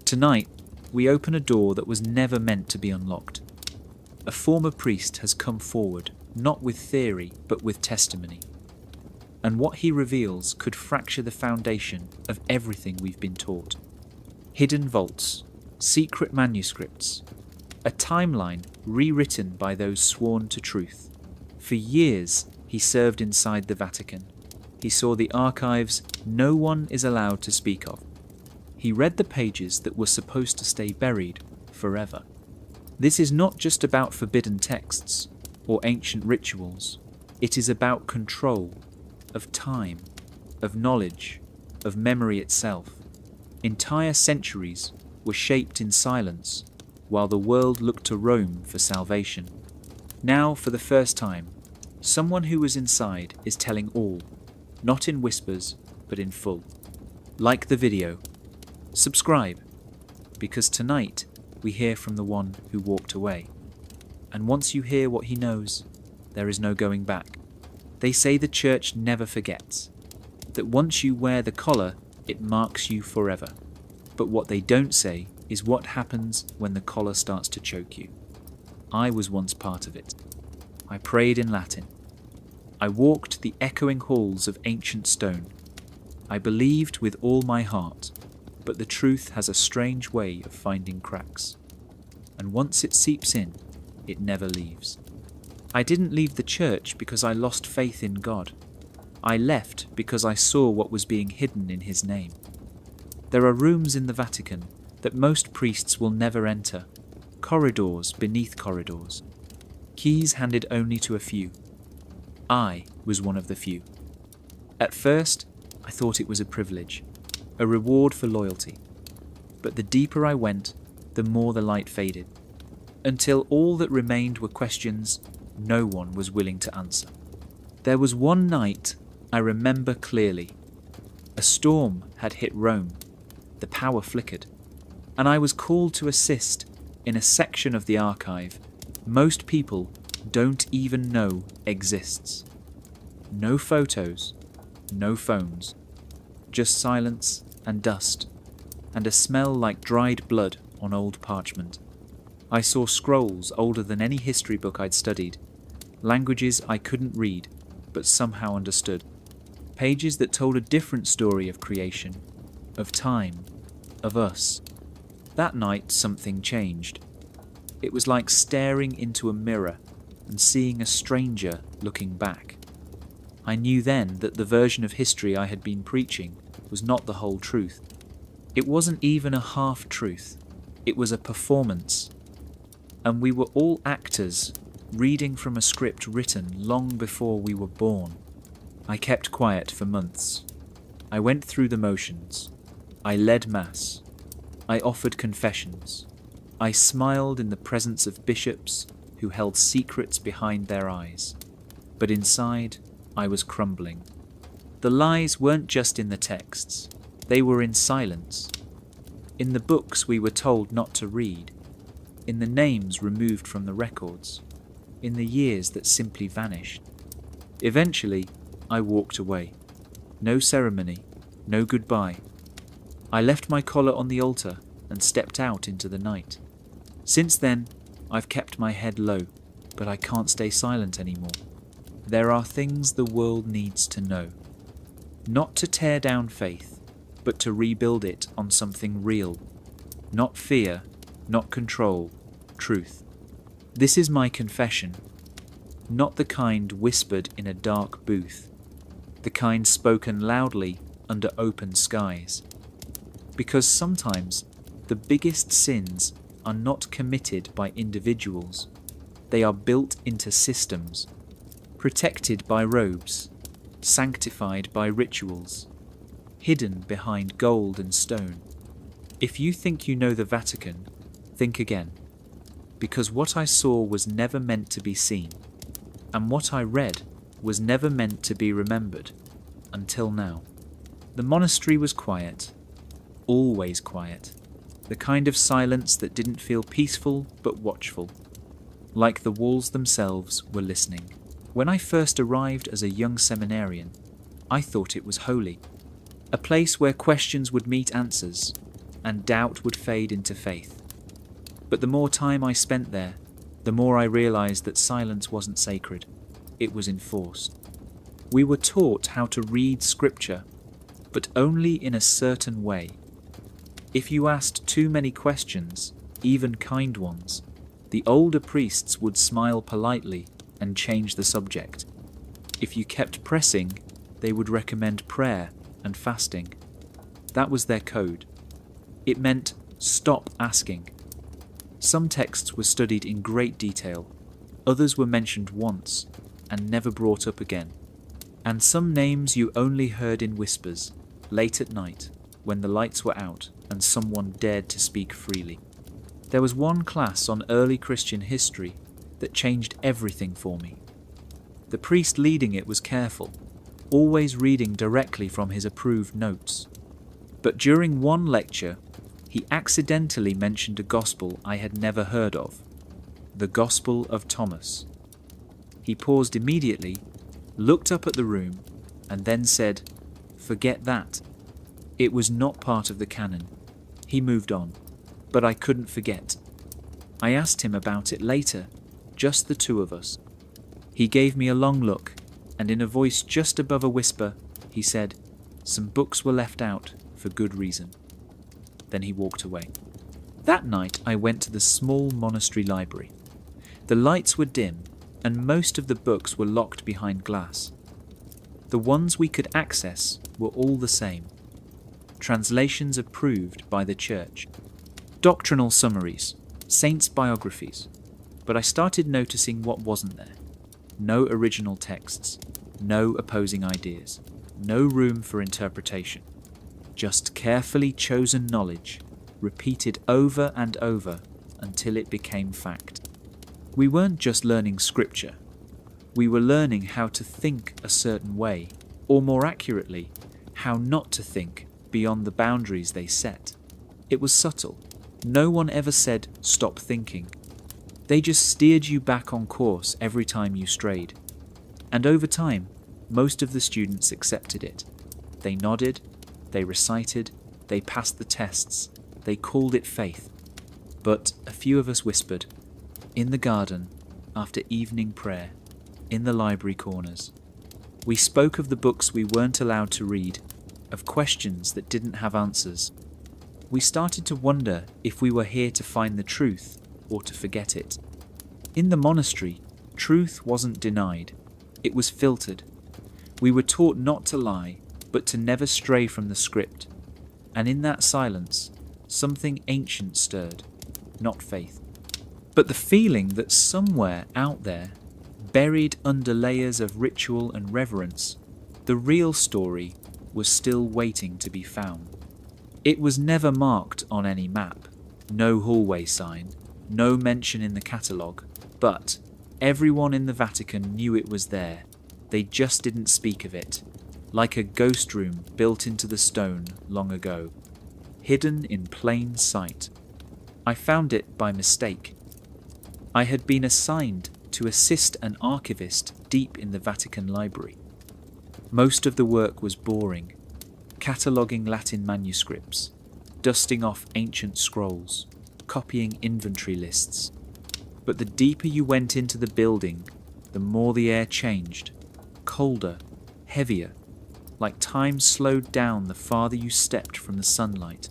Tonight, we open a door that was never meant to be unlocked. A former priest has come forward, not with theory, but with testimony. And what he reveals could fracture the foundation of everything we've been taught. Hidden vaults, secret manuscripts, a timeline rewritten by those sworn to truth. For years, he served inside the Vatican. He saw the archives no one is allowed to speak of. He read the pages that were supposed to stay buried forever. This is not just about forbidden texts or ancient rituals. It is about control of time, of knowledge, of memory itself. Entire centuries were shaped in silence while the world looked to Rome for salvation. Now, for the first time, someone who was inside is telling all, not in whispers, but in full. Like the video. Subscribe, because tonight we hear from the one who walked away. And once you hear what he knows, there is no going back. They say the church never forgets, that once you wear the collar, it marks you forever. But what they don't say is what happens when the collar starts to choke you. I was once part of it. I prayed in Latin. I walked the echoing halls of ancient stone. I believed with all my heart, but the truth has a strange way of finding cracks. And once it seeps in, it never leaves. I didn't leave the church because I lost faith in God. I left because I saw what was being hidden in his name. There are rooms in the Vatican that most priests will never enter, corridors beneath corridors, keys handed only to a few. I was one of the few. At first, I thought it was a privilege, a reward for loyalty. But the deeper I went, the more the light faded, until all that remained were questions no one was willing to answer. There was one night I remember clearly. A storm had hit Rome. The power flickered, and I was called to assist in a section of the archive most people don't even know exists. No photos, no phones, just silence and dust, and a smell like dried blood on old parchment. I saw scrolls older than any history book I'd studied, languages I couldn't read but somehow understood, pages that told a different story of creation, of time, of us. That night something changed. It was like staring into a mirror and seeing a stranger looking back. I knew then that the version of history I had been preaching was not the whole truth. It wasn't even a half-truth. It was a performance. And we were all actors, reading from a script written long before we were born. I kept quiet for months. I went through the motions. I led Mass. I offered confessions. I smiled in the presence of bishops who held secrets behind their eyes. But inside, I was crumbling. The lies weren't just in the texts. They were in silence. In the books we were told not to read. In the names removed from the records. In the years that simply vanished. Eventually, I walked away. No ceremony, no goodbye. I left my collar on the altar and stepped out into the night. Since then, I've kept my head low, but I can't stay silent anymore. There are things the world needs to know. Not to tear down faith, but to rebuild it on something real. Not fear, not control, truth. This is my confession. Not the kind whispered in a dark booth. The kind spoken loudly under open skies. Because sometimes the biggest sins are not committed by individuals. They are built into systems, protected by robes, sanctified by rituals, hidden behind gold and stone. If you think you know the Vatican, think again. Because what I saw was never meant to be seen, and what I read was never meant to be remembered, until now. The monastery was quiet, always quiet, the kind of silence that didn't feel peaceful but watchful, like the walls themselves were listening. When I first arrived as a young seminarian, I thought it was holy, a place where questions would meet answers, and doubt would fade into faith. But the more time I spent there, the more I realized that silence wasn't sacred. It was enforced. We were taught how to read scripture, but only in a certain way. If you asked too many questions, even kind ones, the older priests would smile politely and change the subject. If you kept pressing, they would recommend prayer and fasting. That was their code. It meant stop asking. Some texts were studied in great detail, others were mentioned once and never brought up again, and some names you only heard in whispers, late at night, when the lights were out and someone dared to speak freely. There was one class on early Christian history that changed everything for me. The priest leading it was careful, always reading directly from his approved notes. But during one lecture, he accidentally mentioned a gospel I had never heard of, the Gospel of Thomas. He paused immediately, looked up at the room, and then said, "Forget that." It was not part of the canon. He moved on, but I couldn't forget. I asked him about it later, just the two of us. He gave me a long look, and in a voice just above a whisper, he said, "Some books were left out for good reason." Then he walked away. That night I went to the small monastery library. The lights were dim, and most of the books were locked behind glass. The ones we could access were all the same. Translations approved by the Church. Doctrinal summaries, saints' biographies. But I started noticing what wasn't there. No original texts, no opposing ideas, no room for interpretation. Just carefully chosen knowledge, repeated over and over until it became fact. We weren't just learning scripture. We were learning how to think a certain way, or more accurately, how not to think beyond the boundaries they set. It was subtle. No one ever said, "Stop thinking." They just steered you back on course every time you strayed. And over time, most of the students accepted it. They nodded, they recited, they passed the tests, they called it faith. But a few of us whispered, in the garden, after evening prayer, in the library corners. We spoke of the books we weren't allowed to read, of questions that didn't have answers. We started to wonder if we were here to find the truth or to forget it. In the monastery, truth wasn't denied. It was filtered. We were taught not to lie, but to never stray from the script. And in that silence, something ancient stirred, not faith. But the feeling that somewhere out there, buried under layers of ritual and reverence, the real story was still waiting to be found. It was never marked on any map, no hallway sign, no mention in the catalogue, but everyone in the Vatican knew it was there. They just didn't speak of it, like a ghost room built into the stone long ago, hidden in plain sight. I found it by mistake. I had been assigned to assist an archivist deep in the Vatican library. Most of the work was boring, cataloguing Latin manuscripts, dusting off ancient scrolls, copying inventory lists. But the deeper you went into the building, the more the air changed, colder, heavier, like time slowed down the farther you stepped from the sunlight.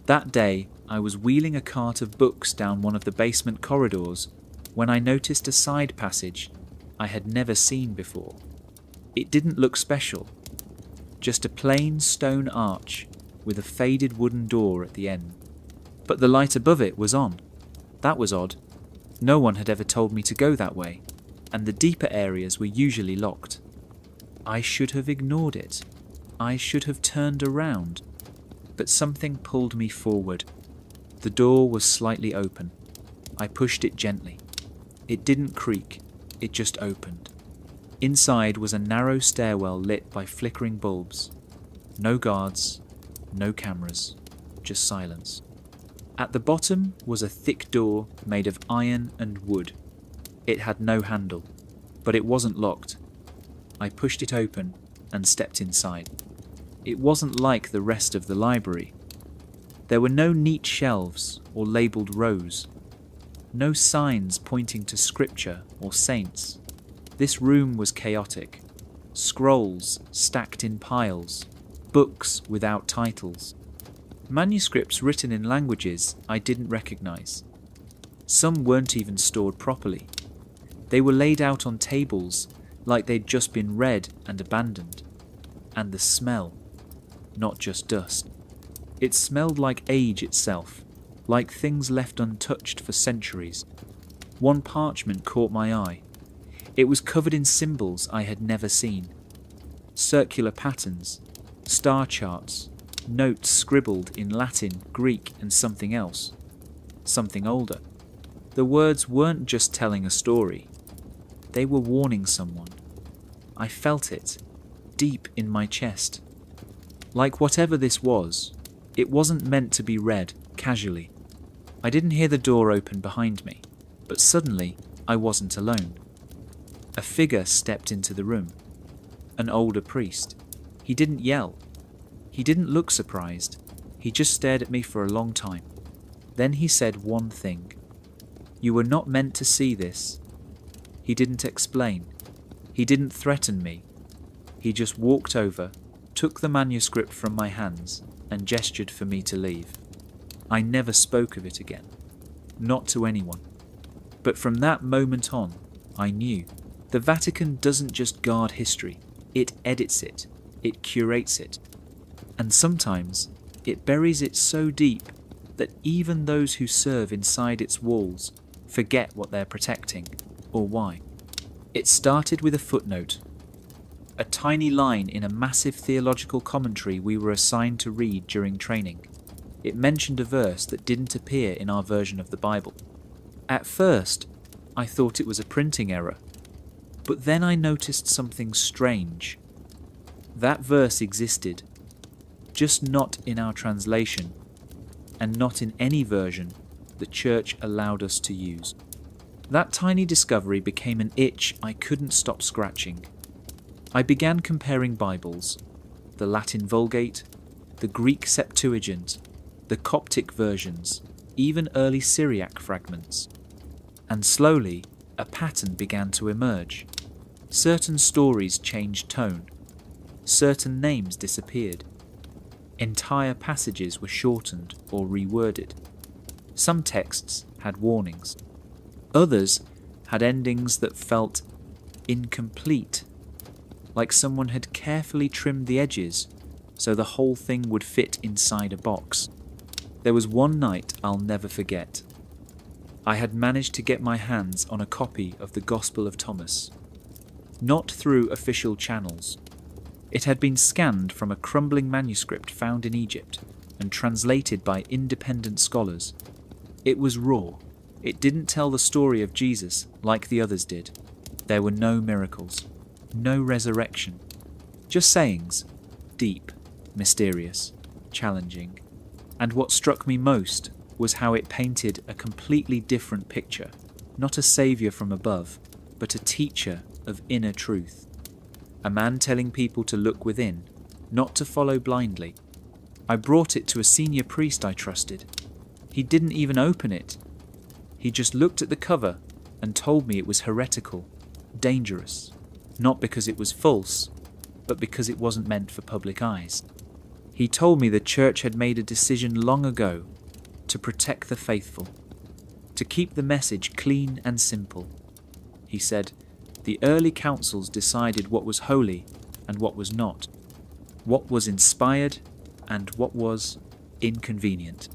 That day, I was wheeling a cart of books down one of the basement corridors when I noticed a side passage I had never seen before. It didn't look special, just a plain stone arch with a faded wooden door at the end. But the light above it was on. That was odd. No one had ever told me to go that way, and the deeper areas were usually locked. I should have ignored it. I should have turned around. But something pulled me forward. The door was slightly open. I pushed it gently. It didn't creak, it just opened. Inside was a narrow stairwell lit by flickering bulbs. No guards, no cameras, just silence. At the bottom was a thick door made of iron and wood. It had no handle, but it wasn't locked. I pushed it open and stepped inside. It wasn't like the rest of the library. There were no neat shelves or labelled rows, no signs pointing to scripture or saints. This room was chaotic. Scrolls stacked in piles, books without titles, manuscripts written in languages I didn't recognise. Some weren't even stored properly. They were laid out on tables like they'd just been read and abandoned. And the smell, not just dust. It smelled like age itself, like things left untouched for centuries. One parchment caught my eye. It was covered in symbols I had never seen. Circular patterns, star charts, notes scribbled in Latin, Greek and something else. Something older. The words weren't just telling a story. They were warning someone. I felt it, deep in my chest. Like whatever this was, it wasn't meant to be read casually. I didn't hear the door open behind me, but suddenly I wasn't alone. A figure stepped into the room. An older priest. He didn't yell. He didn't look surprised. He just stared at me for a long time. Then he said one thing. "You were not meant to see this." He didn't explain. He didn't threaten me. He just walked over, took the manuscript from my hands, and gestured for me to leave. I never spoke of it again. Not to anyone. But from that moment on, I knew. The Vatican doesn't just guard history. It edits it. It curates it. And sometimes it buries it so deep that even those who serve inside its walls forget what they're protecting or why. It started with a footnote, a tiny line in a massive theological commentary we were assigned to read during training. It mentioned a verse that didn't appear in our version of the Bible. At first, I thought it was a printing error, but then I noticed something strange. That verse existed, just not in our translation, and not in any version the Church allowed us to use. That tiny discovery became an itch I couldn't stop scratching. I began comparing Bibles, the Latin Vulgate, the Greek Septuagint, the Coptic versions, even early Syriac fragments. And slowly, a pattern began to emerge. Certain stories changed tone. Certain names disappeared. Entire passages were shortened or reworded. Some texts had warnings. Others had endings that felt incomplete, like someone had carefully trimmed the edges so the whole thing would fit inside a box. There was one night I'll never forget. I had managed to get my hands on a copy of the Gospel of Thomas. Not through official channels. It had been scanned from a crumbling manuscript found in Egypt and translated by independent scholars. It was raw. It didn't tell the story of Jesus like the others did. There were no miracles, no resurrection, just sayings, deep, mysterious, challenging. And what struck me most was how it painted a completely different picture, not a saviour from above, but a teacher of inner truth. A man telling people to look within, not to follow blindly. I brought it to a senior priest I trusted. He didn't even open it. He just looked at the cover and told me it was heretical, dangerous, not because it was false, but because it wasn't meant for public eyes. He told me the church had made a decision long ago to protect the faithful, to keep the message clean and simple. He said, the early councils decided what was holy and what was not, what was inspired and what was inconvenient.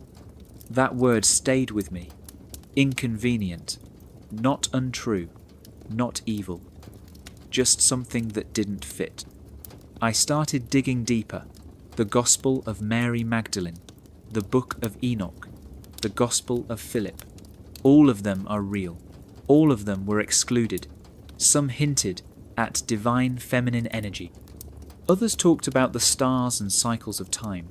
That word stayed with me. Inconvenient, not untrue, not evil, just something that didn't fit. I started digging deeper. The Gospel of Mary Magdalene, the Book of Enoch, the Gospel of Philip. All of them are real. All of them were excluded. Some hinted at divine feminine energy. Others talked about the stars and cycles of time.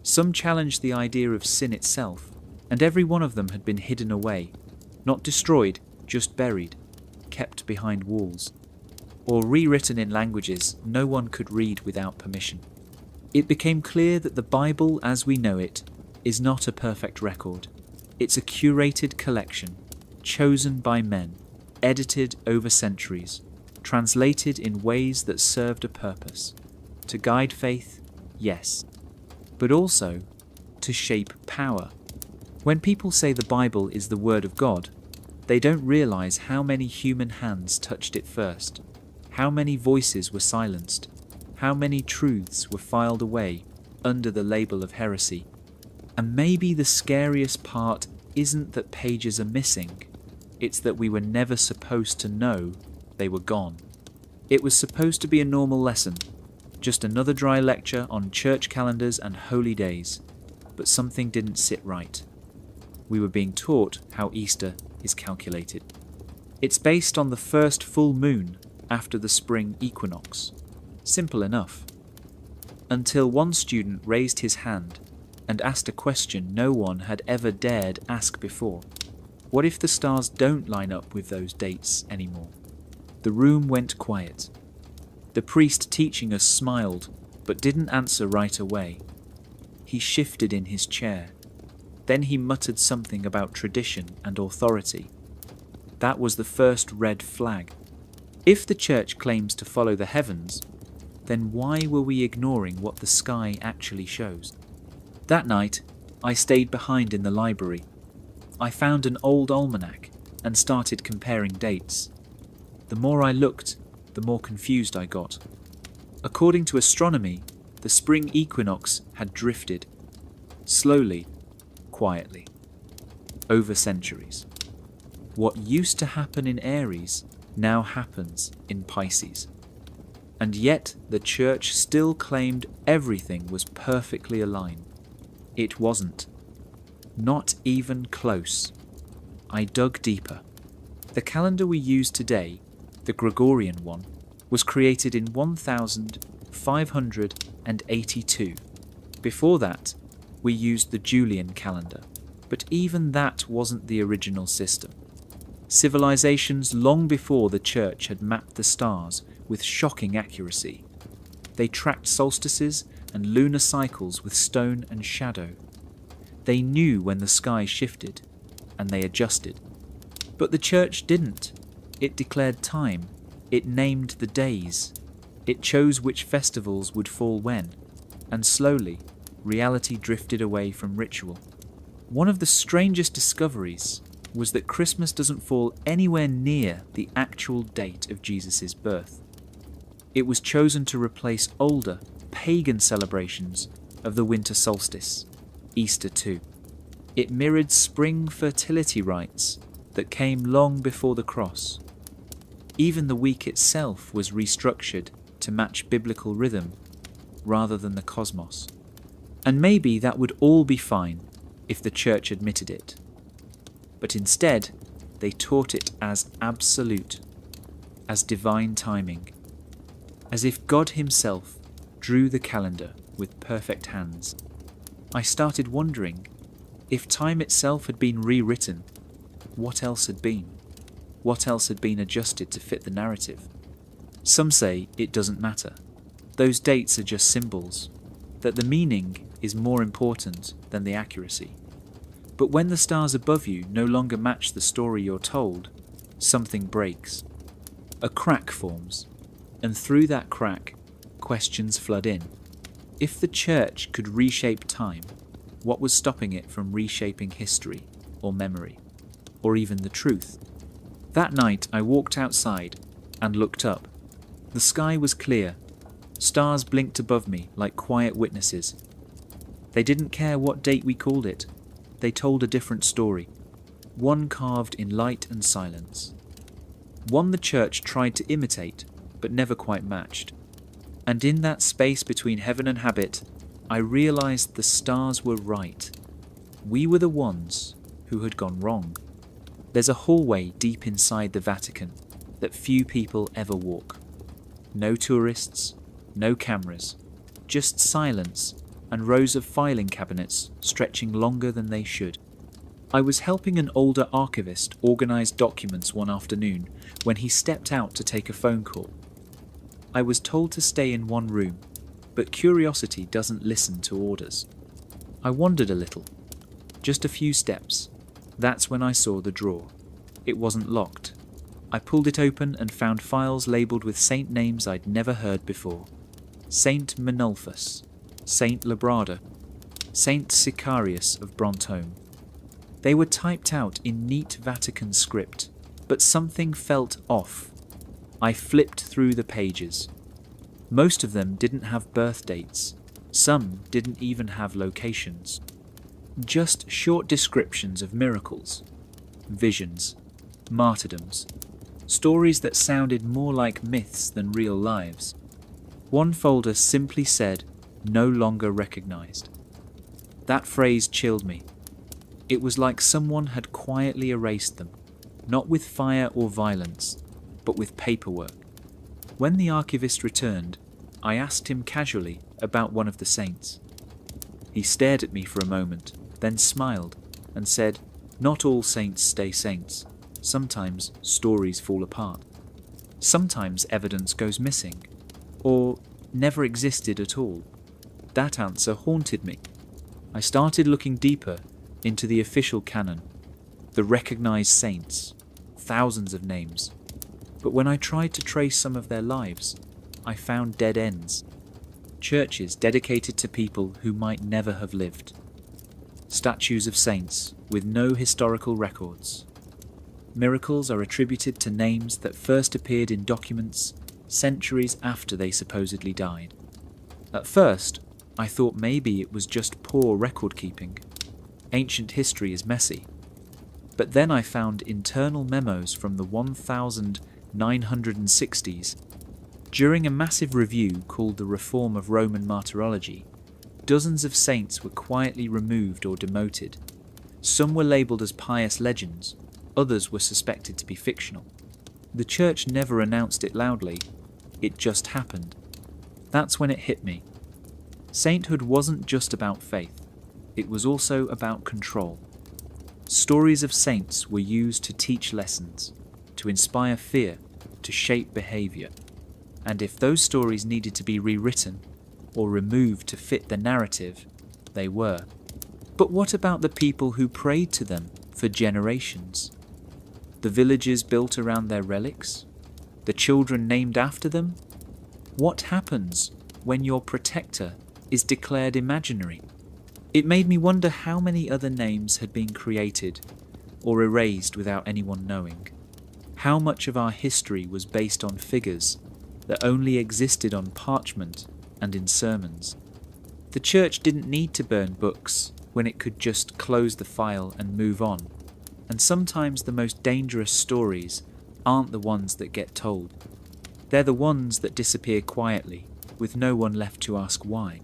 Some challenged the idea of sin itself, and every one of them had been hidden away, not destroyed, just buried, kept behind walls, or rewritten in languages no one could read without permission. It became clear that the Bible as we know it is not a perfect record. It's a curated collection, chosen by men, edited over centuries, translated in ways that served a purpose. To guide faith, yes, but also to shape power. When people say the Bible is the Word of God, they don't realize how many human hands touched it first, how many voices were silenced, how many truths were filed away under the label of heresy. And maybe the scariest part isn't that pages are missing, it's that we were never supposed to know they were gone. It was supposed to be a normal lesson, just another dry lecture on church calendars and holy days, but something didn't sit right. We were being taught how Easter is calculated. It's based on the first full moon after the spring equinox. Simple enough. Until one student raised his hand and asked a question no one had ever dared ask before. What if the stars don't line up with those dates anymore? The room went quiet. The priest teaching us smiled, but didn't answer right away. He shifted in his chair. Then he muttered something about tradition and authority. That was the first red flag. If the church claims to follow the heavens, then why were we ignoring what the sky actually shows? That night, I stayed behind in the library. I found an old almanac and started comparing dates. The more I looked, the more confused I got. According to astronomy, the spring equinox had drifted, slowly, quietly, over centuries. What used to happen in Aries now happens in Pisces. And yet the church still claimed everything was perfectly aligned. It wasn't. Not even close. I dug deeper. The calendar we use today, the Gregorian one, was created in 1582. Before that, we used the Julian calendar, but even that wasn't the original system. Civilizations long before the church had mapped the stars with shocking accuracy. They tracked solstices and lunar cycles with stone and shadow. They knew when the sky shifted, and they adjusted. But the church didn't. It declared time. It named the days. It chose which festivals would fall when. And slowly, reality drifted away from ritual. One of the strangest discoveries was that Christmas doesn't fall anywhere near the actual date of Jesus' birth. It was chosen to replace older, pagan celebrations of the winter solstice, Easter too. It mirrored spring fertility rites that came long before the cross. Even the week itself was restructured to match biblical rhythm rather than the cosmos. And maybe that would all be fine if the church admitted it. But instead, they taught it as absolute, as divine timing, as if God himself drew the calendar with perfect hands. I started wondering, if time itself had been rewritten, what else had been? What else had been adjusted to fit the narrative? Some say it doesn't matter. Those dates are just symbols, that the meaning is more important than the accuracy. But when the stars above you no longer match the story you're told, something breaks. A crack forms, and through that crack, questions flood in. If the church could reshape time, what was stopping it from reshaping history, or memory, or even the truth? That night I walked outside and looked up. The sky was clear. Stars blinked above me like quiet witnesses. They didn't care what date we called it. They told a different story, one carved in light and silence. One the church tried to imitate, but never quite matched. And in that space between heaven and habit, I realized the stars were right. We were the ones who had gone wrong. There's a hallway deep inside the Vatican that few people ever walk. No tourists, no cameras, just silence and rows of filing cabinets stretching longer than they should. I was helping an older archivist organise documents one afternoon when he stepped out to take a phone call. I was told to stay in one room, but curiosity doesn't listen to orders. I wandered a little, just a few steps. That's when I saw the drawer. It wasn't locked. I pulled it open and found files labelled with saint names I'd never heard before. Saint Menulphus, Saint Labrada, Saint Sicarius of Brantôme. They were typed out in neat Vatican script, but something felt off. I flipped through the pages. Most of them didn't have birth dates. Some didn't even have locations. Just short descriptions of miracles, visions, martyrdoms, stories that sounded more like myths than real lives. One folder simply said, "No longer recognized." That phrase chilled me. It was like someone had quietly erased them, not with fire or violence, but with paperwork. When the archivist returned, I asked him casually about one of the saints. He stared at me for a moment, then smiled and said, "Not all saints stay saints. Sometimes stories fall apart. Sometimes evidence goes missing, or never existed at all." That answer haunted me. I started looking deeper into the official canon, the recognized saints, thousands of names. But when I tried to trace some of their lives, I found dead ends. Churches dedicated to people who might never have lived. Statues of saints with no historical records. Miracles are attributed to names that first appeared in documents centuries after they supposedly died. At first, I thought maybe it was just poor record keeping. Ancient history is messy. But then I found internal memos from the 1960s. During a massive review called the Reform of Roman Martyrology, dozens of saints were quietly removed or demoted. Some were labelled as pious legends, others were suspected to be fictional. The church never announced it loudly, it just happened. That's when it hit me. Sainthood wasn't just about faith, it was also about control. Stories of saints were used to teach lessons, to inspire fear, to shape behaviour. And if those stories needed to be rewritten or removed to fit the narrative, they were. But what about the people who prayed to them for generations? The villages built around their relics? The children named after them? What happens when your protector is declared imaginary? It made me wonder how many other names had been created or erased without anyone knowing. How much of our history was based on figures that only existed on parchment and in sermons. The church didn't need to burn books when it could just close the file and move on. And sometimes the most dangerous stories aren't the ones that get told. They're the ones that disappear quietly, with no one left to ask why.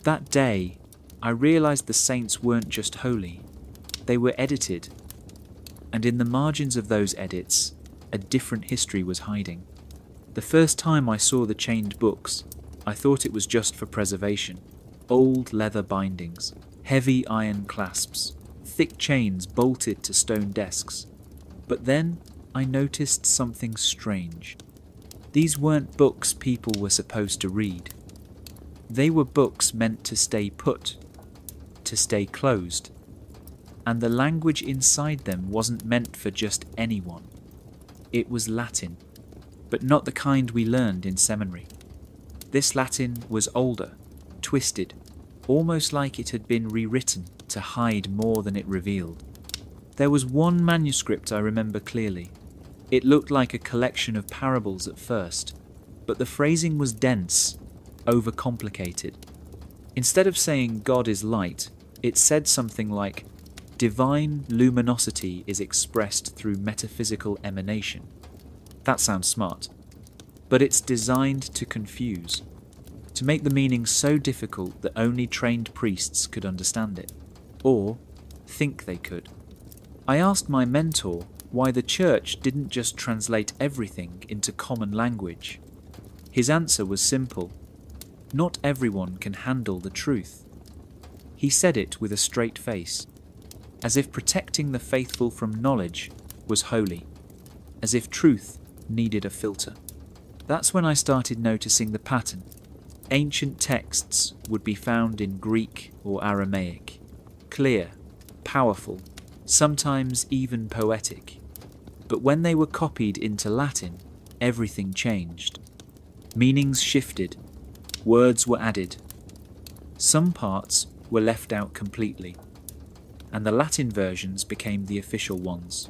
That day, I realised the saints weren't just holy, they were edited. And in the margins of those edits, a different history was hiding. The first time I saw the chained books, I thought it was just for preservation. Old leather bindings, heavy iron clasps, thick chains bolted to stone desks. But then I noticed something strange. These weren't books people were supposed to read. They were books meant to stay put, to stay closed. And the language inside them wasn't meant for just anyone. It was Latin, but not the kind we learned in seminary. This Latin was older, twisted, almost like it had been rewritten to hide more than it revealed. There was one manuscript I remember clearly. It looked like a collection of parables at first, but the phrasing was dense, overcomplicated. Instead of saying God is light, it said something like, "Divine luminosity is expressed through metaphysical emanation." That sounds smart, but it's designed to confuse, to make the meaning so difficult that only trained priests could understand it, or think they could. I asked my mentor why the church didn't just translate everything into common language. His answer was simple: not everyone can handle the truth. He said it with a straight face, as if protecting the faithful from knowledge was holy, as if truth needed a filter. That's when I started noticing the pattern. Ancient texts would be found in Greek or Aramaic, clear, powerful, sometimes even poetic. But when they were copied into Latin, everything changed. Meanings shifted, words were added. Some parts were left out completely, and the Latin versions became the official ones,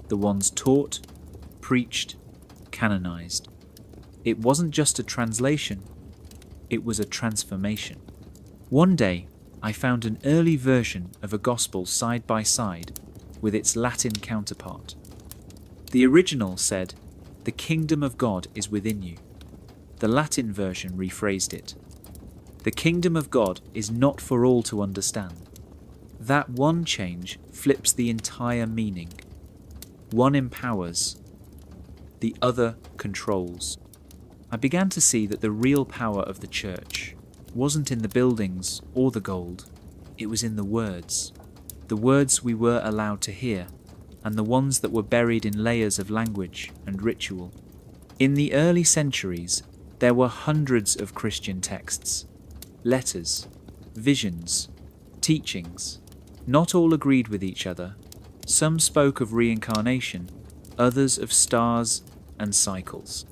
the ones taught, preached, canonized. It wasn't just a translation, it was a transformation. One day, I found an early version of a gospel side by side with its Latin counterpart. The original said, "The kingdom of God is within you." The Latin version rephrased it, "The kingdom of God is not for all to understand." That one change flips the entire meaning. One empowers, the other controls. I began to see that the real power of the church wasn't in the buildings or the gold, it was in the words we were allowed to hear, and the ones that were buried in layers of language and ritual. In the early centuries, there were hundreds of Christian texts, letters, visions, teachings. Not all agreed with each other. Some spoke of reincarnation, others of stars and cycles.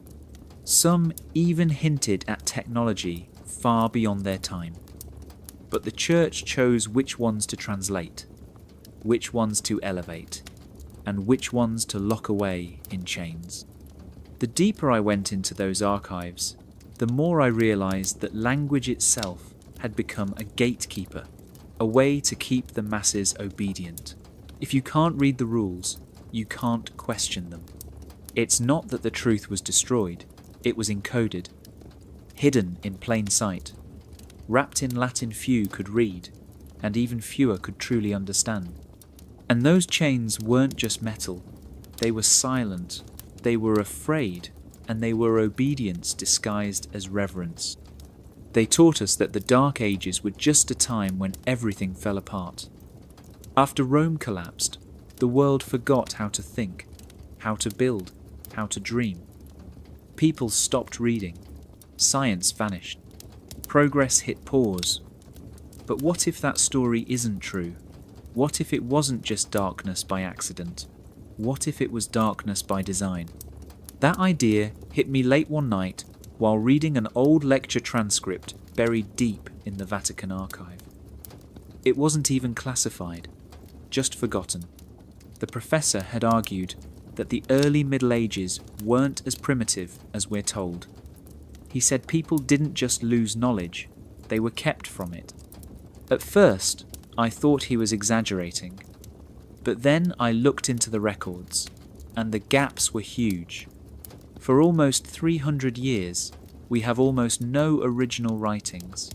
Some even hinted at technology far beyond their time. But the church chose which ones to translate, which ones to elevate, and which ones to lock away in chains. The deeper I went into those archives, the more I realized that language itself had become a gatekeeper, a way to keep the masses obedient. If you can't read the rules, you can't question them. It's not that the truth was destroyed, it was encoded, hidden in plain sight, wrapped in Latin few could read, and even fewer could truly understand. And those chains weren't just metal, they were silent, they were afraid, and they were obedience disguised as reverence. They taught us that the Dark Ages were just a time when everything fell apart. After Rome collapsed, the world forgot how to think, how to build, how to dream. People stopped reading. Science vanished. Progress hit pause. But what if that story isn't true? What if it wasn't just darkness by accident? What if it was darkness by design? That idea hit me late one night while reading an old lecture transcript buried deep in the Vatican archive. It wasn't even classified, just forgotten. The professor had argued that the early Middle Ages weren't as primitive as we're told. He said people didn't just lose knowledge, they were kept from it. At first, I thought he was exaggerating, but then I looked into the records, and the gaps were huge. For almost 300 years, we have almost no original writings,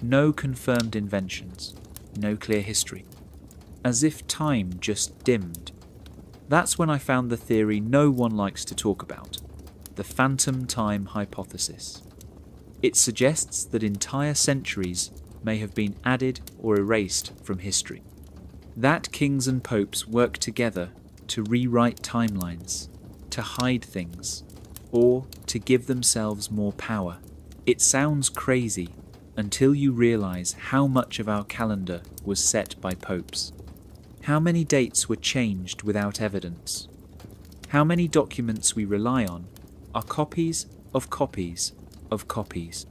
no confirmed inventions, no clear history. As if time just dimmed. That's when I found the theory no one likes to talk about, the phantom time hypothesis. It suggests that entire centuries may have been added or erased from history. That kings and popes work together to rewrite timelines, to hide things, or to give themselves more power. It sounds crazy until you realize how much of our calendar was set by popes. How many dates were changed without evidence? How many documents we rely on are copies of copies of copies?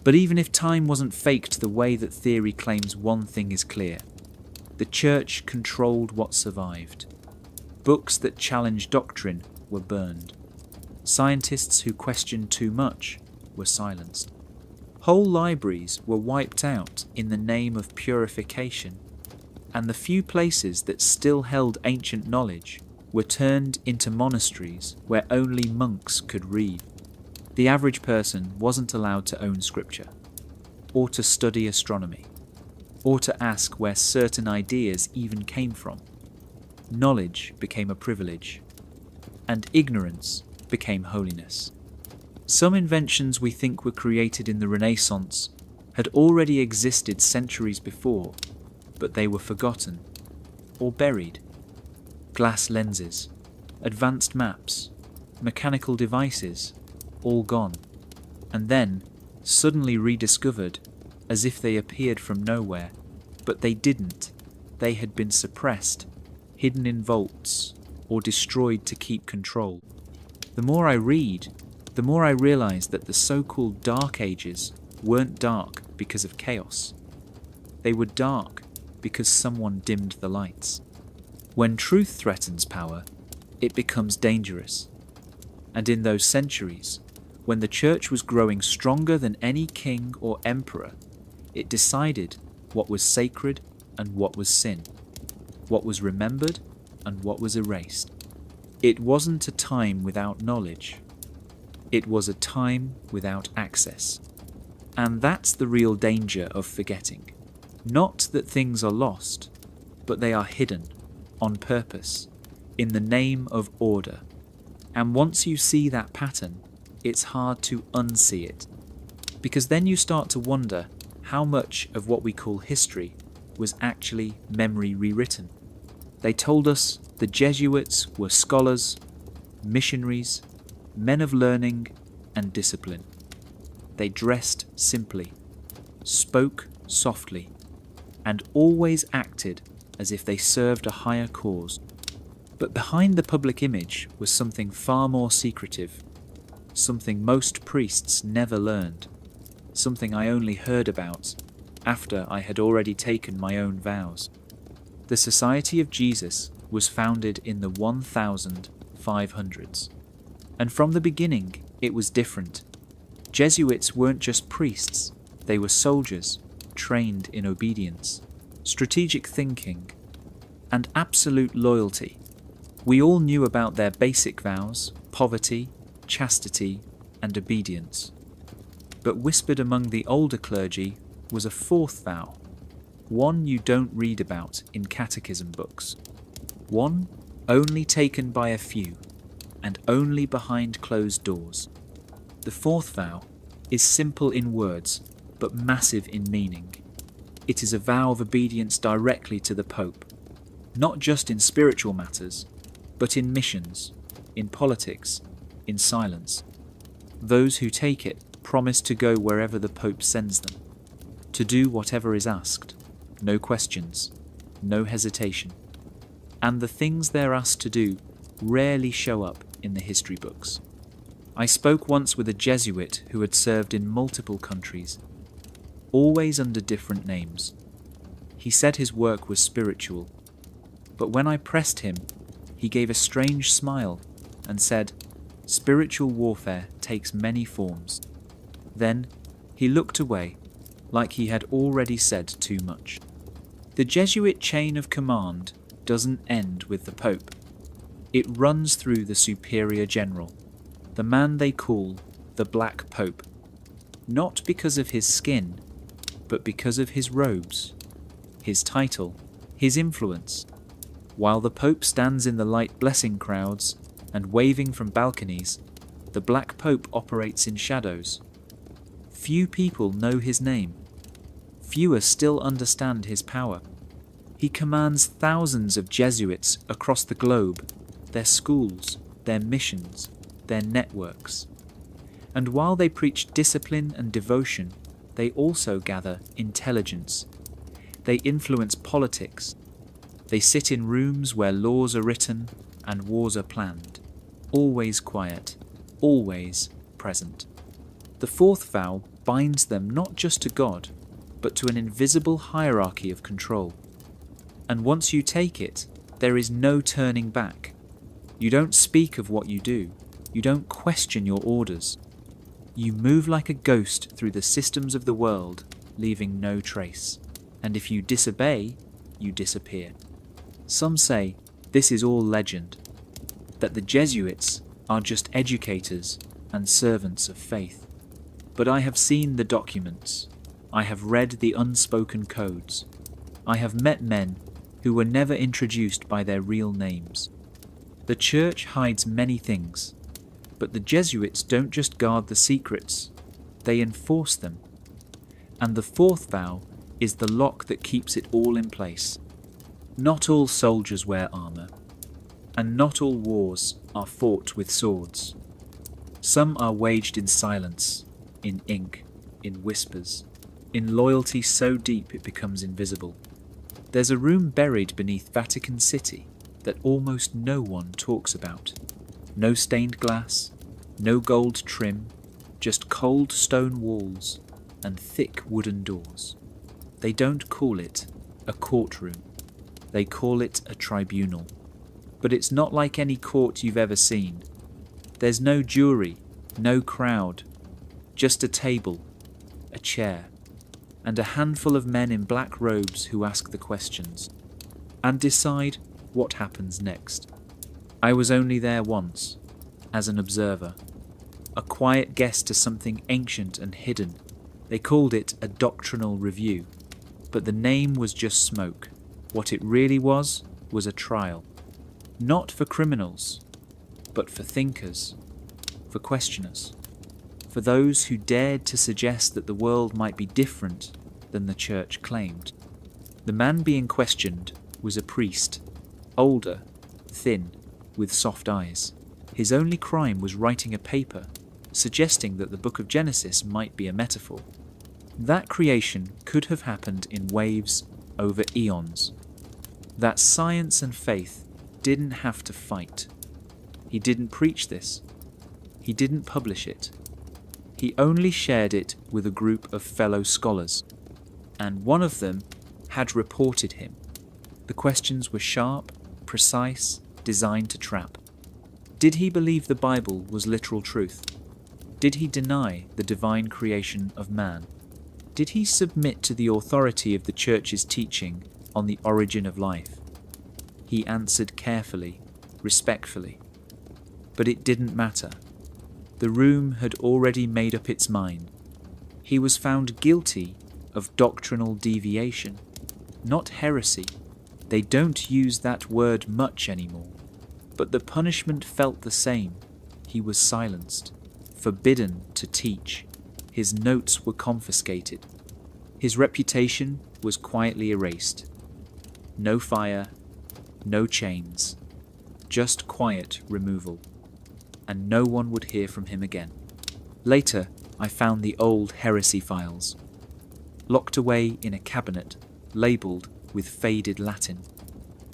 But even if time wasn't faked the way that theory claims, one thing is clear. The church controlled what survived. Books that challenged doctrine were burned. Scientists who questioned too much were silenced. Whole libraries were wiped out in the name of purification, and the few places that still held ancient knowledge were turned into monasteries where only monks could read. The average person wasn't allowed to own scripture, or to study astronomy, or to ask where certain ideas even came from. Knowledge became a privilege, and ignorance became holiness. Some inventions we think were created in the Renaissance had already existed centuries before, but they were forgotten or buried. Glass lenses, advanced maps, mechanical devices, all gone. And then suddenly rediscovered as if they appeared from nowhere, but they didn't. They had been suppressed, hidden in vaults, or destroyed to keep control. The more I read, the more I realize that the so-called Dark Ages weren't dark because of chaos. They were dark because someone dimmed the lights. When truth threatens power, it becomes dangerous. And in those centuries, when the church was growing stronger than any king or emperor, it decided what was sacred and what was sin, what was remembered and what was erased. It wasn't a time without knowledge. It was a time without access. And that's the real danger of forgetting. Not that things are lost, but they are hidden, on purpose, in the name of order. And once you see that pattern, it's hard to unsee it. Because then you start to wonder how much of what we call history was actually memory rewritten. They told us the Jesuits were scholars, missionaries, men of learning and discipline. They dressed simply, spoke softly, and always acted as if they served a higher cause. But behind the public image was something far more secretive, something most priests never learned, something I only heard about after I had already taken my own vows. The Society of Jesus was founded in the 1500s, and from the beginning it was different. Jesuits weren't just priests, they were soldiers, trained in obedience, strategic thinking, and absolute loyalty. We all knew about their basic vows, poverty, chastity, and obedience. But whispered among the older clergy was a fourth vow, one you don't read about in catechism books, one only taken by a few, and only behind closed doors. The fourth vow is simple in words, but massive in meaning. It is a vow of obedience directly to the Pope, not just in spiritual matters, but in missions, in politics, in silence. Those who take it promise to go wherever the Pope sends them, to do whatever is asked, no questions, no hesitation. And the things they're asked to do rarely show up in the history books. I spoke once with a Jesuit who had served in multiple countries, always under different names. He said his work was spiritual, but when I pressed him, he gave a strange smile and said, "Spiritual warfare takes many forms." Then he looked away, like he had already said too much. The Jesuit chain of command doesn't end with the Pope. It runs through the Superior General, the man they call the Black Pope, not because of his skin, but because of his robes, his title, his influence. While the Pope stands in the light blessing crowds and waving from balconies, the Black Pope operates in shadows. Few people know his name. Fewer still understand his power. He commands thousands of Jesuits across the globe, their schools, their missions, their networks. And while they preach discipline and devotion, they also gather intelligence. They influence politics. They sit in rooms where laws are written and wars are planned. Always quiet, always present. The fourth vow binds them not just to God, but to an invisible hierarchy of control. And once you take it, there is no turning back. You don't speak of what you do. You don't question your orders. You move like a ghost through the systems of the world, leaving no trace. And if you disobey, you disappear. Some say this is all legend, that the Jesuits are just educators and servants of faith. But I have seen the documents. I have read the unspoken codes. I have met men who were never introduced by their real names. The Church hides many things, but the Jesuits don't just guard the secrets, they enforce them. And the fourth vow is the lock that keeps it all in place. Not all soldiers wear armour, and not all wars are fought with swords. Some are waged in silence, in ink, in whispers, in loyalty so deep it becomes invisible. There's a room buried beneath Vatican City that almost no one talks about. No stained glass, no gold trim, just cold stone walls and thick wooden doors. They don't call it a courtroom. They call it a tribunal. But it's not like any court you've ever seen. There's no jury, no crowd, just a table, a chair, and a handful of men in black robes who ask the questions and decide what happens next. I was only there once, as an observer, a quiet guest to something ancient and hidden. They called it a doctrinal review, but the name was just smoke. What it really was a trial. Not for criminals, but for thinkers, for questioners, for those who dared to suggest that the world might be different than the church claimed. The man being questioned was a priest, older, thin, with soft eyes. His only crime was writing a paper suggesting that the book of Genesis might be a metaphor. That creation could have happened in waves over eons. That science and faith didn't have to fight. He didn't preach this. He didn't publish it. He only shared it with a group of fellow scholars, and one of them had reported him. The questions were sharp, precise, designed to trap. Did he believe the Bible was literal truth? Did he deny the divine creation of man? Did he submit to the authority of the church's teaching on the origin of life? He answered carefully, respectfully. But it didn't matter. The room had already made up its mind. He was found guilty of doctrinal deviation, not heresy. They don't use that word much anymore. But the punishment felt the same. He was silenced, forbidden to teach. His notes were confiscated. His reputation was quietly erased. No fire, no chains, just quiet removal. And no one would hear from him again. Later, I found the old heresy files, locked away in a cabinet, labelled with faded Latin.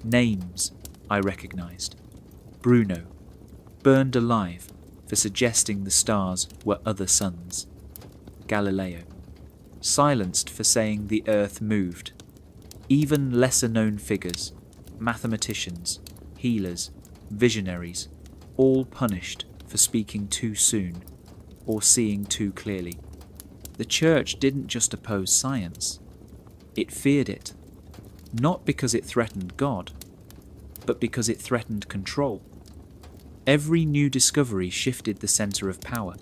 Names I recognised. Bruno, burned alive for suggesting the stars were other suns. Galileo, silenced for saying the earth moved. Even lesser-known figures, mathematicians, healers, visionaries, all punished for speaking too soon or seeing too clearly. The church didn't just oppose science, it feared it, not because it threatened God, but because it threatened control. Every new discovery shifted the centre of power.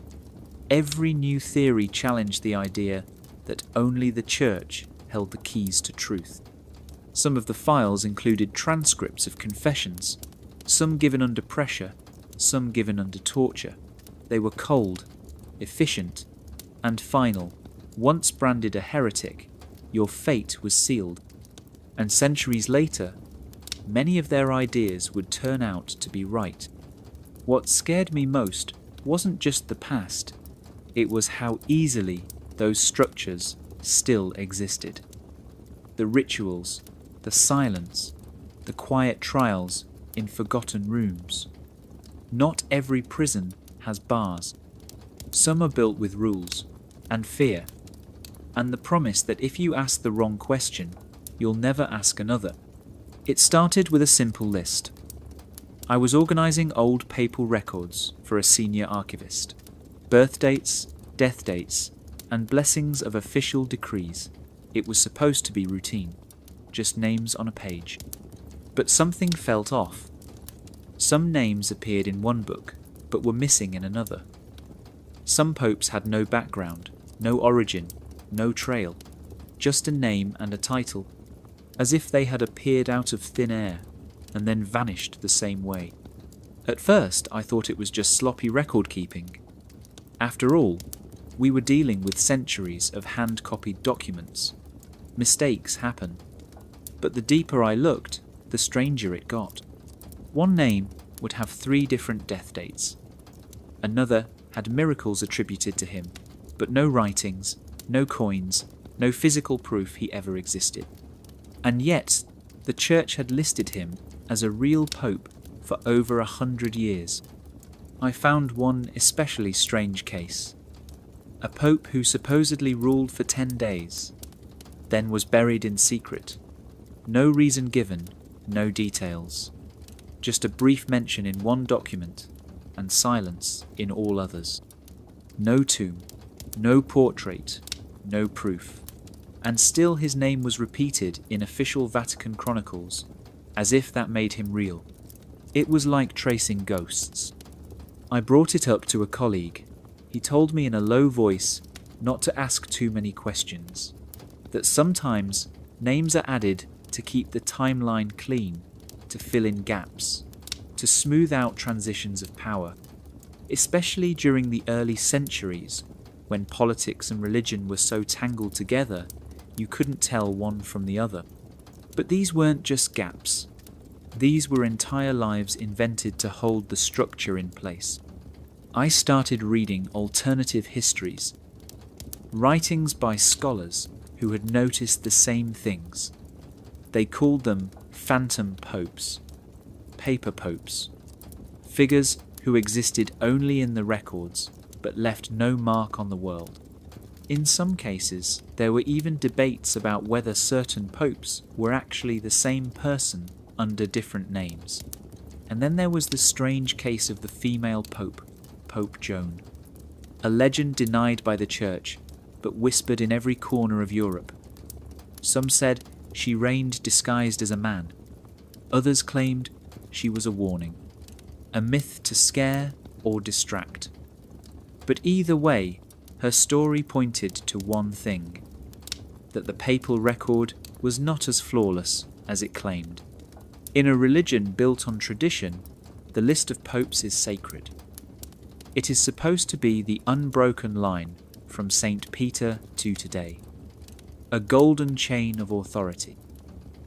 Every new theory challenged the idea that only the church held the keys to truth. Some of the files included transcripts of confessions, some given under pressure, some given under torture. They were cold, efficient, and final. Once branded a heretic, your fate was sealed. And centuries later, many of their ideas would turn out to be right. What scared me most wasn't just the past, it was how easily those structures still existed. The rituals, the silence, the quiet trials in forgotten rooms. Not every prison has bars. Some are built with rules and fear, and the promise that if you ask the wrong question, you'll never ask another. It started with a simple list. I was organising old papal records for a senior archivist. Birth dates, death dates, and blessings of official decrees. It was supposed to be routine, just names on a page. But something felt off. Some names appeared in one book, but were missing in another. Some popes had no background, no origin, no trail, just a name and a title, as if they had appeared out of thin air and then vanished the same way. At first, I thought it was just sloppy record-keeping. After all, we were dealing with centuries of hand-copied documents. Mistakes happen. But the deeper I looked, the stranger it got. One name would have 3 different death dates. Another had miracles attributed to him, but no writings, no coins, no physical proof he ever existed. And yet, the Church had listed him as a real pope for over 100 years. I found one especially strange case. A pope who supposedly ruled for 10 days, then was buried in secret. No reason given, no details. Just a brief mention in one document, and silence in all others. No tomb, no portrait, no proof. And still his name was repeated in official Vatican chronicles, as if that made him real. It was like tracing ghosts. I brought it up to a colleague. He told me in a low voice not to ask too many questions, that sometimes names are added to keep the timeline clean, to fill in gaps, to smooth out transitions of power, especially during the early centuries when politics and religion were so tangled together you couldn't tell one from the other. But these weren't just gaps. These were entire lives invented to hold the structure in place. I started reading alternative histories, writings by scholars who had noticed the same things. They called them phantom popes, paper popes, figures who existed only in the records but left no mark on the world. In some cases, there were even debates about whether certain popes were actually the same person under different names. And then there was the strange case of the female pope, Pope Joan, a legend denied by the Church but whispered in every corner of Europe. Some said she reigned disguised as a man. Others claimed she was a warning, a myth to scare or distract. But either way, her story pointed to one thing, that the papal record was not as flawless as it claimed. In a religion built on tradition, the list of popes is sacred. It is supposed to be the unbroken line from St. Peter to today, a golden chain of authority.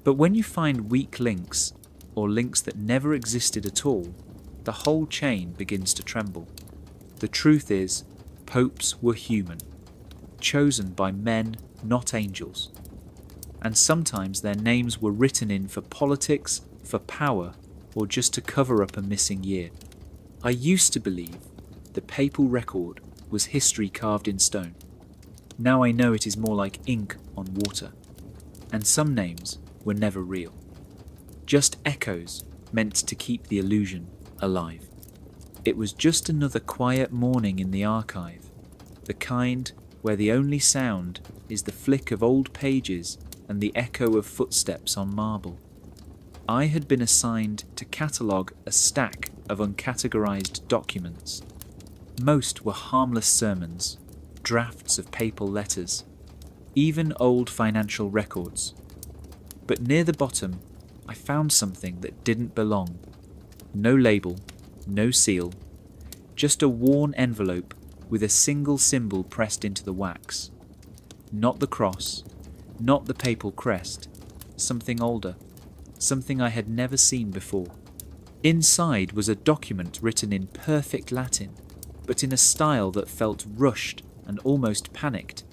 But when you find weak links, or links that never existed at all, the whole chain begins to tremble. The truth is, popes were human, chosen by men, not angels. And sometimes their names were written in for politics, for power, or just to cover up a missing year. I used to believe the papal record was history carved in stone. Now I know it is more like ink on water. And some names were never real. Just echoes meant to keep the illusion alive. It was just another quiet morning in the archive, the kind where the only sound is the flick of old pages and the echo of footsteps on marble. I had been assigned to catalogue a stack of uncategorized documents. Most were harmless sermons, drafts of papal letters, even old financial records. But near the bottom, I found something that didn't belong. No label, no seal, just a worn envelope with a single symbol pressed into the wax. Not the cross, not the papal crest, something older, something I had never seen before. Inside was a document written in perfect Latin, but in a style that felt rushed and almost panicked.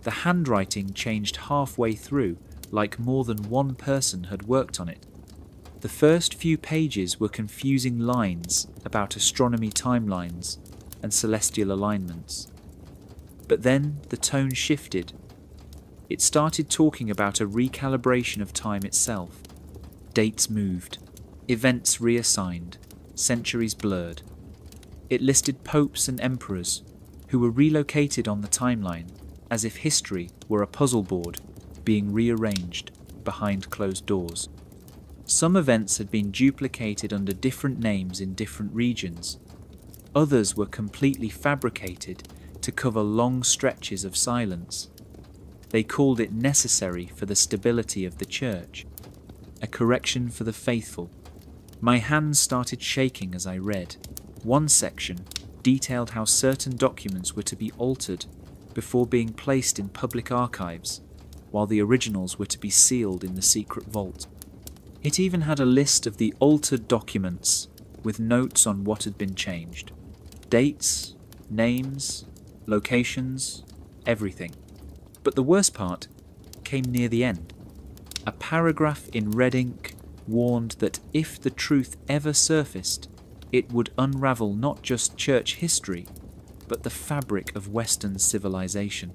The handwriting changed halfway through, like more than one person had worked on it. The first few pages were confusing lines about astronomy timelines and celestial alignments. But then the tone shifted. It started talking about a recalibration of time itself. Dates moved, events reassigned, centuries blurred. It listed popes and emperors who were relocated on the timeline as if history were a puzzle board being rearranged behind closed doors. Some events had been duplicated under different names in different regions. Others were completely fabricated to cover long stretches of silence. They called it necessary for the stability of the Church, a correction for the faithful. My hands started shaking as I read. One section detailed how certain documents were to be altered before being placed in public archives, while the originals were to be sealed in the secret vault. It even had a list of the altered documents with notes on what had been changed. Dates, names, locations, everything. But the worst part came near the end. A paragraph in red ink warned that if the truth ever surfaced, it would unravel not just church history, but the fabric of Western civilization.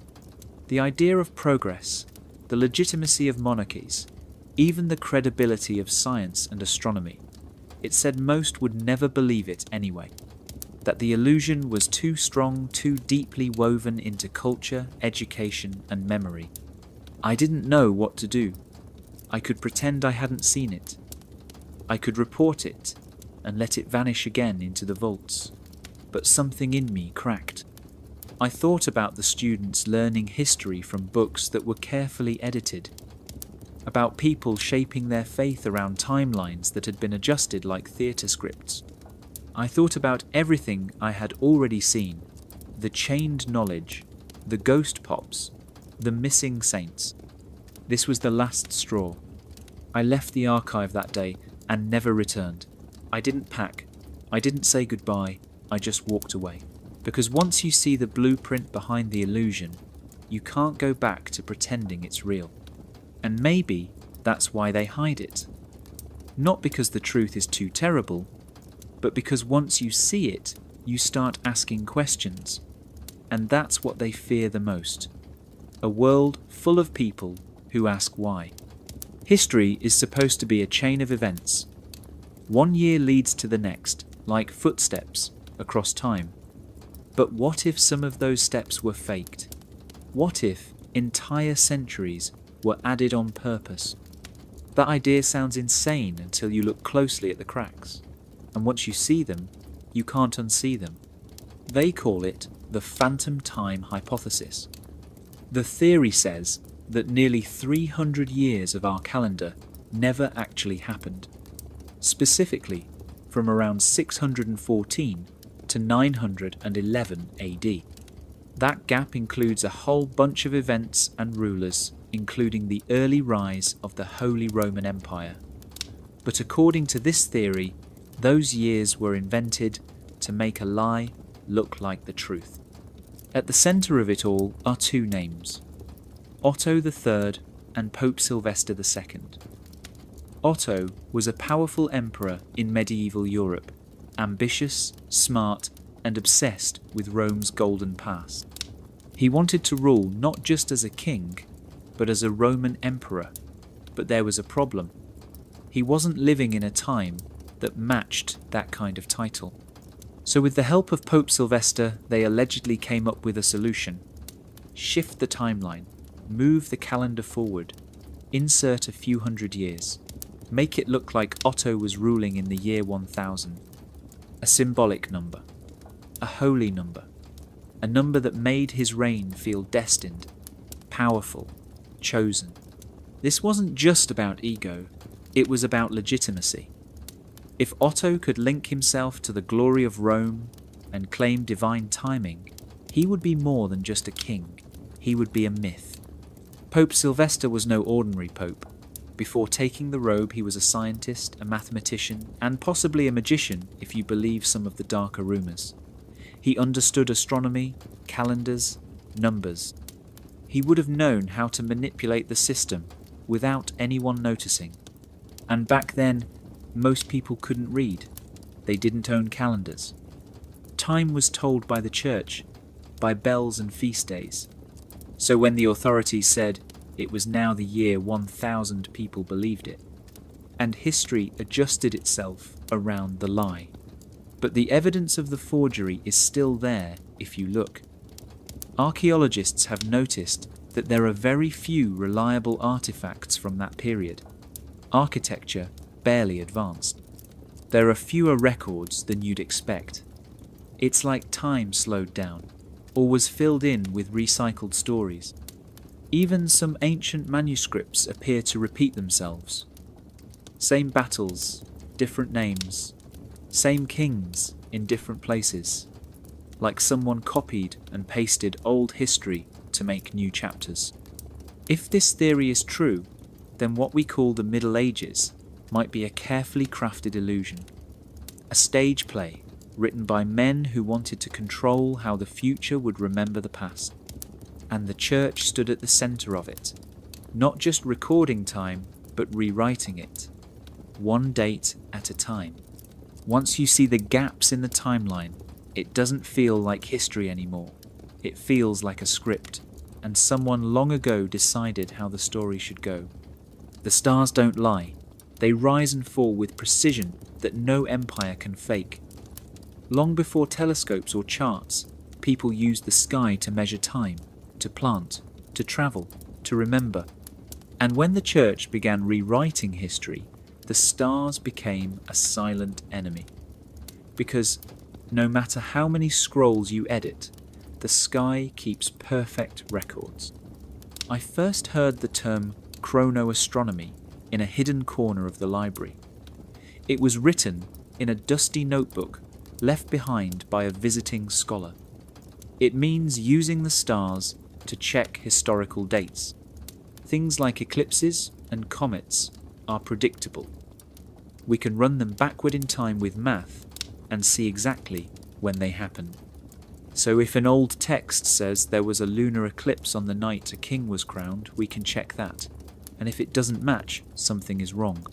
The idea of progress, the legitimacy of monarchies, even the credibility of science and astronomy. It said most would never believe it anyway. That the illusion was too strong, too deeply woven into culture, education, and memory. I didn't know what to do. I could pretend I hadn't seen it. I could report it and let it vanish again into the vaults. But something in me cracked. I thought about the students learning history from books that were carefully edited, about people shaping their faith around timelines that had been adjusted like theatre scripts. I thought about everything I had already seen, the chained knowledge, the ghost pops, the missing saints. This was the last straw. I left the archive that day and never returned. I didn't pack. I didn't say goodbye. I just walked away. Because once you see the blueprint behind the illusion, you can't go back to pretending it's real. And maybe that's why they hide it. Not because the truth is too terrible, but because once you see it, you start asking questions. And that's what they fear the most. A world full of people who ask why. History is supposed to be a chain of events. One year leads to the next, like footsteps across time. But what if some of those steps were faked? What if entire centuries were added on purpose? That idea sounds insane until you look closely at the cracks. And once you see them, you can't unsee them. They call it the phantom time hypothesis. The theory says that nearly 300 years of our calendar never actually happened. Specifically, from around 614 to 911 AD. That gap includes a whole bunch of events and rulers, including the early rise of the Holy Roman Empire. But according to this theory, those years were invented to make a lie look like the truth. At the centre of it all are two names, Otto III and Pope Sylvester II. Otto was a powerful emperor in medieval Europe, ambitious, smart, and obsessed with Rome's golden past. He wanted to rule not just as a king, but as a Roman emperor. But there was a problem. He wasn't living in a time that matched that kind of title. So with the help of Pope Sylvester, they allegedly came up with a solution. Shift the timeline, move the calendar forward, insert a few hundred years, make it look like Otto was ruling in the year 1000. A symbolic number, a holy number, a number that made his reign feel destined, powerful, chosen. This wasn't just about ego, it was about legitimacy. If Otto could link himself to the glory of Rome and claim divine timing, he would be more than just a king, he would be a myth. Pope Sylvester was no ordinary pope. Before taking the robe, he was a scientist, a mathematician, and possibly a magician if you believe some of the darker rumours. He understood astronomy, calendars, numbers. He would have known how to manipulate the system without anyone noticing. And back then, most people couldn't read. They didn't own calendars. Time was told by the church, by bells and feast days. So when the authorities said it was now the year 1000, people believed it. And history adjusted itself around the lie. But the evidence of the forgery is still there if you look. Archaeologists have noticed that there are very few reliable artifacts from that period. Architecture barely advanced. There are fewer records than you'd expect. It's like time slowed down, or was filled in with recycled stories. Even some ancient manuscripts appear to repeat themselves. Same battles, different names, same kings in different places, like someone copied and pasted old history to make new chapters. If this theory is true, then what we call the Middle Ages might be a carefully crafted illusion, a stage play written by men who wanted to control how the future would remember the past. and the church stood at the centre of it, not just recording time, but rewriting it, one date at a time. Once you see the gaps in the timeline, it doesn't feel like history anymore. It feels like a script, and someone long ago decided how the story should go. The stars don't lie. They rise and fall with precision that no empire can fake. Long before telescopes or charts, people used the sky to measure time, to plant, to travel, to remember. And when the church began rewriting history, the stars became a silent enemy. Because no matter how many scrolls you edit, the sky keeps perfect records. I first heard the term chronoastronomy in a hidden corner of the library. It was written in a dusty notebook left behind by a visiting scholar. It means using the stars to check historical dates. Things like eclipses and comets are predictable. We can run them backward in time with math and see exactly when they happened. So if an old text says there was a lunar eclipse on the night a king was crowned, we can check that. And if it doesn't match, something is wrong.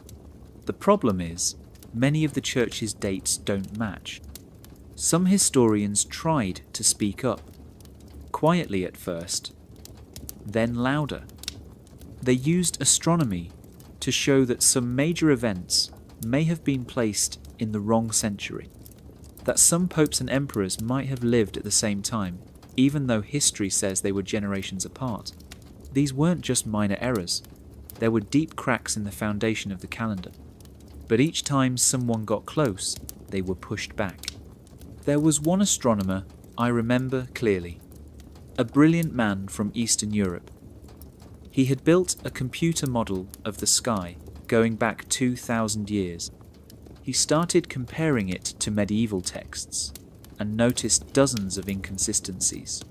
The problem is, many of the church's dates don't match. Some historians tried to speak up, quietly at first, then louder. They used astronomy to show that some major events may have been placed in the wrong century, that some popes and emperors might have lived at the same time, even though history says they were generations apart. These weren't just minor errors. There were deep cracks in the foundation of the calendar. But each time someone got close, they were pushed back. There was one astronomer I remember clearly, a brilliant man from Eastern Europe. He had built a computer model of the sky going back 2,000 years. He started comparing it to medieval texts and noticed dozens of inconsistencies.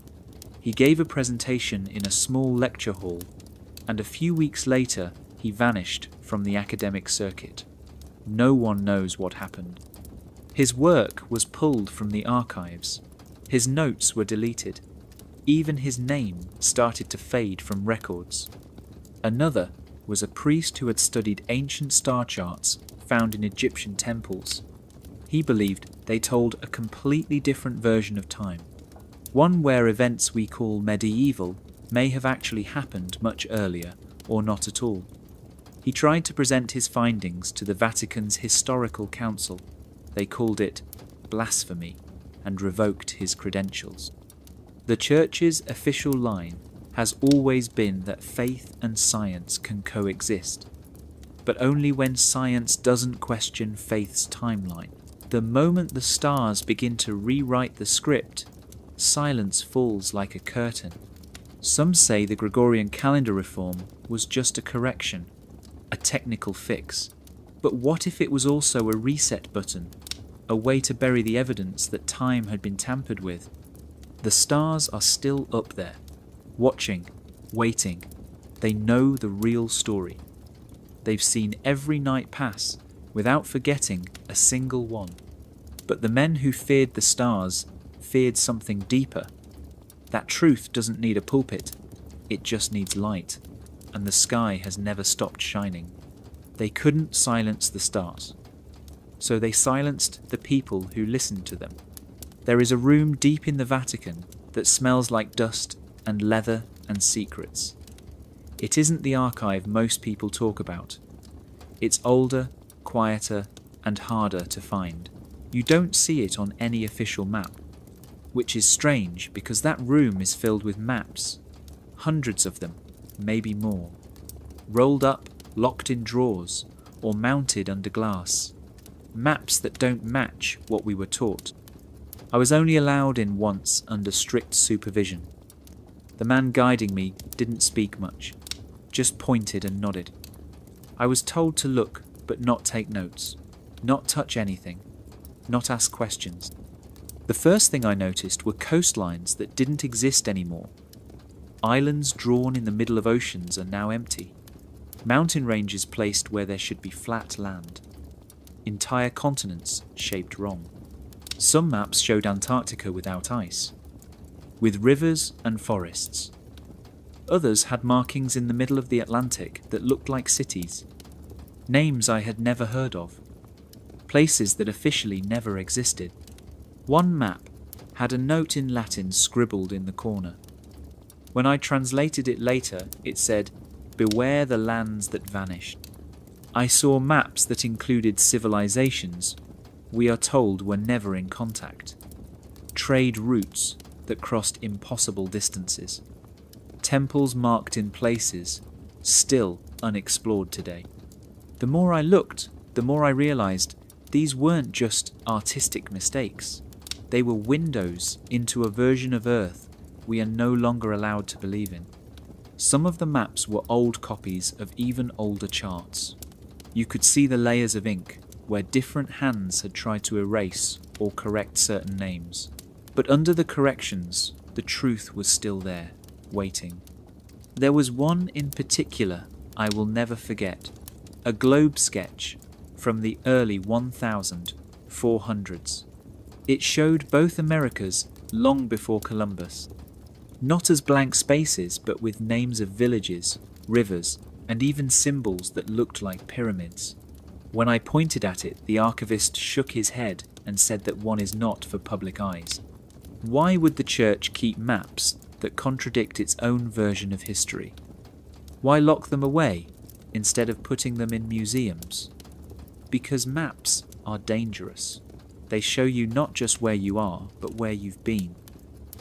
He gave a presentation in a small lecture hall, and a few weeks later he vanished from the academic circuit. No one knows what happened. His work was pulled from the archives. His notes were deleted. Even his name started to fade from records. Another was a priest who had studied ancient star charts found in Egyptian temples. He believed they told a completely different version of time, one where events we call medieval may have actually happened much earlier or not at all. He tried to present his findings to the Vatican's Historical Council. They called it blasphemy and revoked his credentials. The Church's official line has always been that faith and science can coexist, but only when science doesn't question faith's timeline. The moment the stars begin to rewrite the script, silence falls like a curtain. Some say the Gregorian calendar reform was just a correction, a technical fix. But what if it was also a reset button, a way to bury the evidence that time had been tampered with? The stars are still up there, watching, waiting. They know the real story. They've seen every night pass without forgetting a single one. But the men who feared the stars feared something deeper. That truth doesn't need a pulpit, it just needs light, and the sky has never stopped shining. They couldn't silence the stars, so they silenced the people who listened to them. There is a room deep in the Vatican that smells like dust and leather and secrets. It isn't the archive most people talk about. It's older, quieter, and harder to find. You don't see it on any official map, which is strange because that room is filled with maps, hundreds of them, maybe more, rolled up, locked in drawers, or mounted under glass. Maps that don't match what we were taught. I was only allowed in once under strict supervision. The man guiding me didn't speak much, just pointed and nodded. I was told to look but not take notes, not touch anything, not ask questions. The first thing I noticed were coastlines that didn't exist anymore. Islands drawn in the middle of oceans are now empty. Mountain ranges placed where there should be flat land. Entire continents shaped wrong. Some maps showed Antarctica without ice, with rivers and forests. Others had markings in the middle of the Atlantic that looked like cities, names I had never heard of, places that officially never existed. One map had a note in Latin scribbled in the corner. When I translated it later, it said, "Beware the lands that vanished." I saw maps that included civilizations we are told were never in contact, trade routes that crossed impossible distances, temples marked in places still unexplored today. The more I looked, the more I realized these weren't just artistic mistakes. They were windows into a version of Earth we are no longer allowed to believe in. Some of the maps were old copies of even older charts. You could see the layers of ink where different hands had tried to erase or correct certain names. But under the corrections, the truth was still there, waiting. There was one in particular I will never forget, a globe sketch from the early 1400s. It showed both Americas long before Columbus, not as blank spaces but with names of villages, rivers, and even symbols that looked like pyramids. When I pointed at it, the archivist shook his head and said that one is not for public eyes. Why would the church keep maps that contradict its own version of history? Why lock them away instead of putting them in museums? Because maps are dangerous. They show you not just where you are, but where you've been.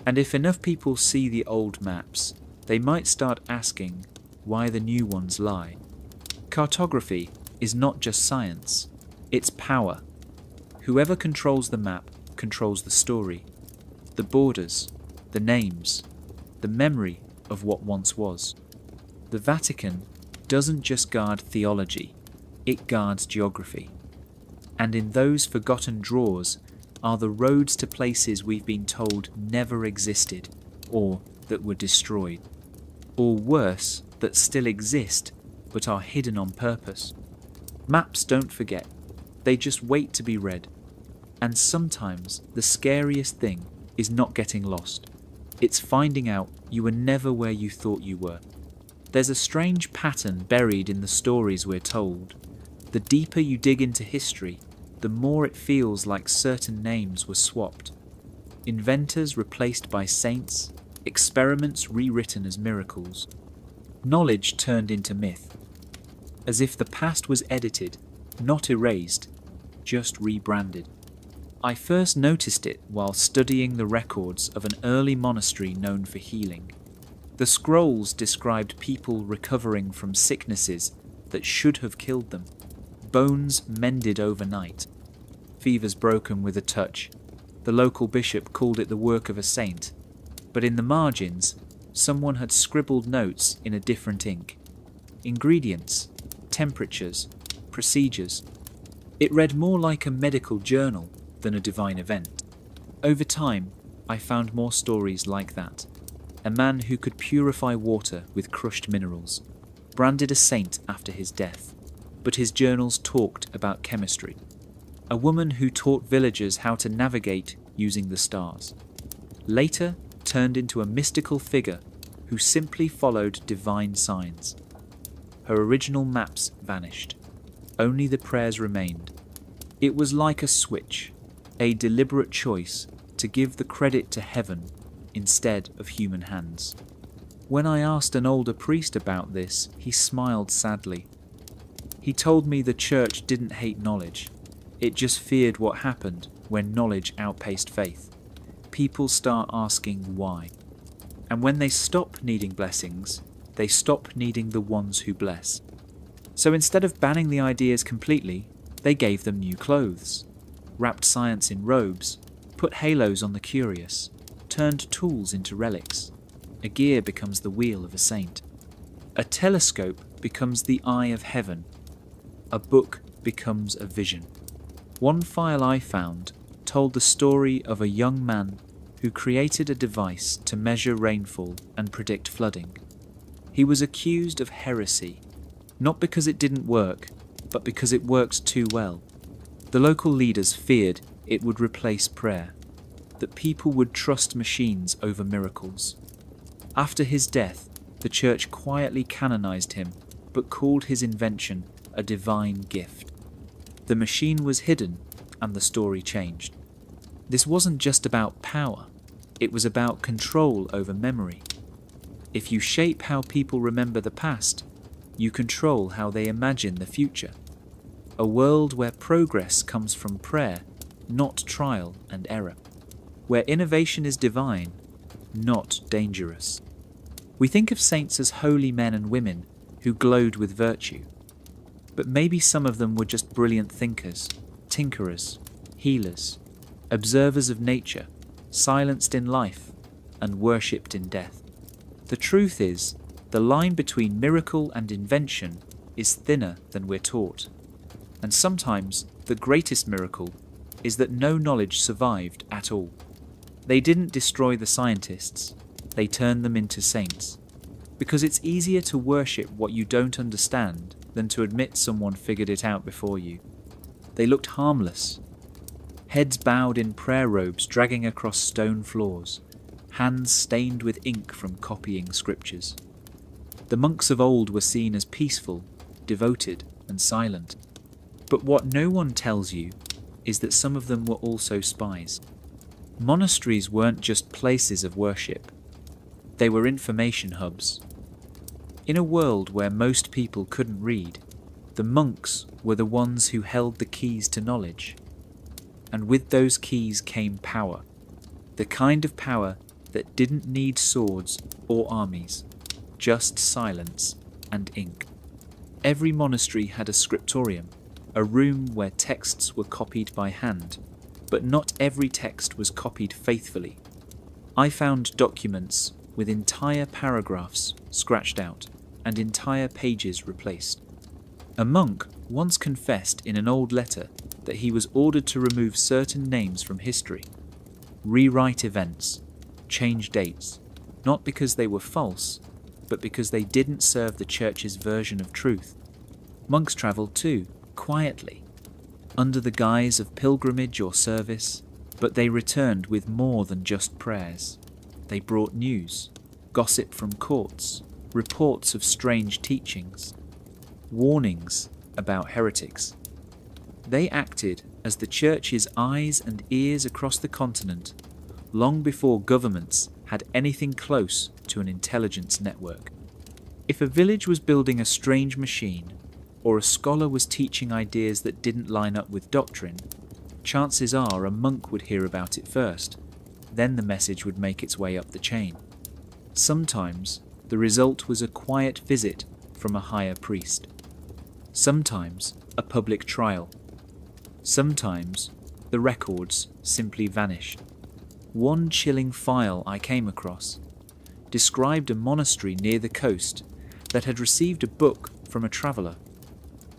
And if enough people see the old maps, they might start asking why the new ones lie. Cartography is not just science, it's power. Whoever controls the map controls the story, the borders, the names, the memory of what once was. The Vatican doesn't just guard theology, it guards geography. And in those forgotten drawers are the roads to places we've been told never existed, or that were destroyed. Or worse, that still exist, but are hidden on purpose. Maps don't forget, they just wait to be read. And sometimes the scariest thing is not getting lost. It's finding out you were never where you thought you were. There's a strange pattern buried in the stories we're told. The deeper you dig into history, the more it feels like certain names were swapped. Inventors replaced by saints, experiments rewritten as miracles. Knowledge turned into myth. As if the past was edited, not erased, just rebranded. I first noticed it while studying the records of an early monastery known for healing. The scrolls described people recovering from sicknesses that should have killed them. Bones mended overnight. Fevers broken with a touch. The local bishop called it the work of a saint. But in the margins, someone had scribbled notes in a different ink. Ingredients, temperatures, procedures. It read more like a medical journal than a divine event. Over time, I found more stories like that. A man who could purify water with crushed minerals, branded a saint after his death, but his journals talked about chemistry. A woman who taught villagers how to navigate using the stars. Later turned into a mystical figure who simply followed divine signs. Her original maps vanished. Only the prayers remained. It was like a switch, a deliberate choice to give the credit to heaven instead of human hands. When I asked an older priest about this, he smiled sadly. He told me the church didn't hate knowledge. It just feared what happened when knowledge outpaced faith. People start asking why. And when they stop needing blessings, they stop needing the ones who bless. So instead of banning the ideas completely, they gave them new clothes, wrapped science in robes, put halos on the curious, turned tools into relics. A gear becomes the wheel of a saint. A telescope becomes the eye of heaven. A book becomes a vision. One file I found told the story of a young man who created a device to measure rainfall and predict flooding. He was accused of heresy, not because it didn't work, but because it worked too well. The local leaders feared it would replace prayer, that people would trust machines over miracles. After his death, The church quietly canonized him, but called his invention a divine gift. The machine was hidden, and the story changed. This wasn't just about power, it was about control over memory. If you shape how people remember the past, you control how they imagine the future. A world where progress comes from prayer, not trial and error. Where innovation is divine, not dangerous. We think of saints as holy men and women who glowed with virtue. But maybe some of them were just brilliant thinkers, tinkerers, healers, observers of nature, silenced in life and worshipped in death. The truth is, the line between miracle and invention is thinner than we're taught. And sometimes the greatest miracle is that no knowledge survived at all. They didn't destroy the scientists, they turned them into saints. Because it's easier to worship what you don't understand than to admit someone figured it out before you. They looked harmless. Heads bowed in prayer robes dragging across stone floors, hands stained with ink from copying scriptures. The monks of old were seen as peaceful, devoted, and silent. But what no one tells you is that some of them were also spies. Monasteries weren't just places of worship. They were information hubs. In a world where most people couldn't read, the monks were the ones who held the keys to knowledge. And with those keys came power. The kind of power that didn't need swords or armies, just silence and ink. Every monastery had a scriptorium, a room where texts were copied by hand, but not every text was copied faithfully. I found documents with entire paragraphs scratched out and entire pages replaced. A monk once confessed in an old letter that he was ordered to remove certain names from history, rewrite events, change dates, not because they were false, but because they didn't serve the church's version of truth. Monks travelled too, quietly, under the guise of pilgrimage or service, but they returned with more than just prayers. They brought news, gossip from courts, reports of strange teachings, warnings about heretics. They acted as the church's eyes and ears across the continent long before governments had anything close to an intelligence network. If a village was building a strange machine, or a scholar was teaching ideas that didn't line up with doctrine, chances are a monk would hear about it first, then the message would make its way up the chain. Sometimes the result was a quiet visit from a higher priest. Sometimes a public trial. Sometimes the records simply vanished. One chilling file I came across described a monastery near the coast that had received a book from a traveller,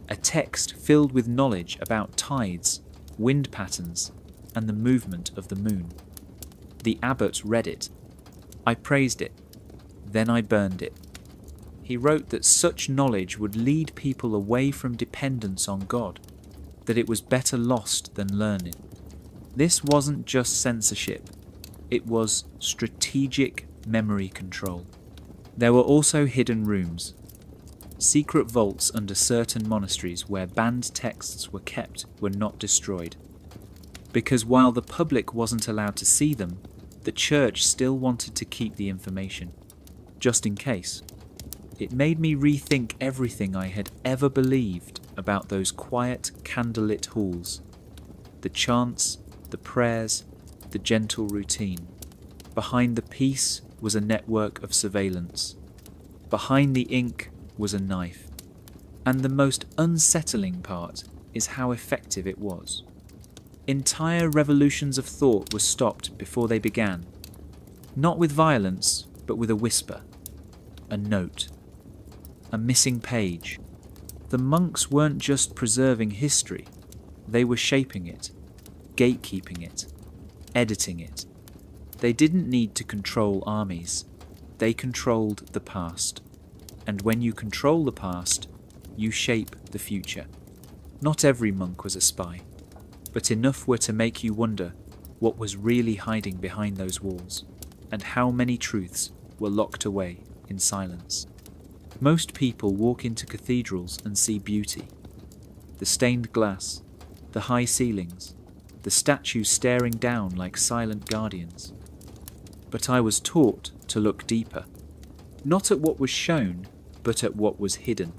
a text filled with knowledge about tides, wind patterns, and the movement of the moon. The abbot read it. I praised it. Then I burned it. He wrote that such knowledge would lead people away from dependence on God, that it was better lost than learned. This wasn't just censorship, it was strategic memory control. There were also hidden rooms, secret vaults under certain monasteries where banned texts were kept were not destroyed. Because while the public wasn't allowed to see them, the church still wanted to keep the information, just in case. It made me rethink everything I had ever believed about those quiet, candlelit halls. The chants, the prayers, the gentle routine. Behind the peace was a network of surveillance. Behind the ink was a knife. And the most unsettling part is how effective it was. Entire revolutions of thought were stopped before they began. Not with violence, but with a whisper, a note, a missing page. The monks weren't just preserving history, they were shaping it, gatekeeping it, editing it. They didn't need to control armies, they controlled the past. And when you control the past, you shape the future. Not every monk was a spy, but enough were to make you wonder what was really hiding behind those walls, and how many truths were locked away in silence. Most people walk into cathedrals and see beauty. The stained glass, the high ceilings, the statues staring down like silent guardians. But I was taught to look deeper, not at what was shown, but at what was hidden,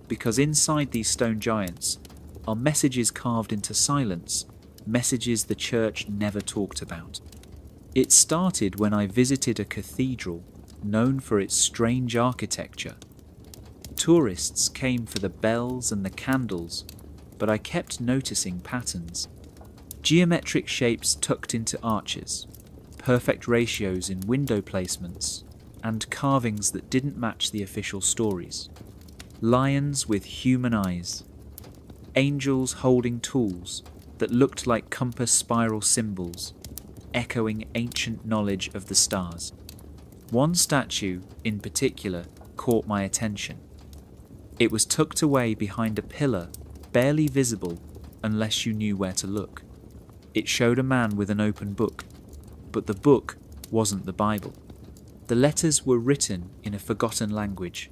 because inside these stone giants are messages carved into silence, messages the church never talked about. It started when I visited a cathedral known for its strange architecture. Tourists came for the bells and the candles, but I kept noticing patterns. Geometric shapes tucked into arches, perfect ratios in window placements, and carvings that didn't match the official stories. Lions with human eyes, angels holding tools that looked like compass spiral symbols, echoing ancient knowledge of the stars. One statue, in particular, caught my attention. It was tucked away behind a pillar, barely visible unless you knew where to look. It showed a man with an open book, but the book wasn't the Bible. The letters were written in a forgotten language,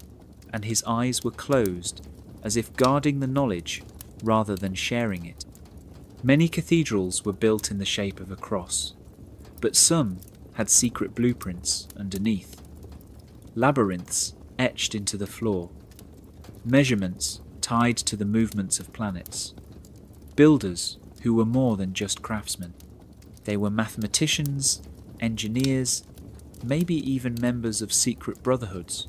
and his eyes were closed, as if guarding the knowledge rather than sharing it. Many cathedrals were built in the shape of a cross, but some had secret blueprints underneath. Labyrinths etched into the floor, measurements tied to the movements of planets. Builders who were more than just craftsmen. They were mathematicians, engineers, maybe even members of secret brotherhoods,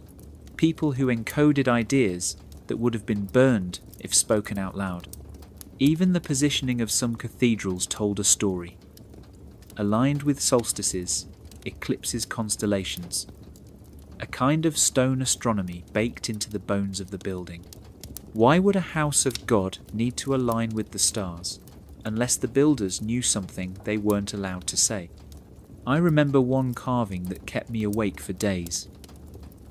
people who encoded ideas that would have been burned if spoken out loud. Even the positioning of some cathedrals told a story. Aligned with solstices, eclipses, constellations. A kind of stone astronomy baked into the bones of the building. Why would a house of God need to align with the stars, unless the builders knew something they weren't allowed to say? I remember one carving that kept me awake for days.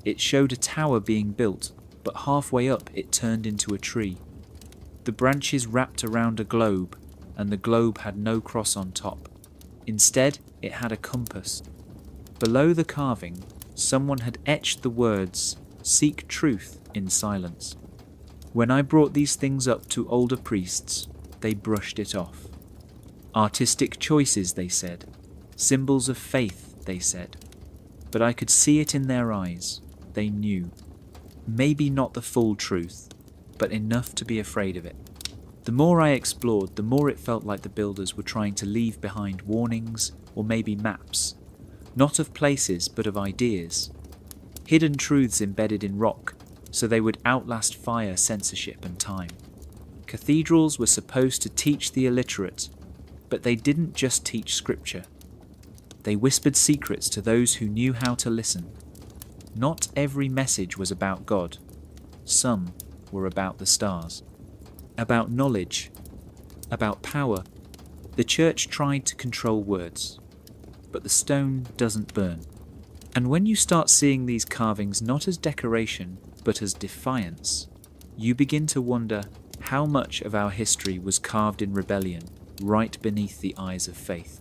It showed a tower being built, but halfway up it turned into a tree. The branches wrapped around a globe, and the globe had no cross on top. Instead, it had a compass. Below the carving, someone had etched the words, "Seek truth in silence." When I brought these things up to older priests, they brushed it off. Artistic choices, they said. Symbols of faith, they said. But I could see it in their eyes. They knew. Maybe not the full truth, but enough to be afraid of it. The more I explored, the more it felt like the builders were trying to leave behind warnings or maybe maps, not of places but of ideas. Hidden truths embedded in rock, so they would outlast fire, censorship and time. Cathedrals were supposed to teach the illiterate, but they didn't just teach scripture. They whispered secrets to those who knew how to listen. Not every message was about God. Some were about the stars. About knowledge. About power. The church tried to control words, but the stone doesn't burn. And when you start seeing these carvings not as decoration, but as defiance, you begin to wonder how much of our history was carved in rebellion, right beneath the eyes of faith.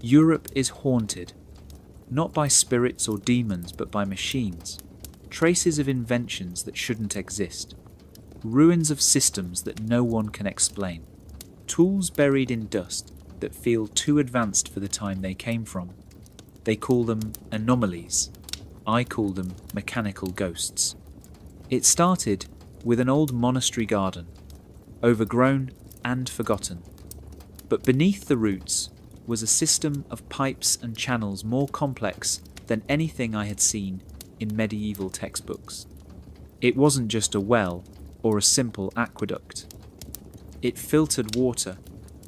Europe is haunted, not by spirits or demons, but by machines, traces of inventions that shouldn't exist, ruins of systems that no one can explain, tools buried in dust that feel too advanced for the time they came from. They call them anomalies. I call them mechanical ghosts. It started with an old monastery garden, overgrown and forgotten. But beneath the roots was a system of pipes and channels more complex than anything I had seen in medieval textbooks. It wasn't just a well or a simple aqueduct. It filtered water,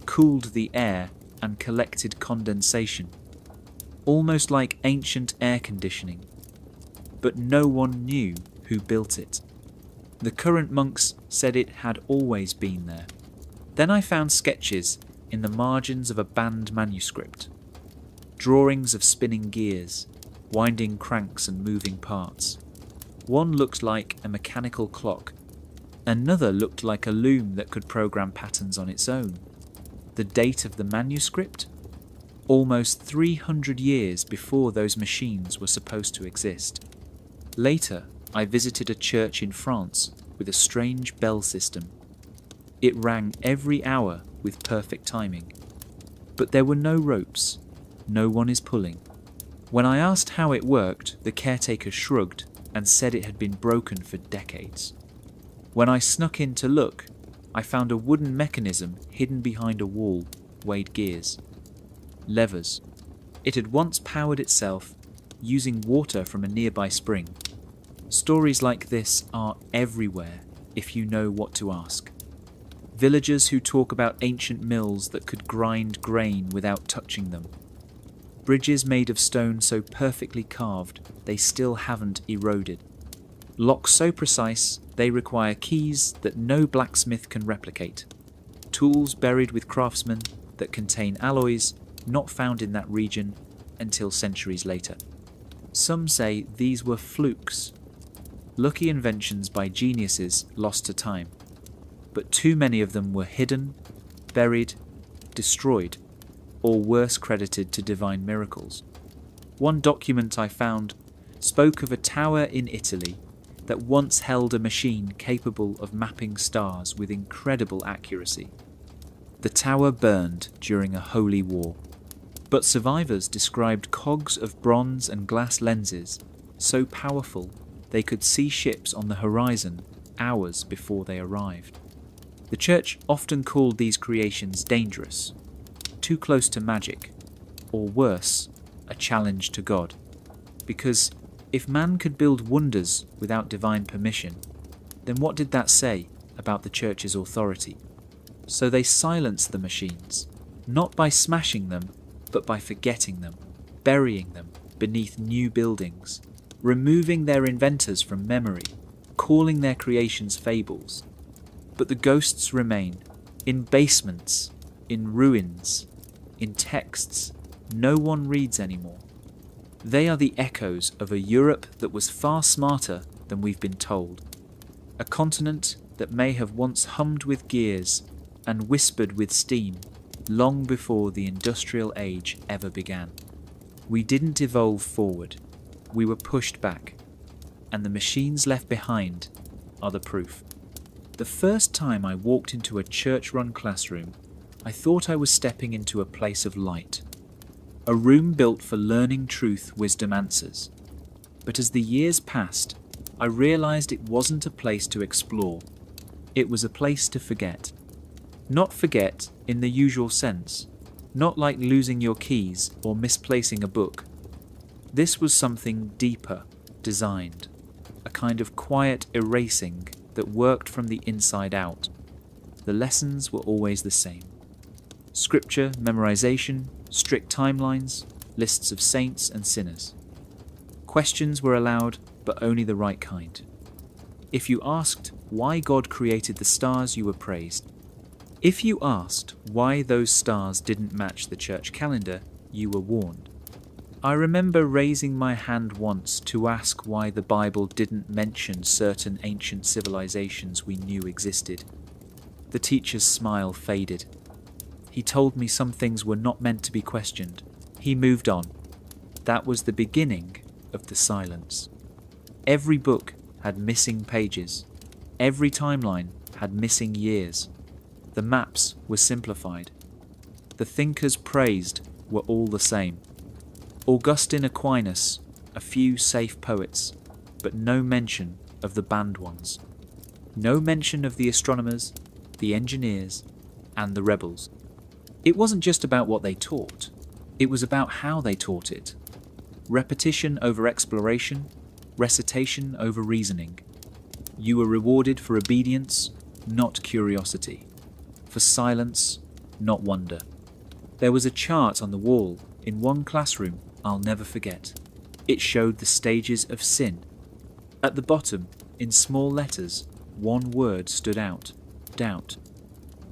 cooled the air, and collected condensation, almost like ancient air conditioning. But no one knew who built it. The current monks said it had always been there. Then I found sketches in the margins of a banned manuscript, drawings of spinning gears, winding cranks and moving parts. One looked like a mechanical clock. Another looked like a loom that could program patterns on its own. The date of the manuscript? Almost 300 years before those machines were supposed to exist. Later, I visited a church in France with a strange bell system. It rang every hour with perfect timing. But there were no ropes. No one is pulling. When I asked how it worked, the caretaker shrugged and said it had been broken for decades. When I snuck in to look, I found a wooden mechanism hidden behind a wall weighed gears. Levers. It had once powered itself using water from a nearby spring. Stories like this are everywhere if you know what to ask. Villagers who talk about ancient mills that could grind grain without touching them. Bridges made of stone so perfectly carved they still haven't eroded. Locks so precise they require keys that no blacksmith can replicate. Tools buried with craftsmen that contain alloys not found in that region until centuries later. Some say these were flukes, lucky inventions by geniuses lost to time. But too many of them were hidden, buried, destroyed, or worse credited to divine miracles. One document I found spoke of a tower in Italy that once held a machine capable of mapping stars with incredible accuracy. The tower burned during a holy war, but survivors described cogs of bronze and glass lenses so powerful they could see ships on the horizon hours before they arrived. The church often called these creations dangerous, too close to magic, or worse, a challenge to God. Because if man could build wonders without divine permission, then what did that say about the church's authority? So they silenced the machines, not by smashing them, but by forgetting them, burying them beneath new buildings, removing their inventors from memory, calling their creations fables. But the ghosts remain, in basements, in ruins, in texts no one reads anymore. They are the echoes of a Europe that was far smarter than we've been told. A continent that may have once hummed with gears and whispered with steam long before the industrial age ever began. We didn't evolve forward, we were pushed back, and the machines left behind are the proof. The first time I walked into a church-run classroom, I thought I was stepping into a place of light, a room built for learning truth, wisdom, answers. But as the years passed, I realized it wasn't a place to explore. It was a place to forget. Not forget in the usual sense, not like losing your keys or misplacing a book. This was something deeper, designed, a kind of quiet erasing that worked from the inside out. The lessons were always the same. Scripture, memorization, strict timelines, lists of saints and sinners. Questions were allowed, but only the right kind. If you asked why God created the stars, you were praised. If you asked why those stars didn't match the church calendar, you were warned. I remember raising my hand once to ask why the Bible didn't mention certain ancient civilizations we knew existed. The teacher's smile faded. He told me some things were not meant to be questioned. He moved on. That was the beginning of the silence. Every book had missing pages. Every timeline had missing years. The maps were simplified. The thinkers praised were all the same. Augustine, Aquinas, a few safe poets, but no mention of the banned ones. No mention of the astronomers, the engineers, and the rebels. It wasn't just about what they taught, it was about how they taught it. Repetition over exploration, recitation over reasoning. You were rewarded for obedience, not curiosity. For silence, not wonder. There was a chart on the wall in one classroom I'll never forget. It showed the stages of sin. At the bottom, in small letters, one word stood out: doubt.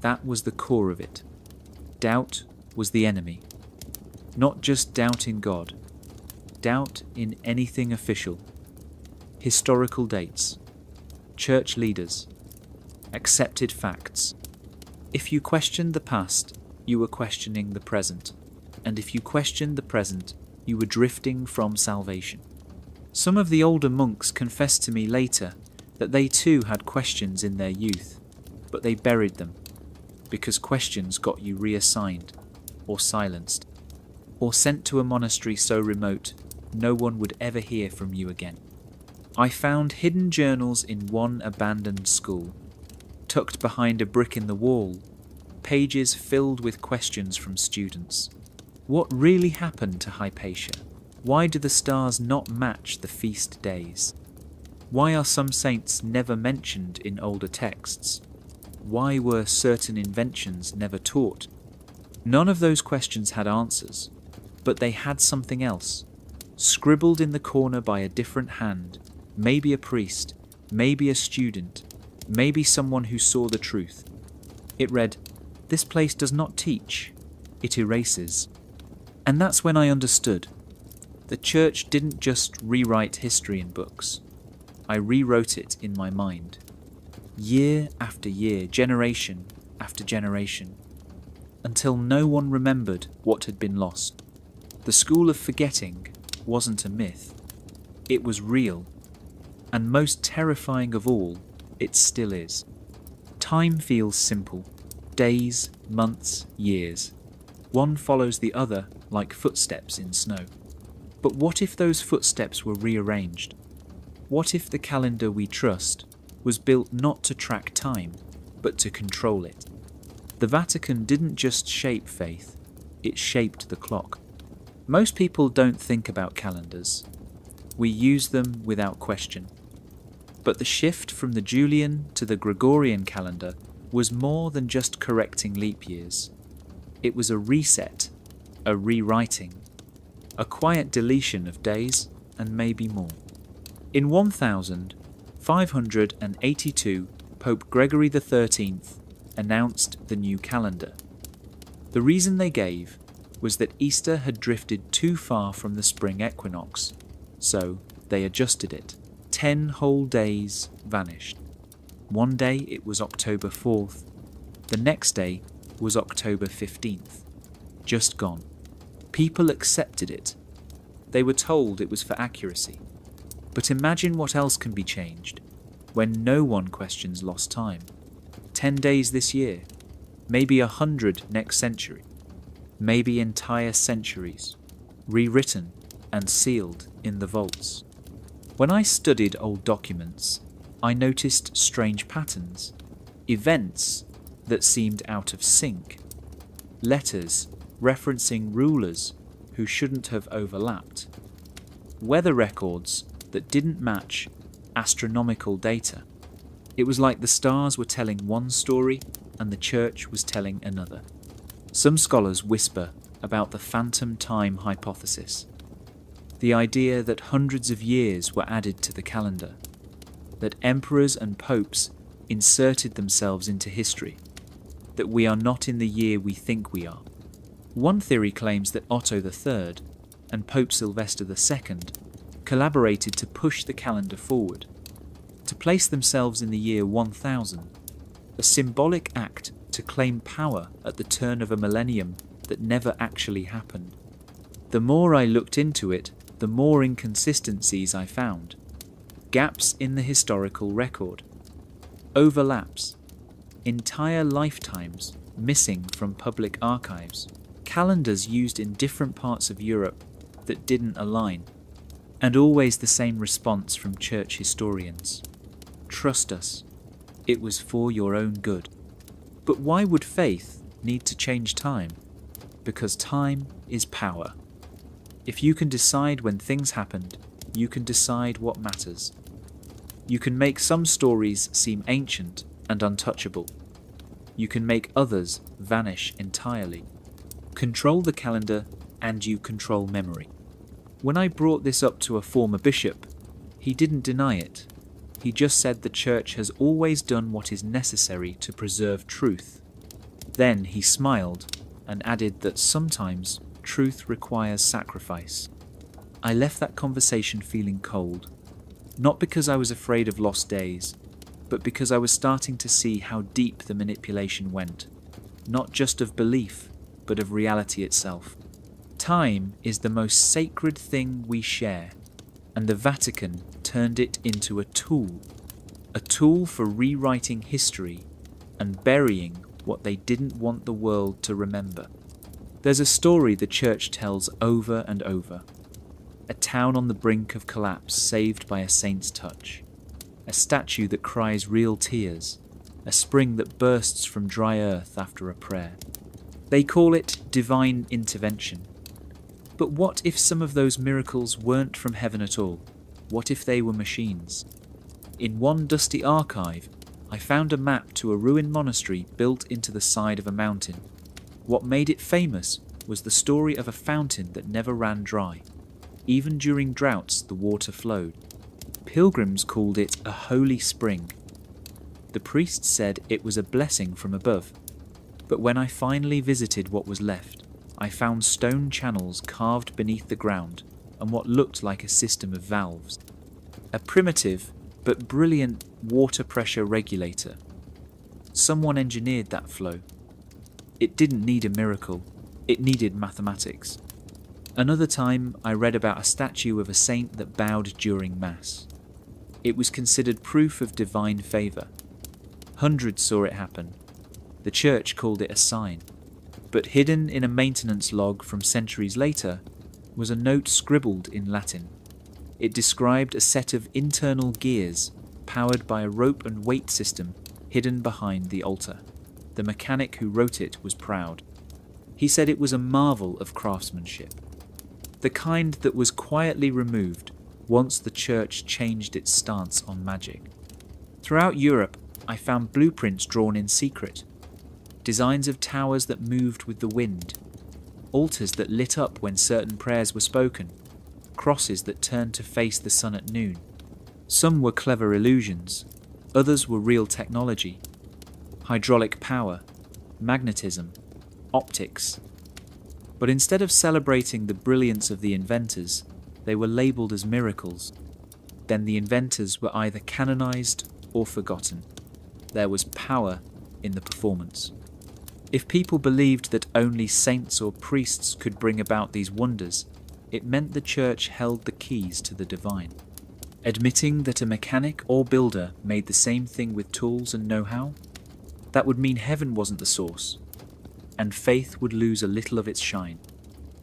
That was the core of it. Doubt was the enemy. Not just doubt in God. Doubt in anything official. Historical dates. Church leaders. Accepted facts. If you questioned the past, you were questioning the present. And if you questioned the present, you were drifting from salvation. Some of the older monks confessed to me later that they too had questions in their youth, but they buried them, because questions got you reassigned, or silenced, or sent to a monastery so remote no one would ever hear from you again. I found hidden journals in one abandoned school, tucked behind a brick in the wall, pages filled with questions from students. What really happened to Hypatia? Why do the stars not match the feast days? Why are some saints never mentioned in older texts? Why were certain inventions never taught? None of those questions had answers, but they had something else, scribbled in the corner by a different hand, maybe a priest, maybe a student, maybe someone who saw the truth. It read, "This place does not teach, it erases." And that's when I understood. The church didn't just rewrite history in books. I rewrote it in my mind. Year after year, generation after generation, until no one remembered what had been lost. The school of forgetting wasn't a myth. It was real. And most terrifying of all, it still is. Time feels simple. Days, months, years. One follows the other like footsteps in snow. But what if those footsteps were rearranged? What if the calendar we trust was built not to track time, but to control it? The Vatican didn't just shape faith, it shaped the clock. Most people don't think about calendars. We use them without question. But the shift from the Julian to the Gregorian calendar was more than just correcting leap years. It was a reset, a rewriting, a quiet deletion of days and maybe more. In 1582, Pope Gregory XIII announced the new calendar. The reason they gave was that Easter had drifted too far from the spring equinox, so they adjusted it. 10 whole days vanished. One day it was October 4th, the next day was October 15th. Just gone. People accepted it. They were told it was for accuracy. But imagine what else can be changed when no one questions lost time. 10 days this year, maybe 100 next century, maybe entire centuries, rewritten and sealed in the vaults. When I studied old documents, I noticed strange patterns, events that seemed out of sync, letters referencing rulers who shouldn't have overlapped, weather records that didn't match astronomical data. It was like the stars were telling one story and the church was telling another. Some scholars whisper about the phantom time hypothesis, the idea that hundreds of years were added to the calendar, that emperors and popes inserted themselves into history, that we are not in the year we think we are. One theory claims that Otto III and Pope Sylvester II collaborated to push the calendar forward, to place themselves in the year 1000, a symbolic act to claim power at the turn of a millennium that never actually happened. The more I looked into it, the more inconsistencies I found. Gaps in the historical record, overlaps, entire lifetimes missing from public archives, calendars used in different parts of Europe that didn't align, and always the same response from church historians. Trust us, it was for your own good. But why would faith need to change time? Because time is power. If you can decide when things happened, you can decide what matters. You can make some stories seem ancient and untouchable. You can make others vanish entirely. Control the calendar and you control memory. When I brought this up to a former bishop, he didn't deny it. He just said the church has always done what is necessary to preserve truth. Then he smiled and added that sometimes truth requires sacrifice. I left that conversation feeling cold, not because I was afraid of lost days, but because I was starting to see how deep the manipulation went, not just of belief, but of reality itself. Time is the most sacred thing we share. and the Vatican turned it into a tool for rewriting history and burying what they didn't want the world to remember. There's a story the church tells over and over. A town on the brink of collapse saved by a saint's touch. A statue that cries real tears. A spring that bursts from dry earth after a prayer. They call it divine intervention. But what if some of those miracles weren't from heaven at all? What if they were machines? In one dusty archive, I found a map to a ruined monastery built into the side of a mountain. What made it famous was the story of a fountain that never ran dry. Even during droughts, the water flowed. Pilgrims called it a holy spring. The priest said it was a blessing from above. But when I finally visited what was left, I found stone channels carved beneath the ground and what looked like a system of valves. A primitive but brilliant water pressure regulator. Someone engineered that flow. It didn't need a miracle, it needed mathematics. Another time I read about a statue of a saint that bowed during Mass. It was considered proof of divine favour. Hundreds saw it happen. The church called it a sign. But hidden in a maintenance log from centuries later was a note scribbled in Latin. It described a set of internal gears powered by a rope and weight system hidden behind the altar. The mechanic who wrote it was proud. He said it was a marvel of craftsmanship. The kind that was quietly removed once the church changed its stance on magic. Throughout Europe, I found blueprints drawn in secret. Designs of towers that moved with the wind. Altars that lit up when certain prayers were spoken. Crosses that turned to face the sun at noon. Some were clever illusions. Others were real technology. Hydraulic power, magnetism, optics. But instead of celebrating the brilliance of the inventors, they were labelled as miracles. Then the inventors were either canonized or forgotten. There was power in the performance. If people believed that only saints or priests could bring about these wonders, it meant the church held the keys to the divine. Admitting that a mechanic or builder made the same thing with tools and know-how, that would mean heaven wasn't the source, and faith would lose a little of its shine.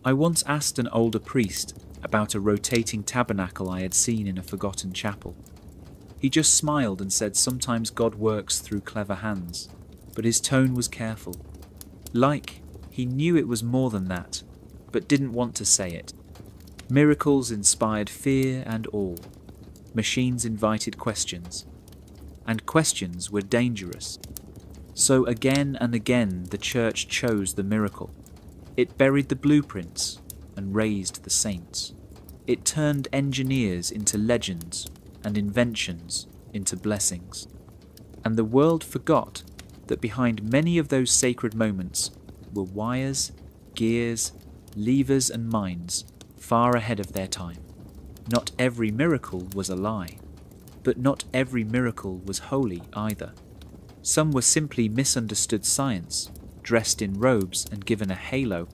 I once asked an older priest about a rotating tabernacle I had seen in a forgotten chapel. He just smiled and said sometimes God works through clever hands, but his tone was careful. Like he knew it was more than that, but didn't want to say it. Miracles inspired fear and awe. Machines invited questions. And questions were dangerous. So again and again the church chose the miracle. It buried the blueprints and raised the saints. It turned engineers into legends and inventions into blessings. And the world forgot that behind many of those sacred moments were wires, gears, levers and minds far ahead of their time. Not every miracle was a lie, but not every miracle was holy either. Some were simply misunderstood science, dressed in robes and given a halo.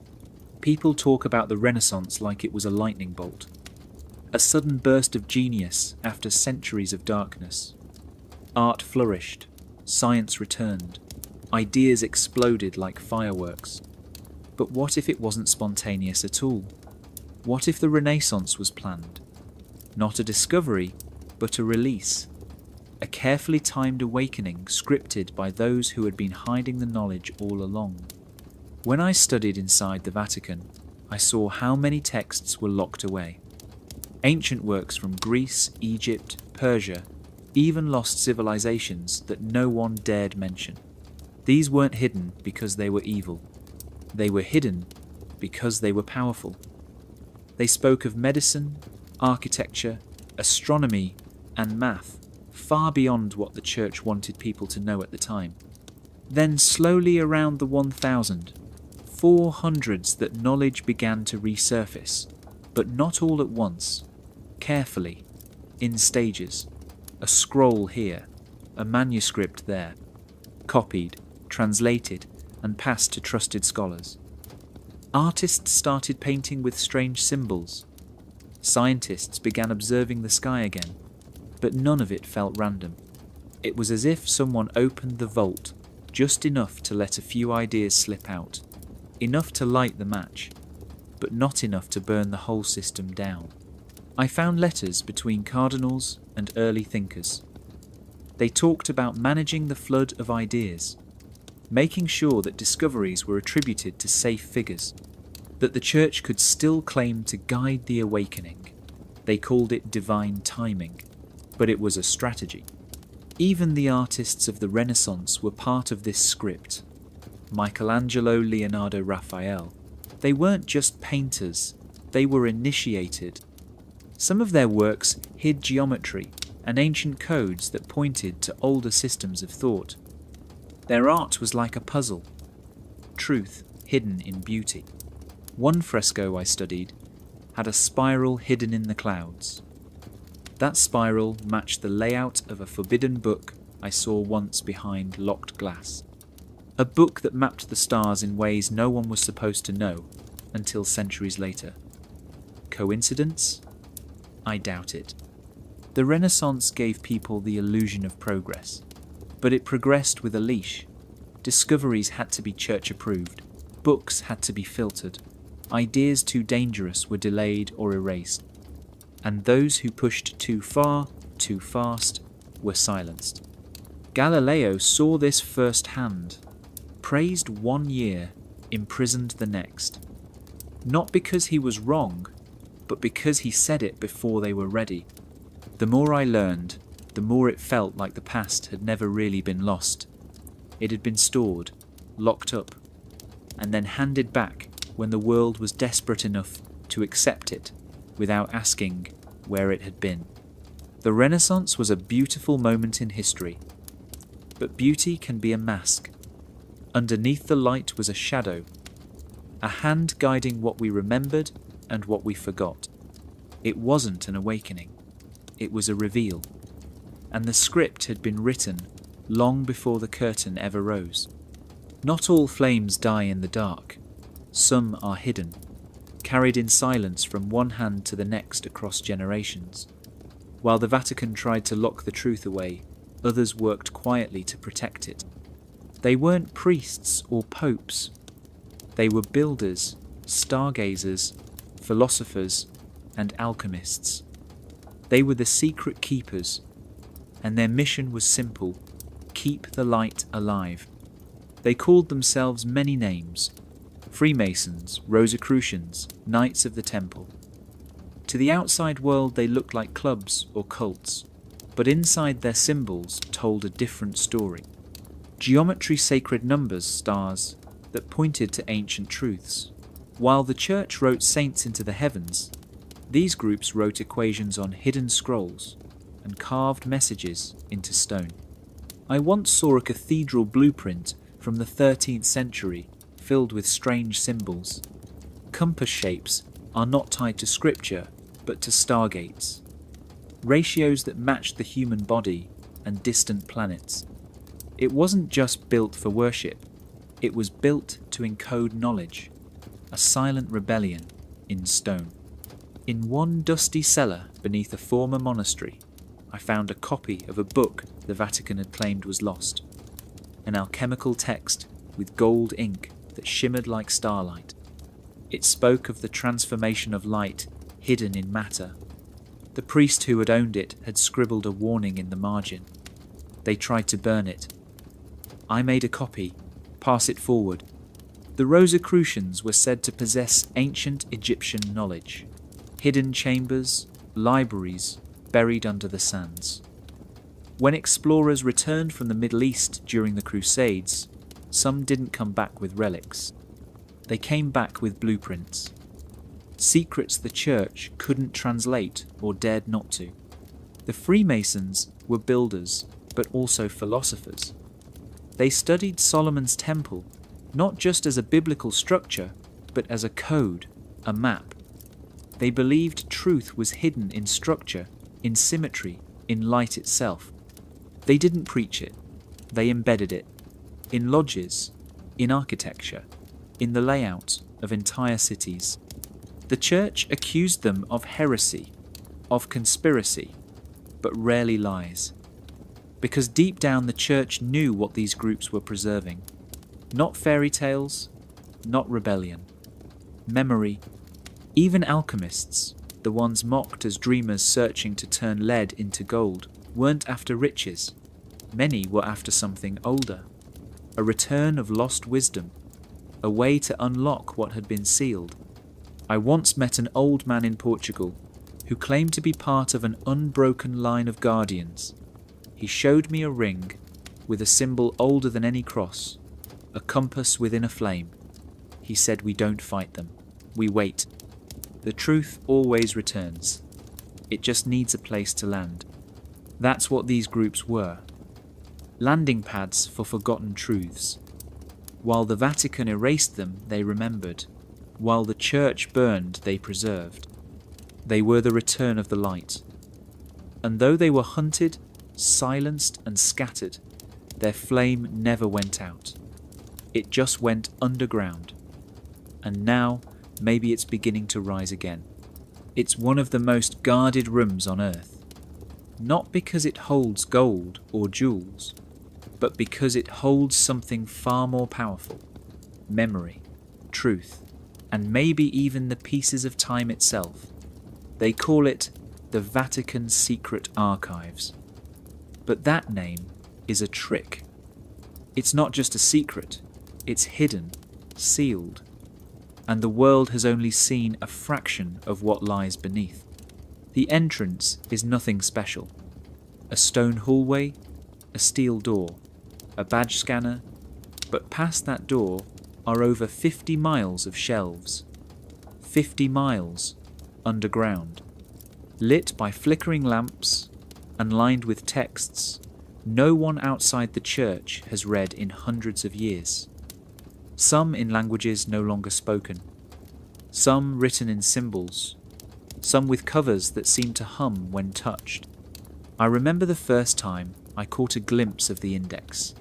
People talk about the Renaissance like it was a lightning bolt. A sudden burst of genius after centuries of darkness. Art flourished, science returned, ideas exploded like fireworks. But what if it wasn't spontaneous at all? What if the Renaissance was planned? Not a discovery, but a release. A carefully timed awakening scripted by those who had been hiding the knowledge all along. When I studied inside the Vatican, I saw how many texts were locked away. Ancient works from Greece, Egypt, Persia, even lost civilizations that no one dared mention. These weren't hidden because they were evil. They were hidden because they were powerful. They spoke of medicine, architecture, astronomy, and math, far beyond what the church wanted people to know at the time. Then slowly around the 400s that knowledge began to resurface, but not all at once, carefully, in stages. A scroll here, a manuscript there, copied, translated, and passed to trusted scholars. Artists started painting with strange symbols. Scientists began observing the sky again, but none of it felt random. It was as if someone opened the vault just enough to let a few ideas slip out, enough to light the match, but not enough to burn the whole system down. I found letters between cardinals and early thinkers. They talked about managing the flood of ideas, making sure that discoveries were attributed to safe figures, that the Church could still claim to guide the awakening. They called it divine timing, but it was a strategy. Even the artists of the Renaissance were part of this script. Michelangelo, Leonardo, Raphael. They weren't just painters, they were initiated. Some of their works hid geometry and ancient codes that pointed to older systems of thought. Their art was like a puzzle, truth hidden in beauty. One fresco I studied had a spiral hidden in the clouds. That spiral matched the layout of a forbidden book I saw once behind locked glass. A book that mapped the stars in ways no one was supposed to know until centuries later. Coincidence? I doubt it. The Renaissance gave people the illusion of progress, but it progressed with a leash. Discoveries had to be church approved, books had to be filtered, ideas too dangerous were delayed or erased, and those who pushed too far, too fast, were silenced. Galileo saw this firsthand, praised one year, imprisoned the next. Not because he was wrong, but because he said it before they were ready. The more I learned, the more it felt like the past had never really been lost. It had been stored, locked up, and then handed back when the world was desperate enough to accept it without asking where it had been. The Renaissance was a beautiful moment in history, but beauty can be a mask. Underneath the light was a shadow, a hand guiding what we remembered and what we forgot. It wasn't an awakening, it was a reveal, and the script had been written long before the curtain ever rose. Not all flames die in the dark. Some are hidden, carried in silence from one hand to the next across generations. While the Vatican tried to lock the truth away, others worked quietly to protect it. They weren't priests or popes. They were builders, stargazers, philosophers, and alchemists. They were the secret keepers, and their mission was simple: keep the light alive. They called themselves many names: Freemasons, Rosicrucians, Knights of the Temple. To the outside world they looked like clubs or cults, but inside their symbols told a different story. Geometry sacred numbers, stars, that pointed to ancient truths. While the Church wrote saints into the heavens, these groups wrote equations on hidden scrolls and carved messages into stone. I once saw a cathedral blueprint from the 13th century filled with strange symbols. Compass shapes are not tied to scripture, but to stargates, ratios that matched the human body and distant planets. It wasn't just built for worship, it was built to encode knowledge, a silent rebellion in stone. In one dusty cellar beneath a former monastery, I found a copy of a book the Vatican had claimed was lost, an alchemical text with gold ink that shimmered like starlight. It spoke of the transformation of light hidden in matter. The priest who had owned it had scribbled a warning in the margin. They tried to burn it. I made a copy, pass it forward. The Rosicrucians were said to possess ancient Egyptian knowledge, hidden chambers, libraries buried under the sands. When explorers returned from the Middle East during the Crusades, some didn't come back with relics. They came back with blueprints. Secrets the Church couldn't translate or dared not to. The Freemasons were builders, but also philosophers. They studied Solomon's temple, not just as a biblical structure, but as a code, a map. They believed truth was hidden in structure, in symmetry, in light itself. They didn't preach it, they embedded it, in lodges, in architecture, in the layout of entire cities. The Church accused them of heresy, of conspiracy, but rarely lies. Because deep down the Church knew what these groups were preserving. Not fairy tales, not rebellion. Memory. Even alchemists, the ones mocked as dreamers searching to turn lead into gold, weren't after riches. Many were after something older. A return of lost wisdom. A way to unlock what had been sealed. I once met an old man in Portugal who claimed to be part of an unbroken line of guardians. He showed me a ring with a symbol older than any cross, a compass within a flame. He said, "We don't fight them. We wait. The truth always returns. It just needs a place to land." That's what these groups were. Landing pads for forgotten truths. While the Vatican erased them, they remembered. While the Church burned, they preserved. They were the return of the light. And though they were hunted, silenced and scattered, their flame never went out. It just went underground. And now, maybe it's beginning to rise again. It's one of the most guarded rooms on earth. Not because it holds gold or jewels, but because it holds something far more powerful. Memory, truth, and maybe even the pieces of time itself. They call it the Vatican Secret Archives. But that name is a trick. It's not just a secret, it's hidden, sealed, and the world has only seen a fraction of what lies beneath. The entrance is nothing special. A stone hallway, a steel door, a badge scanner, but past that door are over 50 miles of shelves. 50 miles underground, lit by flickering lamps and lined with texts no one outside the Church has read in hundreds of years. Some in languages no longer spoken, some written in symbols, some with covers that seem to hum when touched. I remember the first time I caught a glimpse of the index.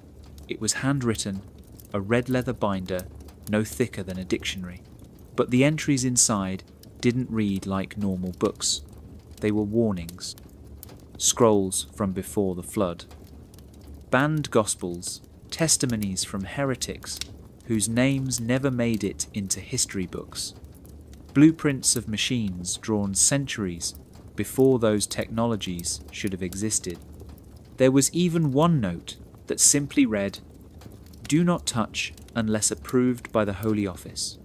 It was handwritten, a red leather binder, no thicker than a dictionary. But the entries inside didn't read like normal books. They were warnings. Scrolls from before the flood. Banned gospels, testimonies from heretics whose names never made it into history books. Blueprints of machines drawn centuries before those technologies should have existed. There was even one note that simply read, "Do not touch unless approved by the Holy Office."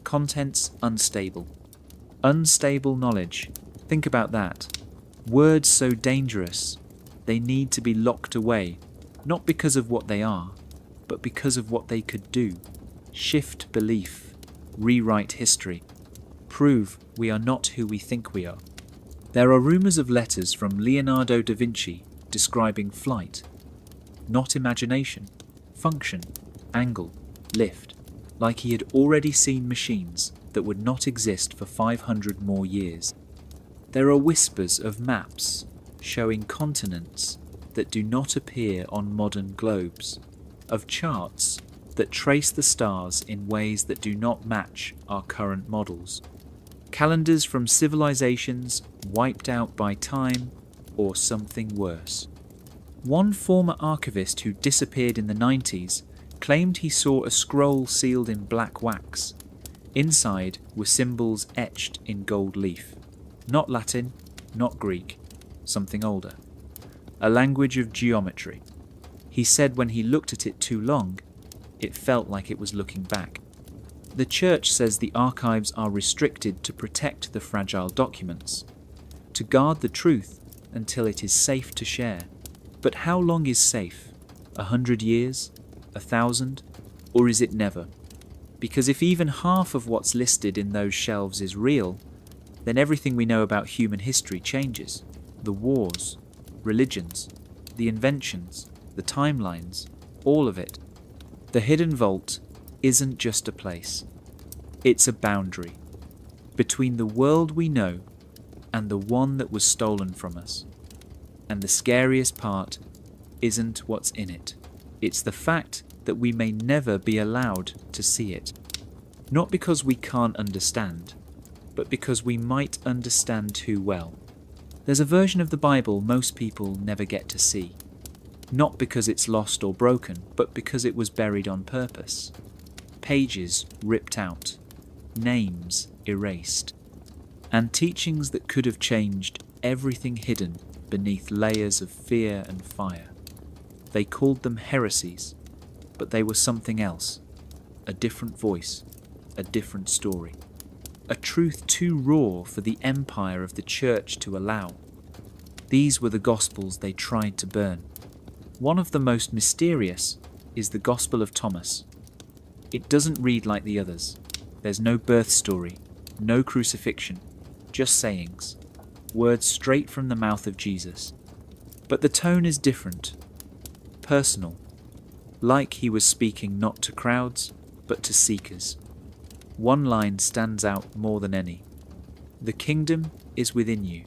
Contents unstable. Unstable knowledge. Think about that. Words so dangerous, they need to be locked away, not because of what they are, but because of what they could do. Shift belief, rewrite history, prove we are not who we think we are. There are rumours of letters from Leonardo da Vinci describing flight, not imagination, function, angle, lift, like he had already seen machines that would not exist for 500 more years. There are whispers of maps showing continents that do not appear on modern globes, of charts that trace the stars in ways that do not match our current models, calendars from civilizations wiped out by time or something worse. One former archivist who disappeared in the 90s claimed he saw a scroll sealed in black wax. Inside were symbols etched in gold leaf. Not Latin, not Greek, something older. A language of geometry. He said when he looked at it too long, it felt like it was looking back. The Church says the archives are restricted to protect the fragile documents, to guard the truth until it is safe to share. But how long is safe? 100 years? 1,000? Or is it never? Because if even half of what's listed in those shelves is real, then everything we know about human history changes. The wars, religions, the inventions, the timelines, all of it. The hidden vault isn't just a place. It's a boundary between the world we know and the one that was stolen from us. And the scariest part isn't what's in it. It's the fact that we may never be allowed to see it. Not because we can't understand, but because we might understand too well. There's a version of the Bible most people never get to see. Not because it's lost or broken, but because it was buried on purpose. Pages ripped out, names erased, and teachings that could have changed everything hidden beneath layers of fear and fire. They called them heresies, but they were something else, a different voice, a different story. A truth too raw for the empire of the church to allow. These were the Gospels they tried to burn. One of the most mysterious is the Gospel of Thomas. It doesn't read like the others. There's no birth story, no crucifixion, just sayings, words straight from the mouth of Jesus. But the tone is different, personal, like he was speaking not to crowds, but to seekers. One line stands out more than any. The kingdom is within you.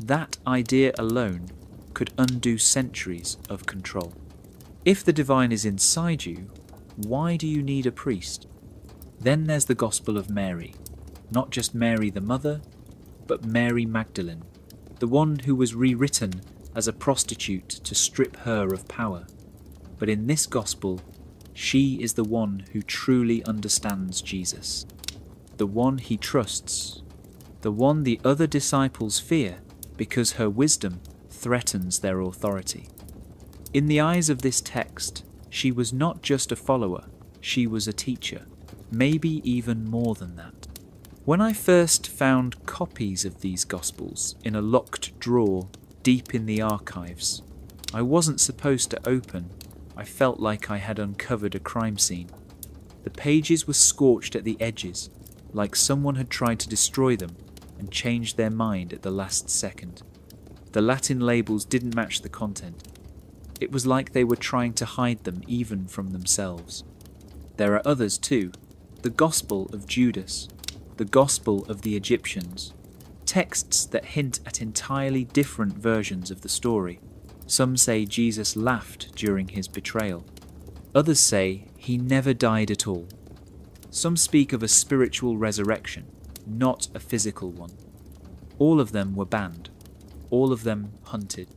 That idea alone could undo centuries of control. If the divine is inside you, why do you need a priest? Then there's the Gospel of Mary. Not just Mary the mother, but Mary Magdalene, the one who was rewritten as a prostitute to strip her of power. But in this Gospel, she is the one who truly understands Jesus, the one he trusts, the one the other disciples fear because her wisdom threatens their authority. In the eyes of this text, she was not just a follower, she was a teacher, maybe even more than that. When I first found copies of these Gospels in a locked drawer deep in the archives, I wasn't supposed to open. I felt like I had uncovered a crime scene. The pages were scorched at the edges, like someone had tried to destroy them and changed their mind at the last second. The Latin labels didn't match the content. It was like they were trying to hide them even from themselves. There are others too. The Gospel of Judas, the Gospel of the Egyptians, texts that hint at entirely different versions of the story. Some say Jesus laughed during his betrayal. Others say he never died at all. Some speak of a spiritual resurrection, not a physical one. All of them were banned. All of them hunted.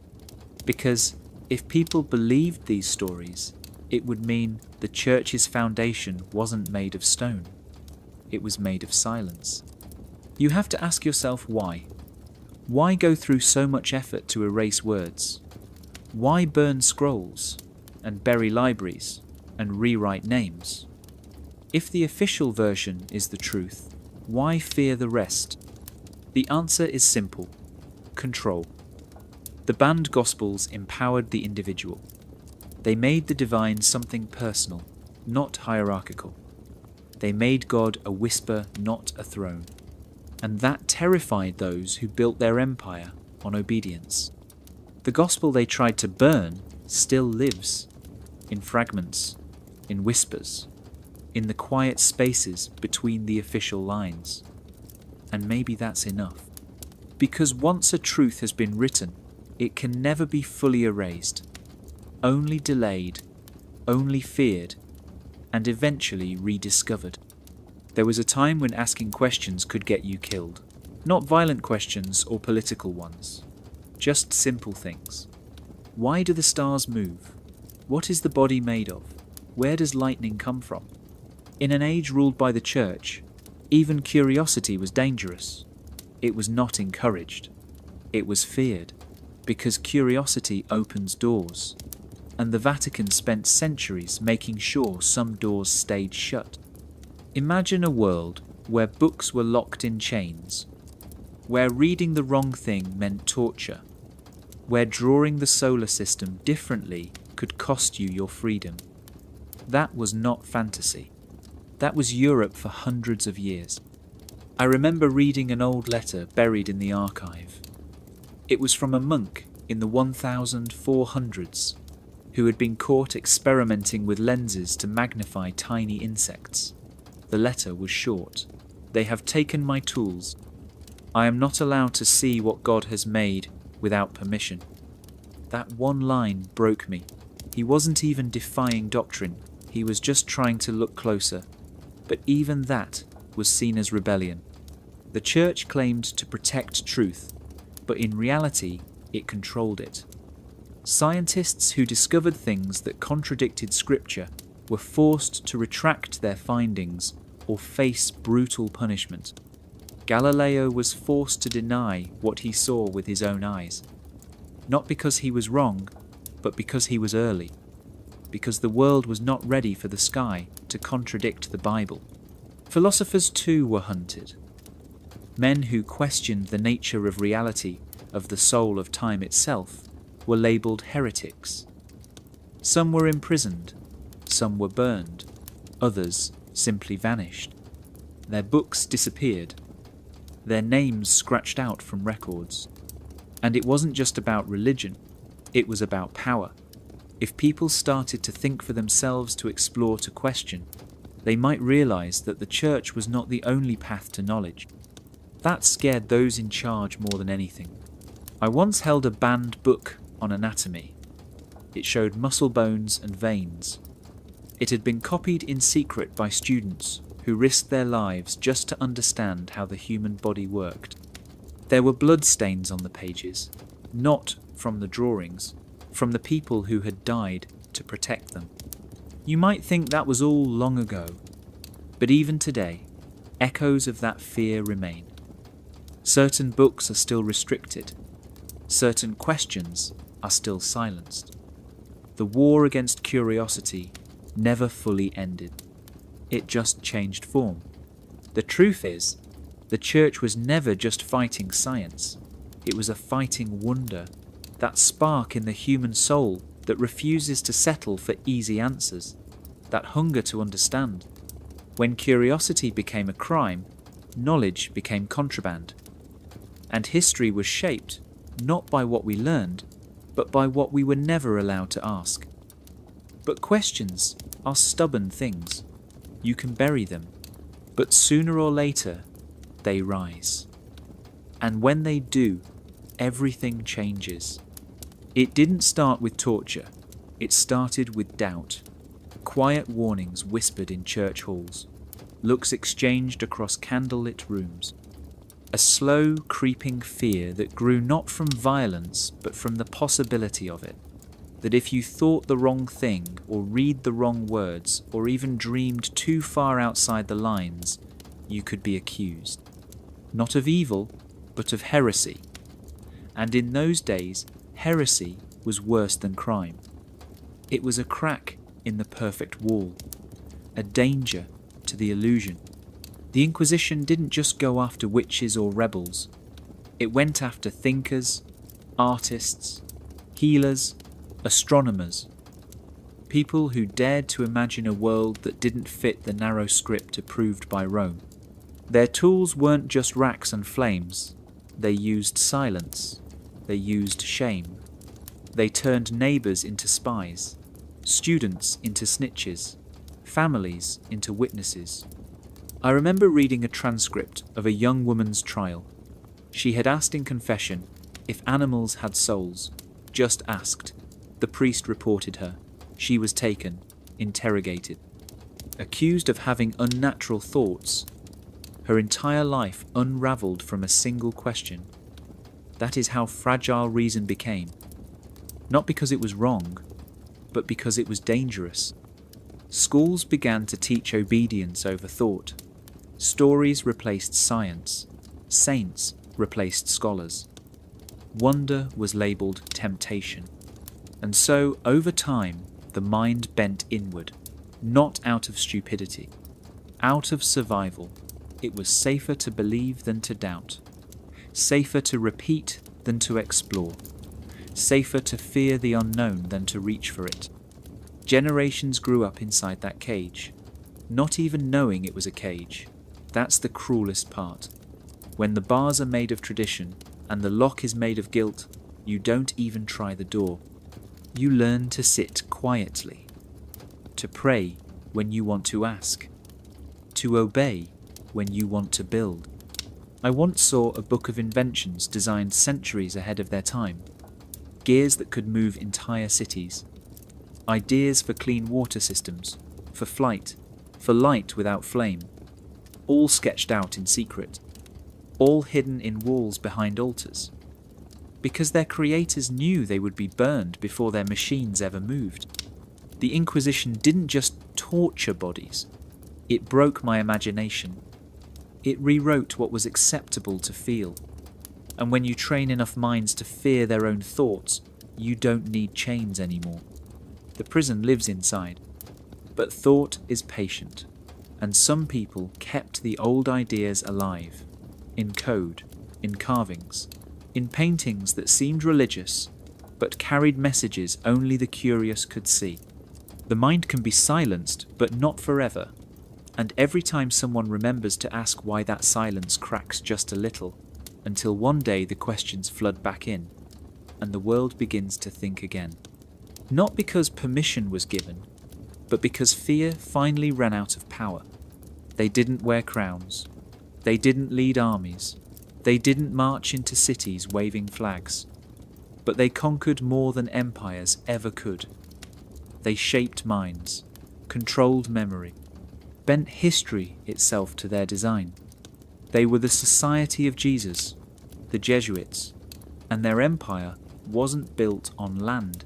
Because if people believed these stories, it would mean the church's foundation wasn't made of stone. It was made of silence. You have to ask yourself why. Why go through so much effort to erase words? Why burn scrolls and bury libraries and rewrite names? If the official version is the truth, why fear the rest? The answer is simple: control. The banned Gospels empowered the individual. They made the divine something personal, not hierarchical. They made God a whisper, not a throne. And that terrified those who built their empire on obedience. The gospel they tried to burn still lives, in fragments, in whispers, in the quiet spaces between the official lines. And maybe that's enough. Because once a truth has been written, it can never be fully erased, only delayed, only feared, and eventually rediscovered. There was a time when asking questions could get you killed. Not violent questions or political ones. Just simple things. Why do the stars move? What is the body made of? Where does lightning come from? In an age ruled by the church, even curiosity was dangerous. It was not encouraged. It was feared, because curiosity opens doors, and the Vatican spent centuries making sure some doors stayed shut. Imagine a world where books were locked in chains, where reading the wrong thing meant torture, where drawing the solar system differently could cost you your freedom. That was not fantasy. That was Europe for hundreds of years. I remember reading an old letter buried in the archive. It was from a monk in the 1400s who had been caught experimenting with lenses to magnify tiny insects. The letter was short. "They have taken my tools. I am not allowed to see what God has made without permission." That one line broke me. He wasn't even defying doctrine. He was just trying to look closer. But even that was seen as rebellion. The church claimed to protect truth, but in reality, it controlled it. Scientists who discovered things that contradicted scripture were forced to retract their findings or face brutal punishment. Galileo was forced to deny what he saw with his own eyes, not because he was wrong, but because he was early, because the world was not ready for the sky to contradict the Bible. Philosophers too were hunted. Men who questioned the nature of reality, of the soul of time itself, were labelled heretics. Some were imprisoned, some were burned, others simply vanished. Their books disappeared, their names scratched out from records. And it wasn't just about religion, it was about power. If people started to think for themselves, to explore, to question, they might realise that the church was not the only path to knowledge. That scared those in charge more than anything. I once held a banned book on anatomy. It showed muscle bones and veins. It had been copied in secret by students who risked their lives just to understand how the human body worked. There were blood stains on the pages, not from the drawings, from the people who had died to protect them. You might think that was all long ago, but even today, echoes of that fear remain. Certain books are still restricted. Certain questions are still silenced. The war against curiosity never fully ended. It just changed form. The truth is, the church was never just fighting science. It was a fighting wonder, that spark in the human soul that refuses to settle for easy answers, that hunger to understand. When curiosity became a crime, knowledge became contraband. And history was shaped not by what we learned, but by what we were never allowed to ask. But questions are stubborn things. You can bury them, but sooner or later, they rise. And when they do, everything changes. It didn't start with torture. It started with doubt. Quiet warnings whispered in church halls. Looks exchanged across candlelit rooms. A slow, creeping fear that grew not from violence, but from the possibility of it. That if you thought the wrong thing, or read the wrong words, or even dreamed too far outside the lines, you could be accused. Not of evil, but of heresy. And in those days, heresy was worse than crime. It was a crack in the perfect wall, a danger to the illusion. The Inquisition didn't just go after witches or rebels. It went after thinkers, artists, healers, astronomers, people who dared to imagine a world that didn't fit the narrow script approved by Rome. Their tools weren't just racks and flames. They used silence. They used shame. They turned neighbours into spies, students into snitches, families into witnesses. I remember reading a transcript of a young woman's trial. She had asked in confession if animals had souls. Just asked. The priest reported her. She was taken, interrogated. Accused of having unnatural thoughts. Her entire life unravelled from a single question. That is how fragile reason became. Not because it was wrong, but because it was dangerous. Schools began to teach obedience over thought. Stories replaced science. Saints replaced scholars. Wonder was labelled temptation. And so, over time, the mind bent inward, not out of stupidity. Out of survival, it was safer to believe than to doubt. Safer to repeat than to explore. Safer to fear the unknown than to reach for it. Generations grew up inside that cage, not even knowing it was a cage. That's the cruelest part. When the bars are made of tradition and the lock is made of guilt, you don't even try the door. You learn to sit quietly, to pray when you want to ask, to obey when you want to build. I once saw a book of inventions designed centuries ahead of their time. Gears that could move entire cities. Ideas for clean water systems, for flight, for light without flame. All sketched out in secret. all hidden in walls behind altars, because their creators knew they would be burned before their machines ever moved. The Inquisition didn't just torture bodies, it broke my imagination. It rewrote what was acceptable to feel. And when you train enough minds to fear their own thoughts, you don't need chains anymore. The prison lives inside. But thought is patient, and some people kept the old ideas alive, in code, in carvings, in paintings that seemed religious, but carried messages only the curious could see. The mind can be silenced, but not forever, and every time someone remembers to ask why that silence cracks just a little, until one day the questions flood back in, and the world begins to think again. Not because permission was given, but because fear finally ran out of power. They didn't wear crowns. They didn't lead armies. They didn't march into cities waving flags. But they conquered more than empires ever could. They shaped minds, controlled memory, bent history itself to their design. They were the Society of Jesus, the Jesuits, and their empire wasn't built on land,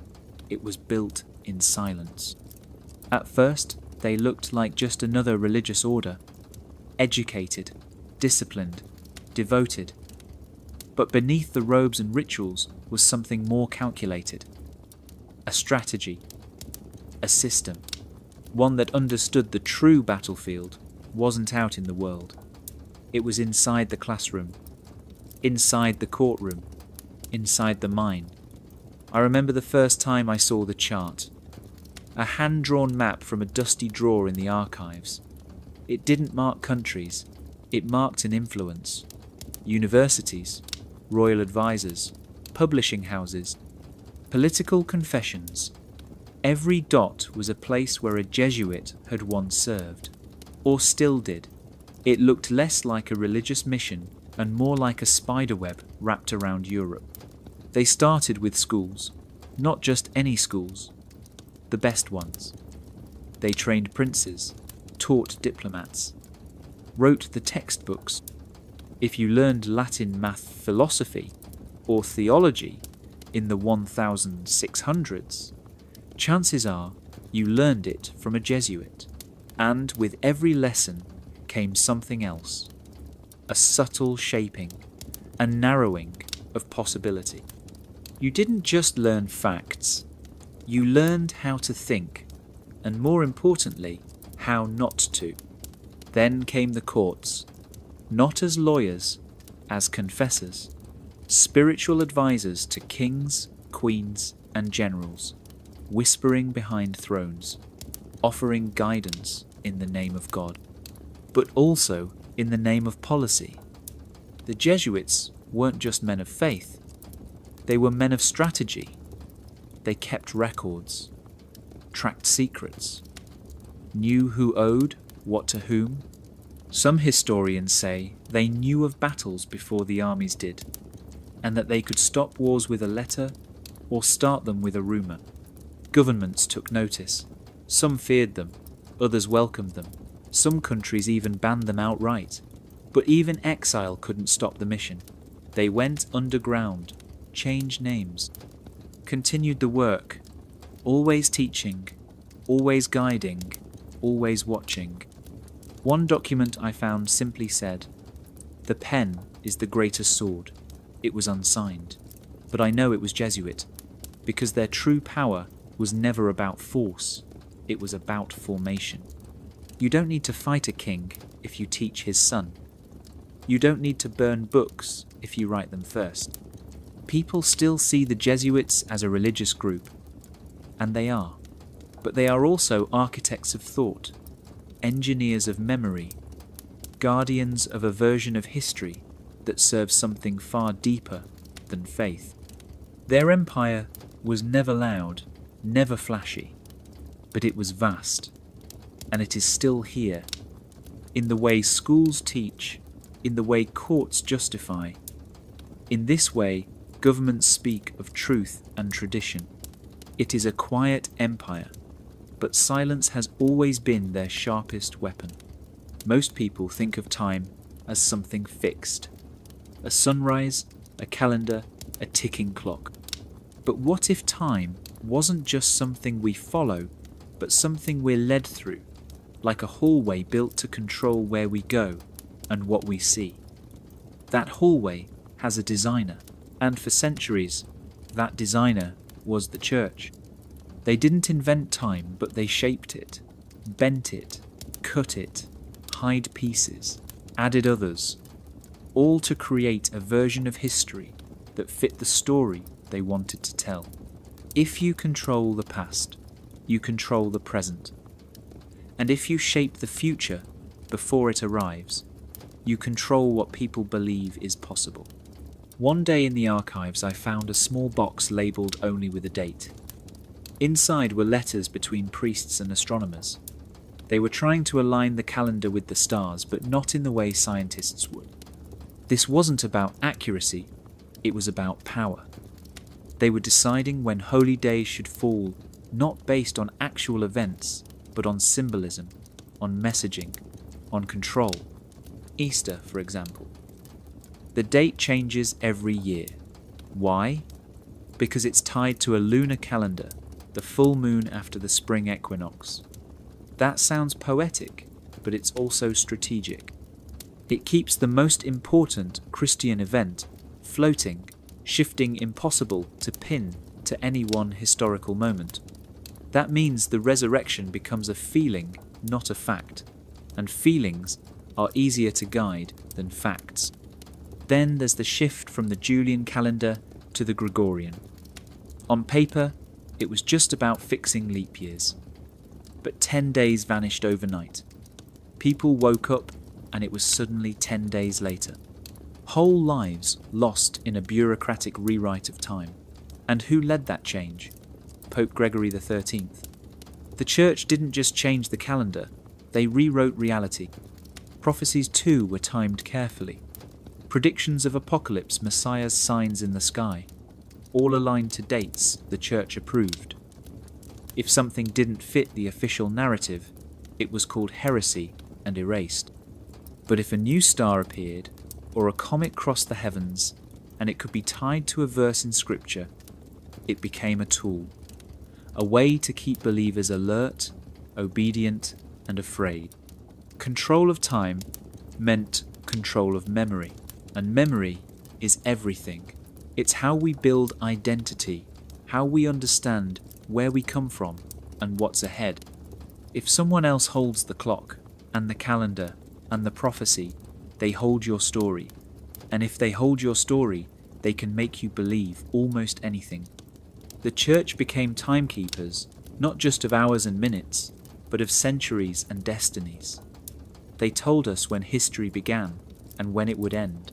it was built in silence. At first, they looked like just another religious order, educated, disciplined, devoted. But beneath the robes and rituals was something more calculated. A strategy, a system, one that understood the true battlefield wasn't out in the world. It was inside the classroom, inside the courtroom, inside the mind. I remember the first time I saw the chart. A hand-drawn map from a dusty drawer in the archives. It didn't mark countries, it marked an influence. Universities, royal advisors, publishing houses, political confessions. Every dot was a place where a Jesuit had once served, or still did. It looked less like a religious mission and more like a spiderweb wrapped around Europe. They started with schools, not just any schools, the best ones. They trained princes, taught diplomats, wrote the textbooks. If you learned Latin math philosophy or theology in the 1600s, chances are you learned it from a Jesuit. And with every lesson came something else, a subtle shaping, a narrowing of possibility. You didn't just learn facts, you learned how to think, and more importantly, how not to. Then came the courts, not as lawyers, as confessors, spiritual advisors to kings, queens, and generals, whispering behind thrones, offering guidance in the name of God, but also in the name of policy. The Jesuits weren't just men of faith, they were men of strategy. They kept records, tracked secrets, knew who owed what to whom. Some historians say they knew of battles before the armies did, and that they could stop wars with a letter or start them with a rumour. Governments took notice. Some feared them, others welcomed them. Some countries even banned them outright. But even exile couldn't stop the mission. They went underground, changed names, continued the work, always teaching, always guiding, always watching. One document I found simply said, "The pen is the greatest sword." It was unsigned, but I know it was Jesuit, because their true power was never about force, it was about formation. You don't need to fight a king if you teach his son. You don't need to burn books if you write them first. People still see the Jesuits as a religious group, and they are. But they are also architects of thought, engineers of memory, guardians of a version of history that serves something far deeper than faith. Their empire was never loud, never flashy, but it was vast, and it is still here, in the way schools teach, in the way courts justify. In this way, governments speak of truth and tradition. It is a quiet empire, but silence has always been their sharpest weapon. Most people think of time as something fixed, a sunrise, a calendar, a ticking clock. But what if time wasn't just something we follow, but something we're led through, like a hallway built to control where we go and what we see? That hallway has a designer, and for centuries, that designer was the church. They didn't invent time, but they shaped it, bent it, cut it, hid pieces, added others, all to create a version of history that fit the story they wanted to tell. If you control the past, you control the present. And if you shape the future before it arrives, you control what people believe is possible. One day in the archives, I found a small box labelled only with a date. Inside were letters between priests and astronomers. They were trying to align the calendar with the stars, but not in the way scientists would. This wasn't about accuracy, it was about power. They were deciding when holy days should fall, not based on actual events, but on symbolism, on messaging, on control. Easter, for example. The date changes every year. Why? Because it's tied to a lunar calendar, the full moon after the spring equinox. That sounds poetic, but it's also strategic. It keeps the most important Christian event floating, shifting impossible to pin to any one historical moment. That means the resurrection becomes a feeling, not a fact, and feelings are easier to guide than facts. Then there's the shift from the Julian calendar to the Gregorian. On paper, it was just about fixing leap years. But 10 days vanished overnight. People woke up and it was suddenly 10 days later. Whole lives lost in a bureaucratic rewrite of time. And who led that change? Pope Gregory XIII. The Church didn't just change the calendar, they rewrote reality. Prophecies too were timed carefully. Predictions of apocalypse, Messiah's signs in the sky, all aligned to dates the Church approved. If something didn't fit the official narrative, it was called heresy and erased. But if a new star appeared, or a comet crossed the heavens, and it could be tied to a verse in Scripture, it became a tool, a way to keep believers alert, obedient, and afraid. Control of time meant control of memory, and memory is everything. It's how we build identity, how we understand where we come from and what's ahead. If someone else holds the clock, and the calendar, and the prophecy, they hold your story. And if they hold your story, they can make you believe almost anything. The Church became timekeepers, not just of hours and minutes, but of centuries and destinies. They told us when history began and when it would end.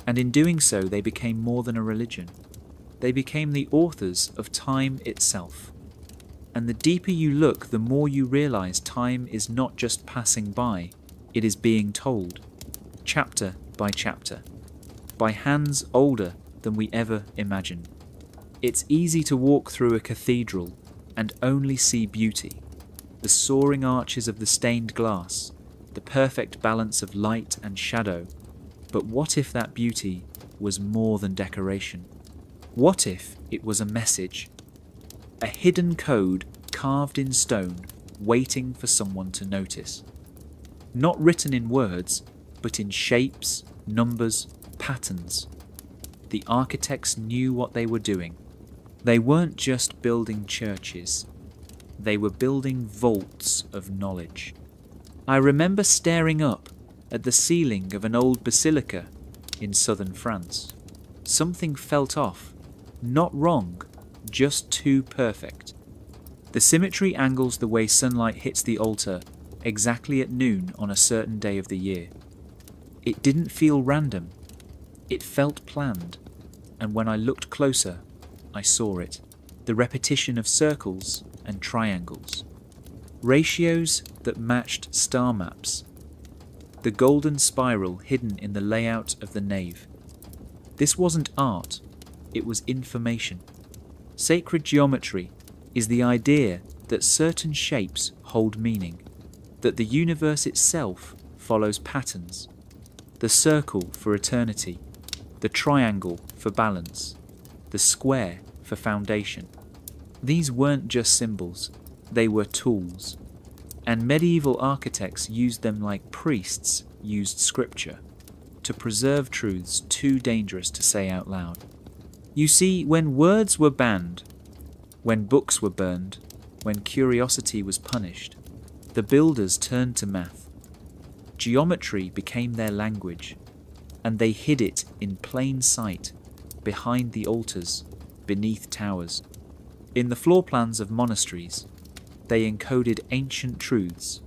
And in doing so, they became more than a religion. They became the authors of time itself. And the deeper you look, the more you realize time is not just passing by, it is being told, chapter by chapter, by hands older than we ever imagined. It's easy to walk through a cathedral and only see beauty, the soaring arches of the stained glass, the perfect balance of light and shadow. But what if that beauty was more than decoration? What if it was a message? A hidden code carved in stone, waiting for someone to notice. Not written in words, but in shapes, numbers, patterns. The architects knew what they were doing. They weren't just building churches. They were building vaults of knowledge. I remember staring up at the ceiling of an old basilica in southern France. Something felt off. Not wrong, just too perfect. The symmetry angles the way sunlight hits the altar exactly at noon on a certain day of the year. It didn't feel random. It felt planned. And when I looked closer, I saw it. The repetition of circles and triangles. Ratios that matched star maps. The golden spiral hidden in the layout of the nave. This wasn't art, it was information. Sacred geometry is the idea that certain shapes hold meaning, that the universe itself follows patterns. The circle for eternity, the triangle for balance, the square for foundation. These weren't just symbols, they were tools, and medieval architects used them like priests used scripture, to preserve truths too dangerous to say out loud. You see, when words were banned, when books were burned, when curiosity was punished, the builders turned to math. Geometry became their language, and they hid it in plain sight, behind the altars, beneath towers. In the floor plans of monasteries, they encoded ancient truths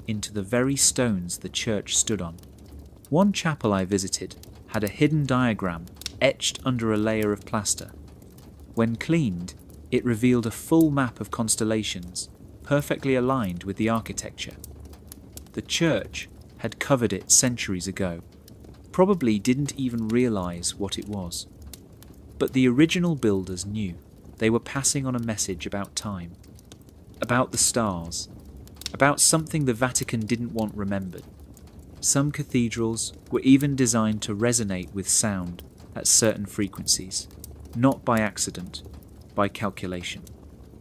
into the very stones the church stood on. One chapel I visited had a hidden diagram etched under a layer of plaster. When cleaned, it revealed a full map of constellations, perfectly aligned with the architecture. The church had covered it centuries ago, probably didn't even realize what it was. But the original builders knew they were passing on a message about time, about the stars, about something the Vatican didn't want remembered. Some cathedrals were even designed to resonate with sound at certain frequencies, not by accident, by calculation.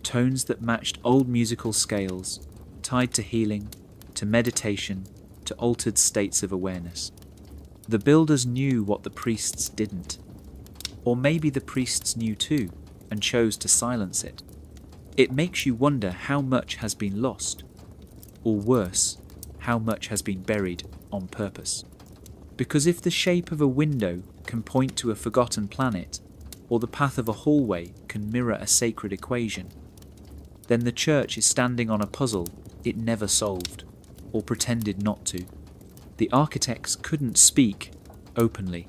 Tones that matched old musical scales, tied to healing, to meditation, to altered states of awareness. The builders knew what the priests didn't. Or maybe the priests knew too, and chose to silence it. It makes you wonder how much has been lost, or worse, how much has been buried on purpose. Because if the shape of a window can point to a forgotten planet, or the path of a hallway can mirror a sacred equation, then the church is standing on a puzzle it never solved, or pretended not to. The architects couldn't speak openly,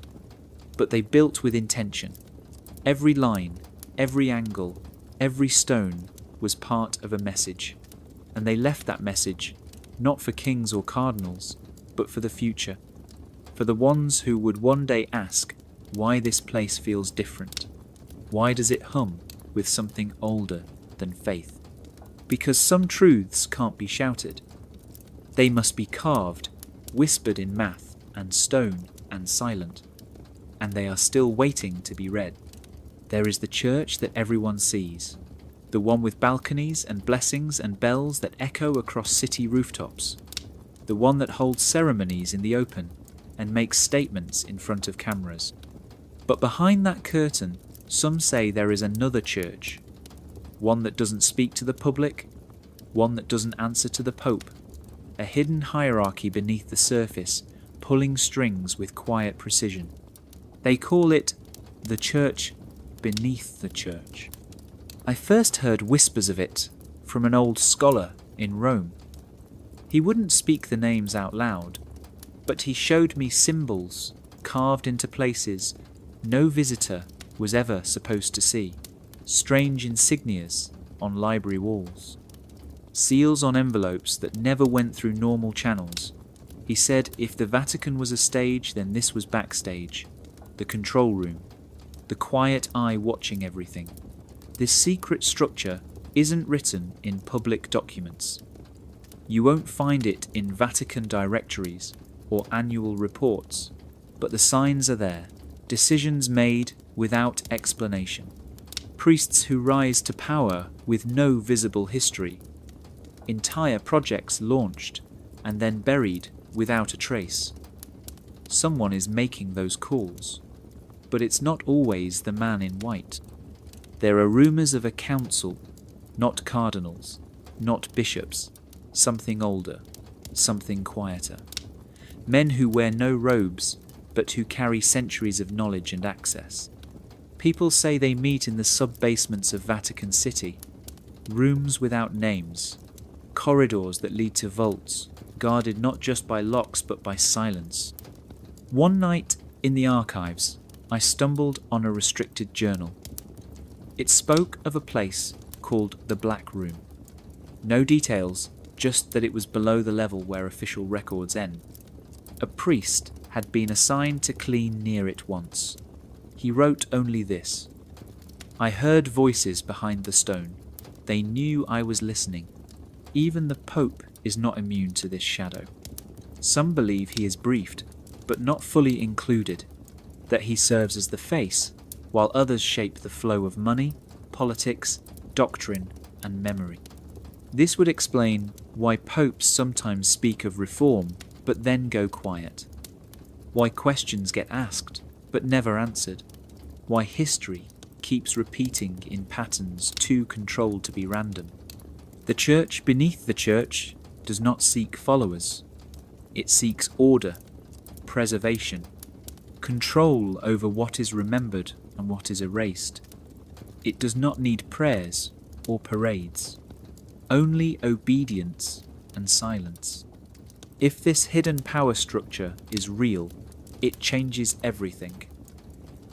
but they built with intention. Every line, every angle, every stone was part of a message, and they left that message not for kings or cardinals, but for the future, for the ones who would one day ask why this place feels different. Why does it hum with something older than faith? Because some truths can't be shouted. They must be carved, whispered in math and stone and silent, and they are still waiting to be read. There is the church that everyone sees, the one with balconies and blessings and bells that echo across city rooftops, the one that holds ceremonies in the open and makes statements in front of cameras. But behind that curtain, some say there is another church, one that doesn't speak to the public, one that doesn't answer to the Pope, a hidden hierarchy beneath the surface, pulling strings with quiet precision. They call it the church beneath the church. I first heard whispers of it from an old scholar in Rome. He wouldn't speak the names out loud, but he showed me symbols carved into places no visitor was ever supposed to see, strange insignias on library walls, seals on envelopes that never went through normal channels. He said if the Vatican was a stage, then this was backstage, the control room, the quiet eye watching everything. This secret structure isn't written in public documents. You won't find it in Vatican directories or annual reports, but the signs are there, decisions made without explanation, priests who rise to power with no visible history, entire projects launched and then buried without a trace. Someone is making those calls, but it's not always the man in white. There are rumours of a council, not cardinals, not bishops, something older, something quieter. Men who wear no robes, but who carry centuries of knowledge and access. People say they meet in the sub-basements of Vatican City, rooms without names, corridors that lead to vaults, guarded not just by locks but by silence. One night in the archives, I stumbled on a restricted journal. It spoke of a place called the Black Room. No details, just that it was below the level where official records end. A priest had been assigned to clean near it once. He wrote only this: I heard voices behind the stone. They knew I was listening. Even the Pope is not immune to this shadow. Some believe he is briefed, but not fully included. that he serves as the face, while others shape the flow of money, politics, doctrine, and memory. This would explain why popes sometimes speak of reform but then go quiet, why questions get asked but never answered, why history keeps repeating in patterns too controlled to be random. The church beneath the church does not seek followers. It seeks order, preservation, control over what is remembered and what is erased. It does not need prayers or parades, only obedience and silence. If this hidden power structure is real, it changes everything.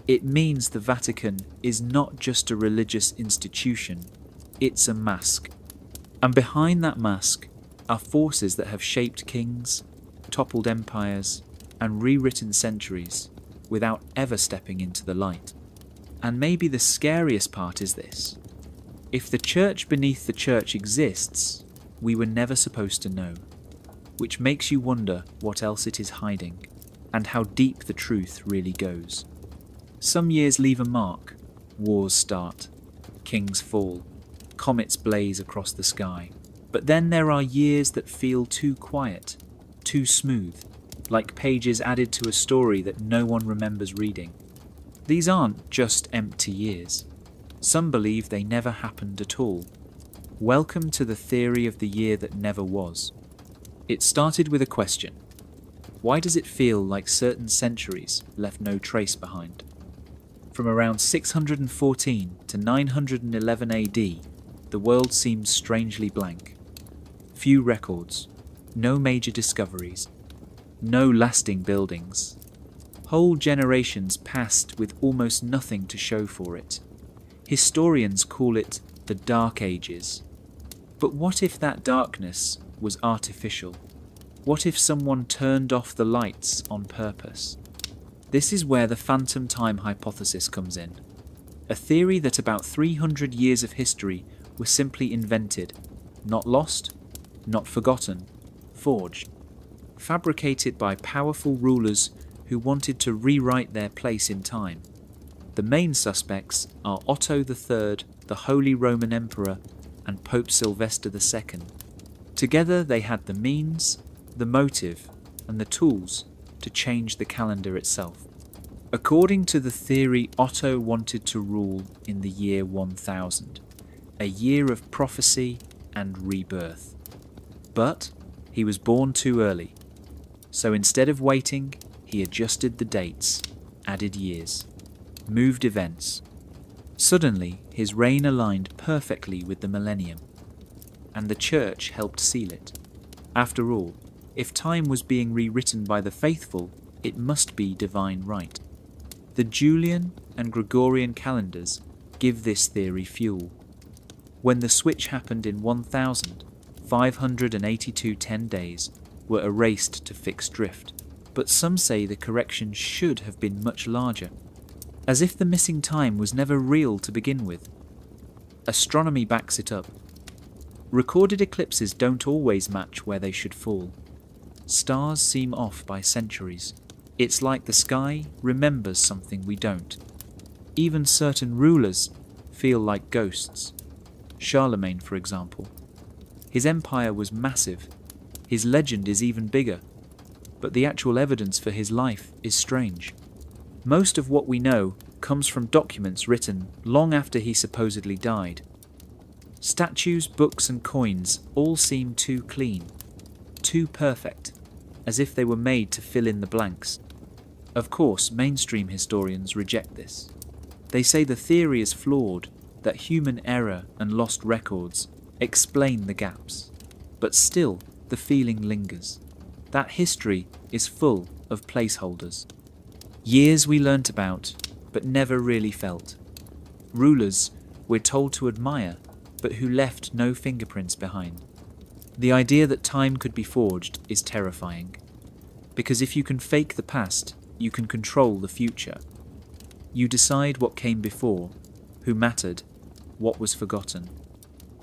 It means the Vatican is not just a religious institution, it's a mask. And behind that mask are forces that have shaped kings, toppled empires, and rewritten centuries without ever stepping into the light. And maybe the scariest part is this. If the church beneath the church exists, we were never supposed to know, which makes you wonder what else it is hiding, and how deep the truth really goes. Some years leave a mark, wars start, kings fall, comets blaze across the sky. But then there are years that feel too quiet, too smooth, like pages added to a story that no one remembers reading. These aren't just empty years. Some believe they never happened at all. Welcome to the theory of the year that never was. It started with a question. Why does it feel like certain centuries left no trace behind? From around 614 to 911 AD, the world seemed strangely blank. Few records, no major discoveries, no lasting buildings. Whole generations passed with almost nothing to show for it. Historians call it the Dark Ages. But what if that darkness was artificial? What if someone turned off the lights on purpose? This is where the phantom time hypothesis comes in. A theory that about 300 years of history was simply invented, not lost, not forgotten, forged, fabricated by powerful rulers who wanted to rewrite their place in time. The main suspects are Otto III, the Holy Roman Emperor, and Pope Sylvester II. Together they had the means, the motive, and the tools to change the calendar itself. According to the theory, Otto wanted to rule in the year 1000, a year of prophecy and rebirth. But he was born too early, so instead of waiting, he adjusted the dates, added years, moved events. Suddenly, his reign aligned perfectly with the millennium, and the church helped seal it. After all, if time was being rewritten by the faithful, it must be divine right. The Julian and Gregorian calendars give this theory fuel. When the switch happened in 1000, 582 10 days were erased to fix drift, but some say the correction should have been much larger, as if the missing time was never real to begin with. Astronomy backs it up. Recorded eclipses don't always match where they should fall. Stars seem off by centuries. It's like the sky remembers something we don't. Even certain rulers feel like ghosts. Charlemagne, for example. His empire was massive. His legend is even bigger. But the actual evidence for his life is strange. Most of what we know comes from documents written long after he supposedly died. Statues, books, and coins all seem too clean, too perfect, as if they were made to fill in the blanks. Of course, mainstream historians reject this. They say the theory is flawed, that human error and lost records explain the gaps. But still, the feeling lingers. That history is full of placeholders. Years we learnt about, but never really felt. Rulers we're told to admire, but who left no fingerprints behind. The idea that time could be forged is terrifying, because if you can fake the past, you can control the future. You decide what came before, who mattered, what was forgotten.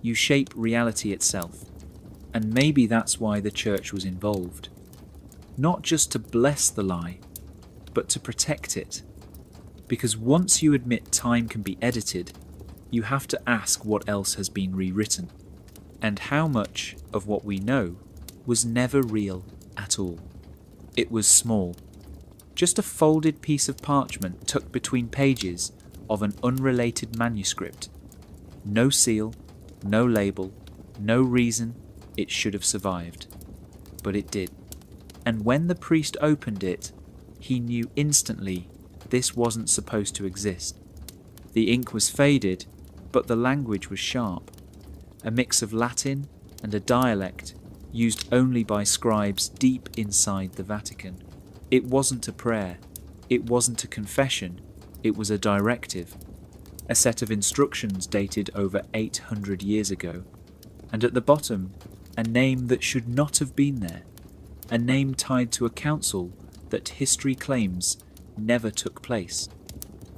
You shape reality itself, and maybe that's why the church was involved. Not just to bless the lie, but to protect it Because once you admit time can be edited, you have to ask what else has been rewritten, and how much of what we know was never real at all. It was small, just a folded piece of parchment tucked between pages of an unrelated manuscript. No seal, no label, no reason it should have survived. But it did. And when the priest opened it, he knew instantly this wasn't supposed to exist. The ink was faded, but the language was sharp. A mix of Latin and a dialect used only by scribes deep inside the Vatican. It wasn't a prayer. It wasn't a confession. It was a directive. A set of instructions dated over 800 years ago. And at the bottom, a name that should not have been there. A name tied to a council that history claims never took place.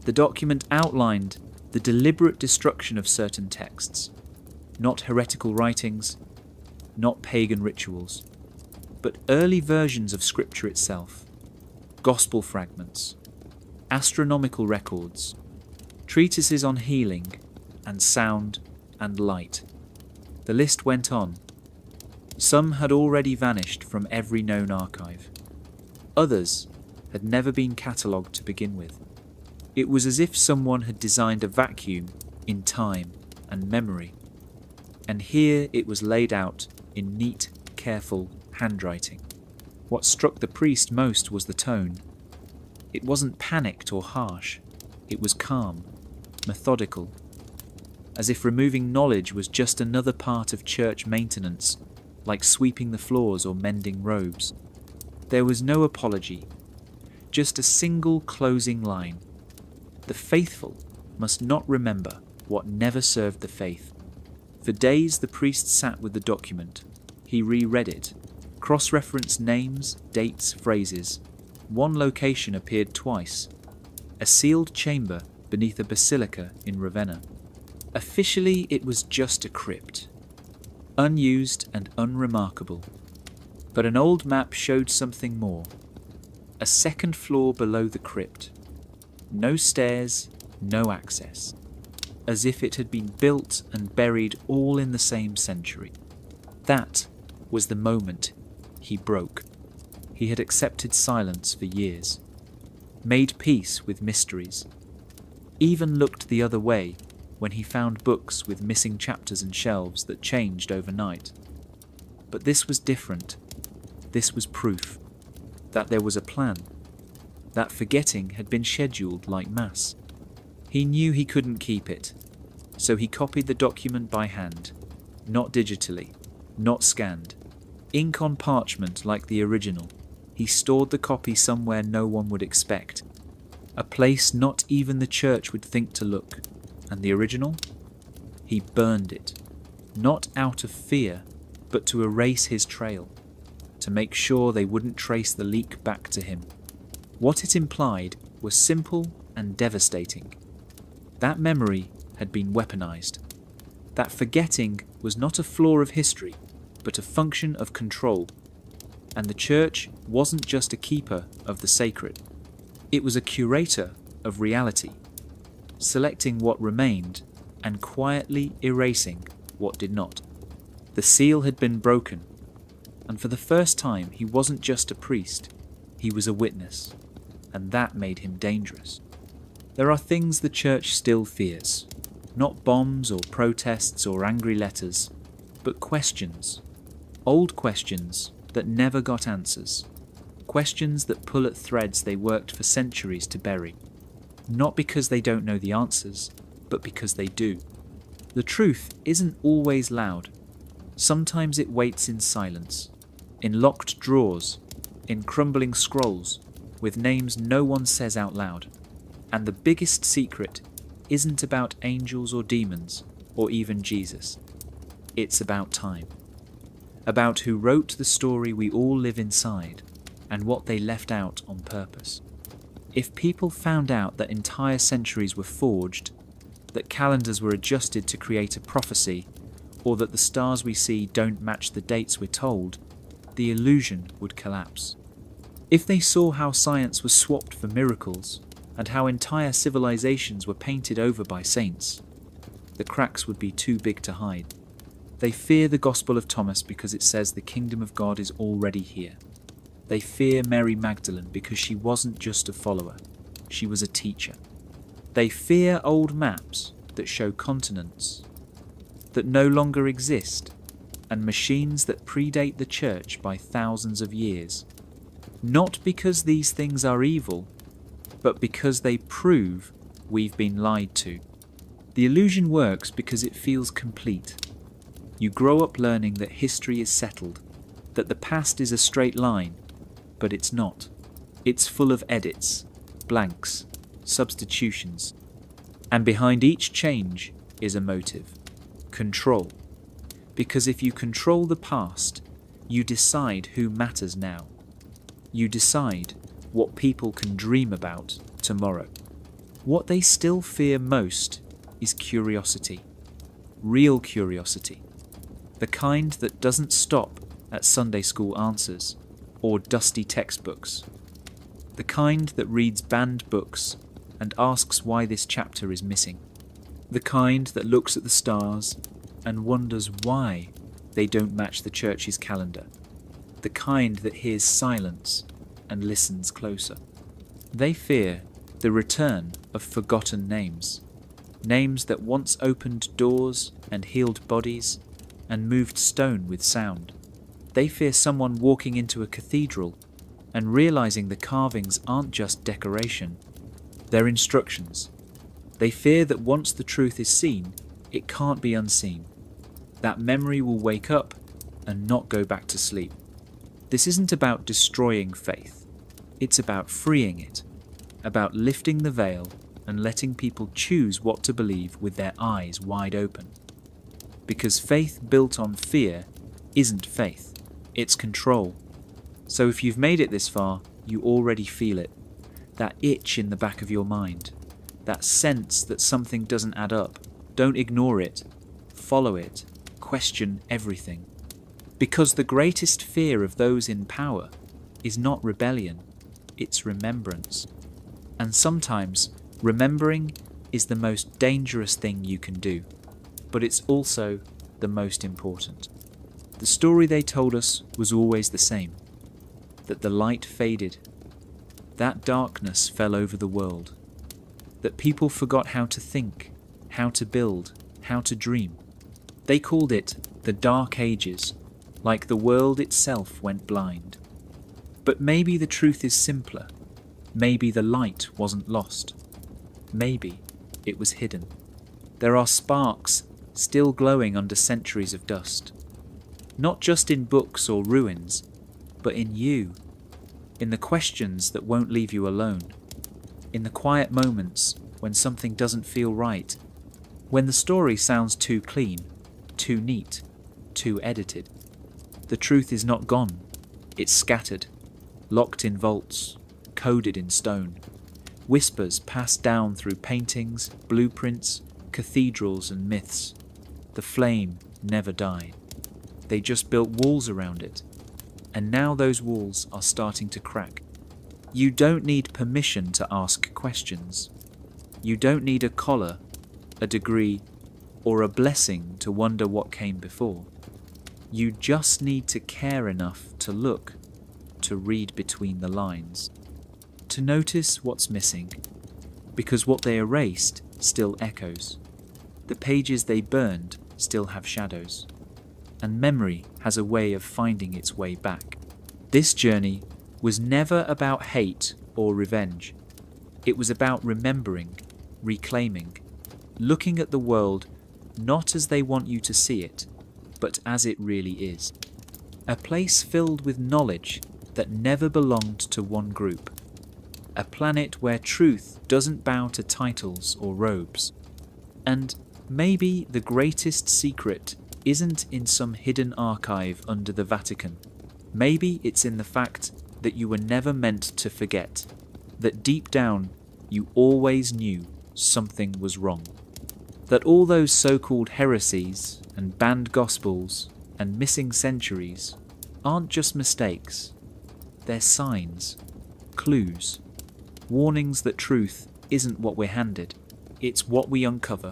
The document outlined the deliberate destruction of certain texts, not heretical writings, not pagan rituals, but early versions of scripture itself, gospel fragments, astronomical records, treatises on healing and sound and light. The list went on. Some had already vanished from every known archive. Others had never been catalogued to begin with. It was as if someone had designed a vacuum in time and memory. And here it was laid out in neat, careful handwriting. What struck the priest most was the tone. It wasn't panicked or harsh. It was calm, methodical, as if removing knowledge was just another part of church maintenance, like sweeping the floors or mending robes. There was no apology, just a single closing line. The faithful must not remember what never served the faith. For days the priest sat with the document. He reread it, cross-referenced names, dates, phrases. One location appeared twice. A sealed chamber beneath a basilica in Ravenna. Officially, it was just a crypt, unused and unremarkable. But an old map showed something more. A second floor below the crypt. No stairs, no access. As if it had been built and buried all in the same century. That was the moment he broke. He had accepted silence for years, made peace with mysteries, even looked the other way when he found books with missing chapters and shelves that changed overnight. But this was different. This was proof that there was a plan, that forgetting had been scheduled like Mass. He knew he couldn't keep it, so he copied the document by hand, not digitally, not scanned. Ink on parchment like the original. He stored the copy somewhere no one would expect, a place not even the church would think to look. And the original? He burned it, not out of fear, but to erase his trail, to make sure they wouldn't trace the leak back to him. What it implied was simple and devastating. That memory had been weaponized. That forgetting was not a flaw of history, but a function of control. And the church wasn't just a keeper of the sacred. It was a curator of reality, selecting what remained and quietly erasing what did not. The seal had been broken, and for the first time he wasn't just a priest, he was a witness, and that made him dangerous. There are things the church still fears, not bombs or protests or angry letters, but questions, old questions that never got answers, questions that pull at threads they worked for centuries to bury. Not because they don't know the answers, but because they do. The truth isn't always loud. Sometimes it waits in silence, in locked drawers, in crumbling scrolls, with names no one says out loud. And the biggest secret isn't about angels or demons, or even Jesus. It's about time. About who wrote the story we all live inside, and what they left out on purpose. If people found out that entire centuries were forged, that calendars were adjusted to create a prophecy, or that the stars we see don't match the dates we're told, the illusion would collapse. If they saw how science was swapped for miracles, and how entire civilizations were painted over by saints. The cracks would be too big to hide. They fear the Gospel of Thomas because it says the kingdom of God is already here. They fear Mary Magdalene because she wasn't just a follower, she was a teacher. They fear old maps that show continents that no longer exist and machines that predate the church by thousands of years. Not because these things are evil, but because they prove we've been lied to. The illusion works because it feels complete. You grow up learning that history is settled, that the past is a straight line, but it's not. It's full of edits, blanks, substitutions. And behind each change is a motive: control. Because if you control the past, you decide who matters now. You decide what people can dream about tomorrow. What they still fear most is curiosity. Real curiosity. The kind that doesn't stop at Sunday school answers or dusty textbooks. The kind that reads banned books and asks why this chapter is missing. The kind that looks at the stars and wonders why they don't match the church's calendar. The kind that hears silence and listens closer. They fear the return of forgotten names. Names that once opened doors and healed bodies and moved stone with sound. They fear someone walking into a cathedral and realizing the carvings aren't just decoration, they're instructions. They fear that once the truth is seen, it can't be unseen. That memory will wake up and not go back to sleep. This isn't about destroying faith. It's about freeing it, about lifting the veil and letting people choose what to believe with their eyes wide open. Because faith built on fear isn't faith, it's control. So if you've made it this far, you already feel it. That itch in the back of your mind. That sense that something doesn't add up. Don't ignore it. Follow it. Question everything. Because the greatest fear of those in power is not rebellion, it's remembrance. And sometimes remembering is the most dangerous thing you can do, but it's also the most important. The story they told us was always the same, that the light faded, that darkness fell over the world, that people forgot how to think, how to build, how to dream. They called it the Dark Ages, like the world itself went blind. But maybe the truth is simpler. Maybe the light wasn't lost. Maybe it was hidden. There are sparks still glowing under centuries of dust. Not just in books or ruins, but in you. In the questions that won't leave you alone. In the quiet moments when something doesn't feel right. When the story sounds too clean, too neat, too edited. The truth is not gone. It's scattered, locked in vaults, coded in stone. Whispers passed down through paintings, blueprints, cathedrals and myths. The flame never died. They just built walls around it. And now those walls are starting to crack. You don't need permission to ask questions. You don't need a collar, a degree, or a blessing to wonder what came before. You just need to care enough to look, to read between the lines, to notice what's missing, because what they erased still echoes. The pages they burned still have shadows, and memory has a way of finding its way back. This journey was never about hate or revenge. It was about remembering, reclaiming, looking at the world not as they want you to see it, but as it really is. A place filled with knowledge that never belonged to one group. A planet where truth doesn't bow to titles or robes. And maybe the greatest secret isn't in some hidden archive under the Vatican. Maybe it's in the fact that you were never meant to forget, that deep down you always knew something was wrong. That all those so-called heresies and banned gospels and missing centuries aren't just mistakes, they're signs, clues, Warnings that truth isn't what we're handed, it's what we uncover.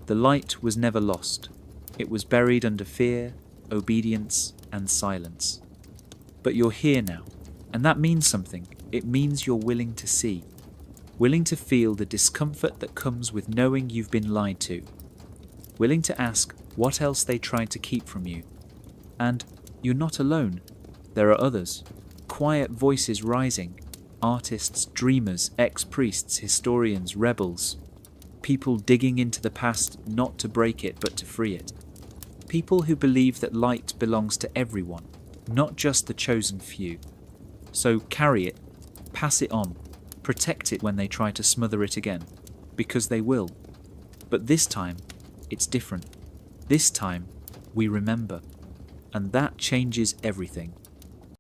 The light was never lost. It was buried under fear, obedience, and silence. But you're here now, and that means something. It means you're willing to see, willing to feel the discomfort that comes with knowing you've been lied to, willing to ask what else they tried to keep from you. And you're not alone. There are others, quiet voices rising, artists, dreamers, ex-priests, historians, rebels, people digging into the past not to break it but to free it. People who believe that light belongs to everyone, not just the chosen few. So carry it, pass it on, protect it when they try to smother it again, because they will. But this time, it's different. This time, we remember. And that changes everything.